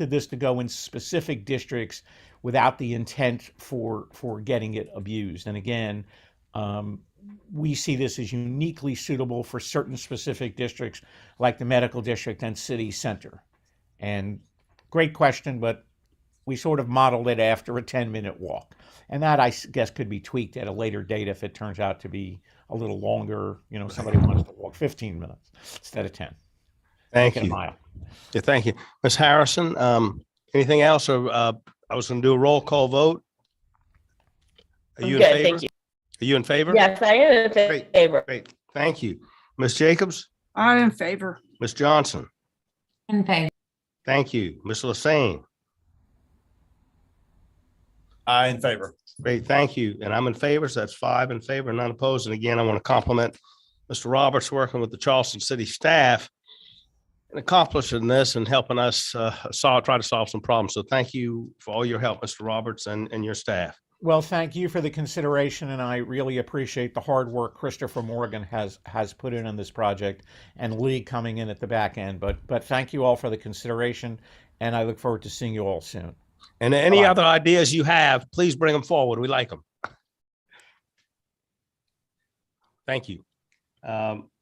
this to go in specific districts without the intent for getting it abused. And again, we see this as uniquely suitable for certain specific districts like the medical district and city center. And great question, but we sort of modeled it after a 10-minute walk. And that, I guess, could be tweaked at a later date if it turns out to be a little longer. Somebody wants to walk 15 minutes instead of 10. Thank you. Mile. Yeah, thank you. Ms. Harrison, anything else? Or I was going to do a roll call vote. Are you in favor? Thank you. Are you in favor? Yes, I am in favor. Great. Thank you. Ms. Jacobs? I am in favor. Ms. Johnson? In favor. Thank you. Ms. Lassane? I in favor. Great, thank you. And I'm in favor, so that's 5 in favor, none opposed. And again, I want to compliment Mr. Roberts working with the Charleston City staff accomplishing this and helping us try to solve some problems. So thank you for all your help, Mr. Roberts, and your staff. Well, thank you for the consideration, and I really appreciate the hard work Christopher Morgan has put in on this project, and Lee coming in at the back end. But thank you all for the consideration, and I look forward to seeing you all soon. And any other ideas you have, please bring them forward. We like them. Thank you.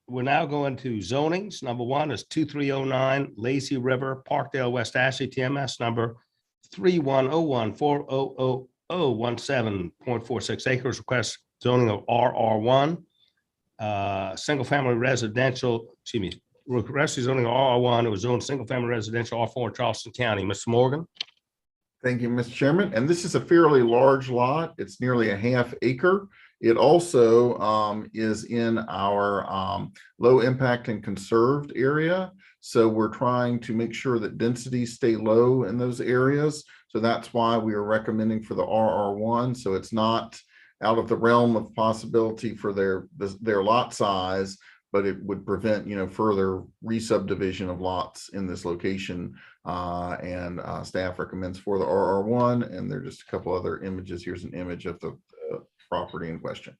We're now going to zonings. Number 1 is 2309 Lazy River, Parkdale, West Ashley, TMS number 3101400017.46 acres. Request zoning of RR1, single family residential, request zoning of RR1. It was zoned single family residential R4 in Charleston County. Mr. Morgan. Thank you, Mr. Chairman. And this is a fairly large lot. It's nearly a half acre. It also is in our low impact and conserved area. So we're trying to make sure that densities stay low in those areas. So that's why we are recommending for the RR1. So it's not out of the realm of possibility for their lot size, but it would prevent, further re-subdivision of lots in this location. And staff recommends for the RR1, and there are just a couple other images. Here's an image of the property in question.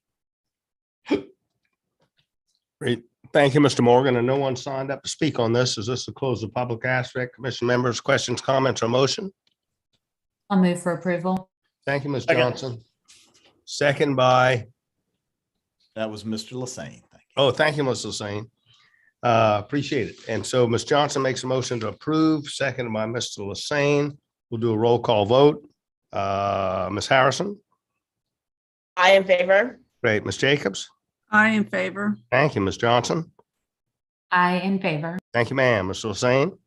Great. Thank you, Mr. Morgan. And no one signed up to speak on this. Is this to close the public aspect? Commission members, questions, comments, or motion? I'll move for approval. Thank you, Ms. Johnson. Second by? That was Mr. Lassane. Oh, thank you, Ms. Lassane. Appreciate it. And so Ms. Johnson makes a motion to approve, seconded by Mr. Lassane. We'll do a roll call vote. Ms. Harrison? I in favor. Great. Ms. Jacobs? I in favor. Thank you, Ms. Johnson. I in favor. Thank you, ma'am. Mr. Lassane?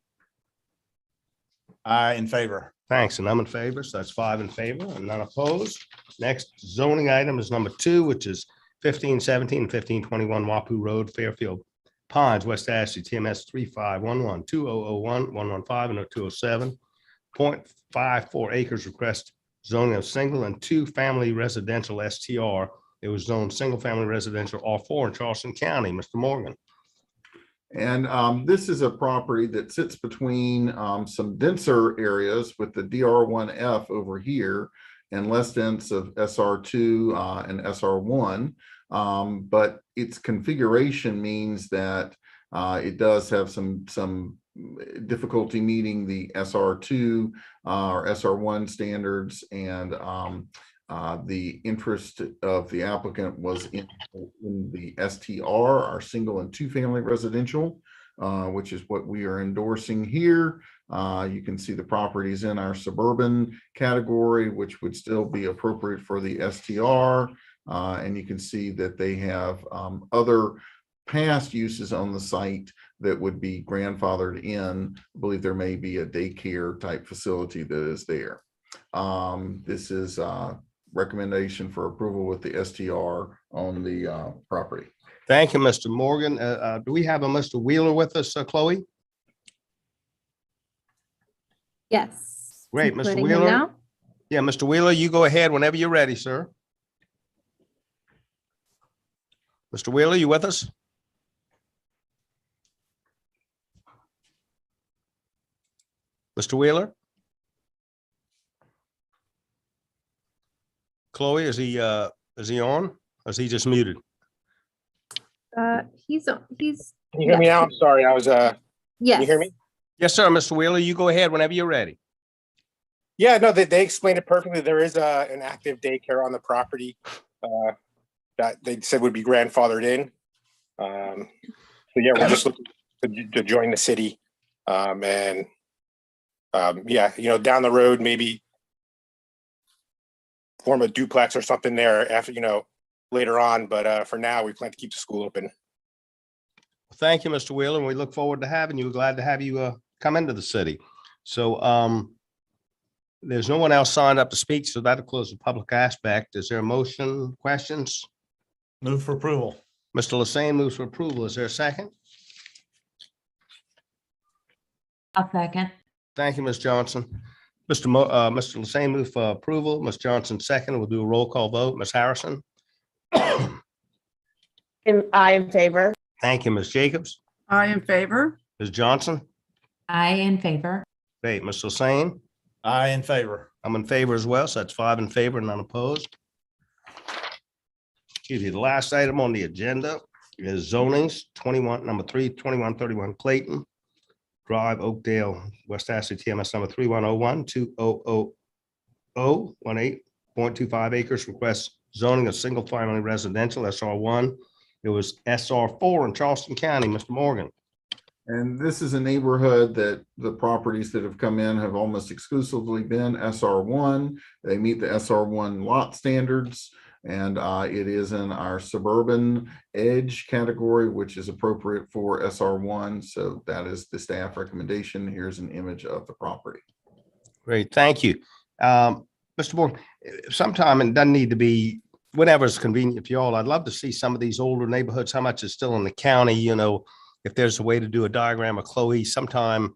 I in favor. Thanks, and I'm in favor, so that's 5 in favor and none opposed. Next zoning item is number 2, which is 1517 and 1521 Wapu Road, Fairfield Pines, West Ashley, TMS 3511-2001-115 and 0207. 0.54 acres request zoning of single and 2 family residential STR. It was zoned single family residential R4 in Charleston County. Mr. Morgan. And this is a property that sits between some denser areas with the DR1F over here and less dense of SR2 and SR1. But its configuration means that it does have some difficulty meeting the SR2 or SR1 standards, and the interest of the applicant was in the STR, our single and 2 family residential, which is what we are endorsing here. You can see the properties in our suburban category, which would still be appropriate for the STR. And you can see that they have other past uses on the site that would be grandfathered in. I believe there may be a daycare type facility that is there. This is recommendation for approval with the STR on the property. Thank you, Mr. Morgan. Do we have a Mr. Wheeler with us, Chloe? Yes. Great, Mr. Including him Wheeler. now? Yeah, Mr. Wheeler, you go ahead whenever you're ready, sir. Mr. Wheeler, you with us? Mr. Wheeler? Chloe, is he on? Or is he just muted? He's. Can you hear me now? I'm sorry. I was, Yes. Can you hear me? Yes, sir, Mr. Wheeler, you go ahead whenever you're ready. Yeah, no, they explained it perfectly. There is an active daycare on the property that they said would be grandfathered in. So yeah, we're just looking to join the city. Yeah, down the road, maybe form a duplex or something there after, later on. But for now, we plan to keep the school open. Thank you, Mr. Wheeler, and we look forward to having you. We're glad to have you come into the city. So there's no one else signed up to speak, so that'll close the public aspect. Is there a motion, questions? Move for approval. Mr. Lassane moves for approval. Is there a second? I'll second. Thank you, Ms. Johnson. Mr. Lassane moves for approval. Ms. Johnson second. We'll do a roll call vote. Ms. Harrison? I in favor. Thank you, Ms. Jacobs. I in favor. Ms. Johnson? I in favor. Great. Mr. Hussein? I in favor. I'm in favor as well. So that's 5 in favor and none opposed. Excuse me. The last item on the agenda is zonings 2131 Clayton Drive, Oakdale, West Ashley, TMS number 3101-2000-18.25 acres. Request zoning of single family residential SR1. It was SR4 in Charleston County. Mr. Morgan. And this is a neighborhood that the properties that have come in have almost exclusively been SR1. They meet the SR1 lot standards. And it is in our suburban edge category, which is appropriate for SR1. So that is the staff recommendation. Here's an image of the property. Great, thank you. Mr. Morgan, sometime, and doesn't need to be whenever it's convenient for y'all, I'd love to see some of these older neighborhoods, how much is still in the county, you know, if there's a way to do a diagram of Chloe sometime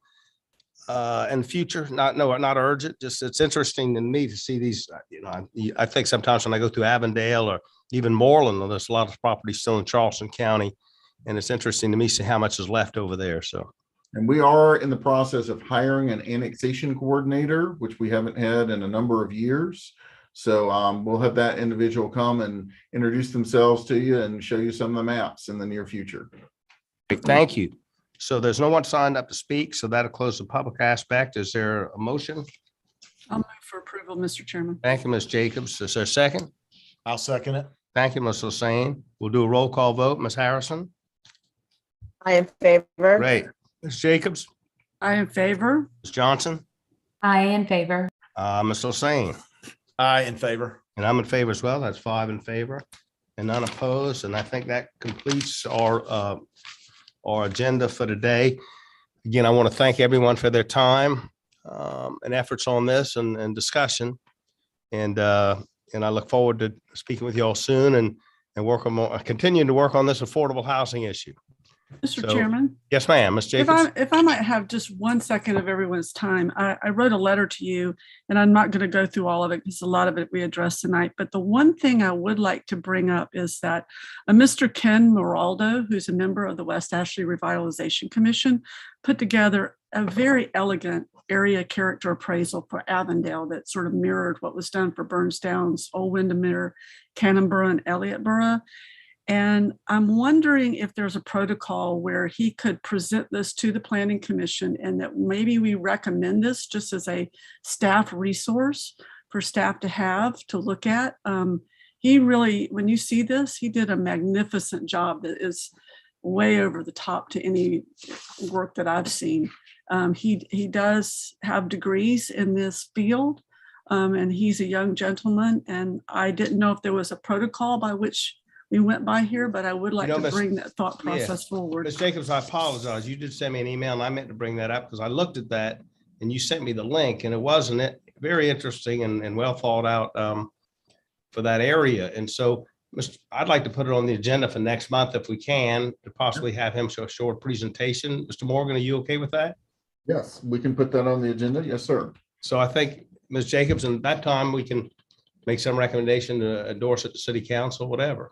in the future, not urgent, just it's interesting to me to see these, you know, I think sometimes when I go through Avondale or even Moreland, there's a lot of property still in Charleston County, and it's interesting to me to see how much is left over there, so. And we are in the process of hiring an annexation coordinator, which we haven't had in a number of years. So we'll have that individual come and introduce themselves to you and show you some of the maps in the near future. Thank you. So there's no one signed up to speak, so that'll close the public aspect. Is there a motion? I'll move for approval, Mr. Chairman. Thank you, Ms. Jacobs. Is there a second? I'll second it. Thank you, Ms. Hussein. We'll do a roll call vote. Ms. Harrison? I in favor. Great. Ms. Jacobs? I in favor. Ms. Johnson? I in favor. Ms. Hussein? I in favor. And I'm in favor as well. That's 5 in favor and none opposed. And I think that completes our agenda for today. Again, I want to thank everyone for their time and efforts on this and discussion. And I look forward to speaking with you all soon and continuing to work on this affordable housing issue. Mr. Chairman? Yes, ma'am. Ms. Jacobs? If I might have just 1 second of everyone's time, I wrote a letter to you, and I'm not going to go through all of it because a lot of it we addressed tonight. But the one thing I would like to bring up is that Mr. Ken Moraldo, who's a member of the West Ashley Revitalization Commission, put together a very elegant area character appraisal for Avondale that sort of mirrored what was done for Burns Downs, Old Windermere, Cannonboro, and Elliottboro. And I'm wondering if there's a protocol where he could present this to the Planning Commission and that maybe we recommend this just as a staff resource for staff to have to look at. He really, when you see this, he did a magnificent job that is way over the top to any work that I've seen. He does have degrees in this field, and he's a young gentleman. And I didn't know if there was a protocol by which we went by here, but I would like to bring that thought process forward. Ms. Jacobs, I apologize. You did send me an email and I meant to bring that up because I looked at that and you sent me the link and it wasn't very interesting and well thought out for that area. And so I'd like to put it on the agenda for next month if we can, to possibly have him show a short presentation. Mr. Morgan, are you okay with that? Yes, we can put that on the agenda. Yes, sir. So I think Ms. Jacobs, and that time we can make some recommendation to endorse it to City Council, whatever.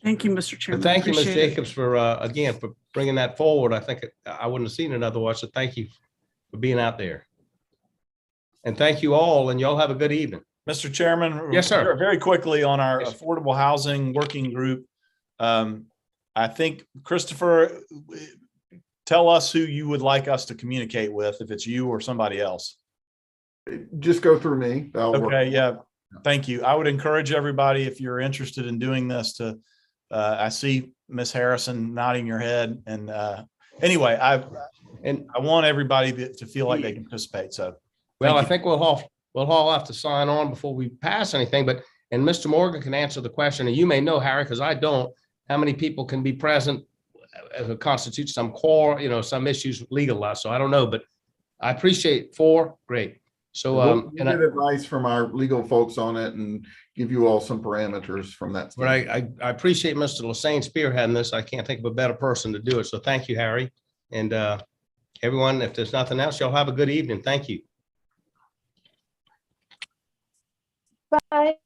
Thank you, Mr. Chairman. But thank you, Ms. Appreciate it. Jacobs, for again, for bringing that forward. I think I wouldn't have seen it otherwise. So thank you for being out there. And thank you all, and y'all have a good evening. Mr. Chairman. Yes, sir. Very quickly on our affordable housing working group. I think, Christopher, tell us who you would like us to communicate with, if it's you or somebody else. Just go through me. Okay, yeah. Thank you. I would encourage everybody, if you're interested in doing this, to I see Ms. Harrison nodding your head. And anyway, I want everybody to feel like they can participate. So, well, I think we'll all have to sign on before we pass anything. And Mr. Morgan can answer the question, and you may know, Harry, because I don't, how many people can be present as it constitutes some core, some issues legal. So I don't know, but I appreciate 4. Great. So we'll get advice from our legal folks on it and give you all some parameters from that. But I appreciate Mr. Lassane spearheading this. I can't think of a better person to do it. So thank you, Harry. And everyone, if there's nothing else, y'all have a good evening. Thank you. Bye.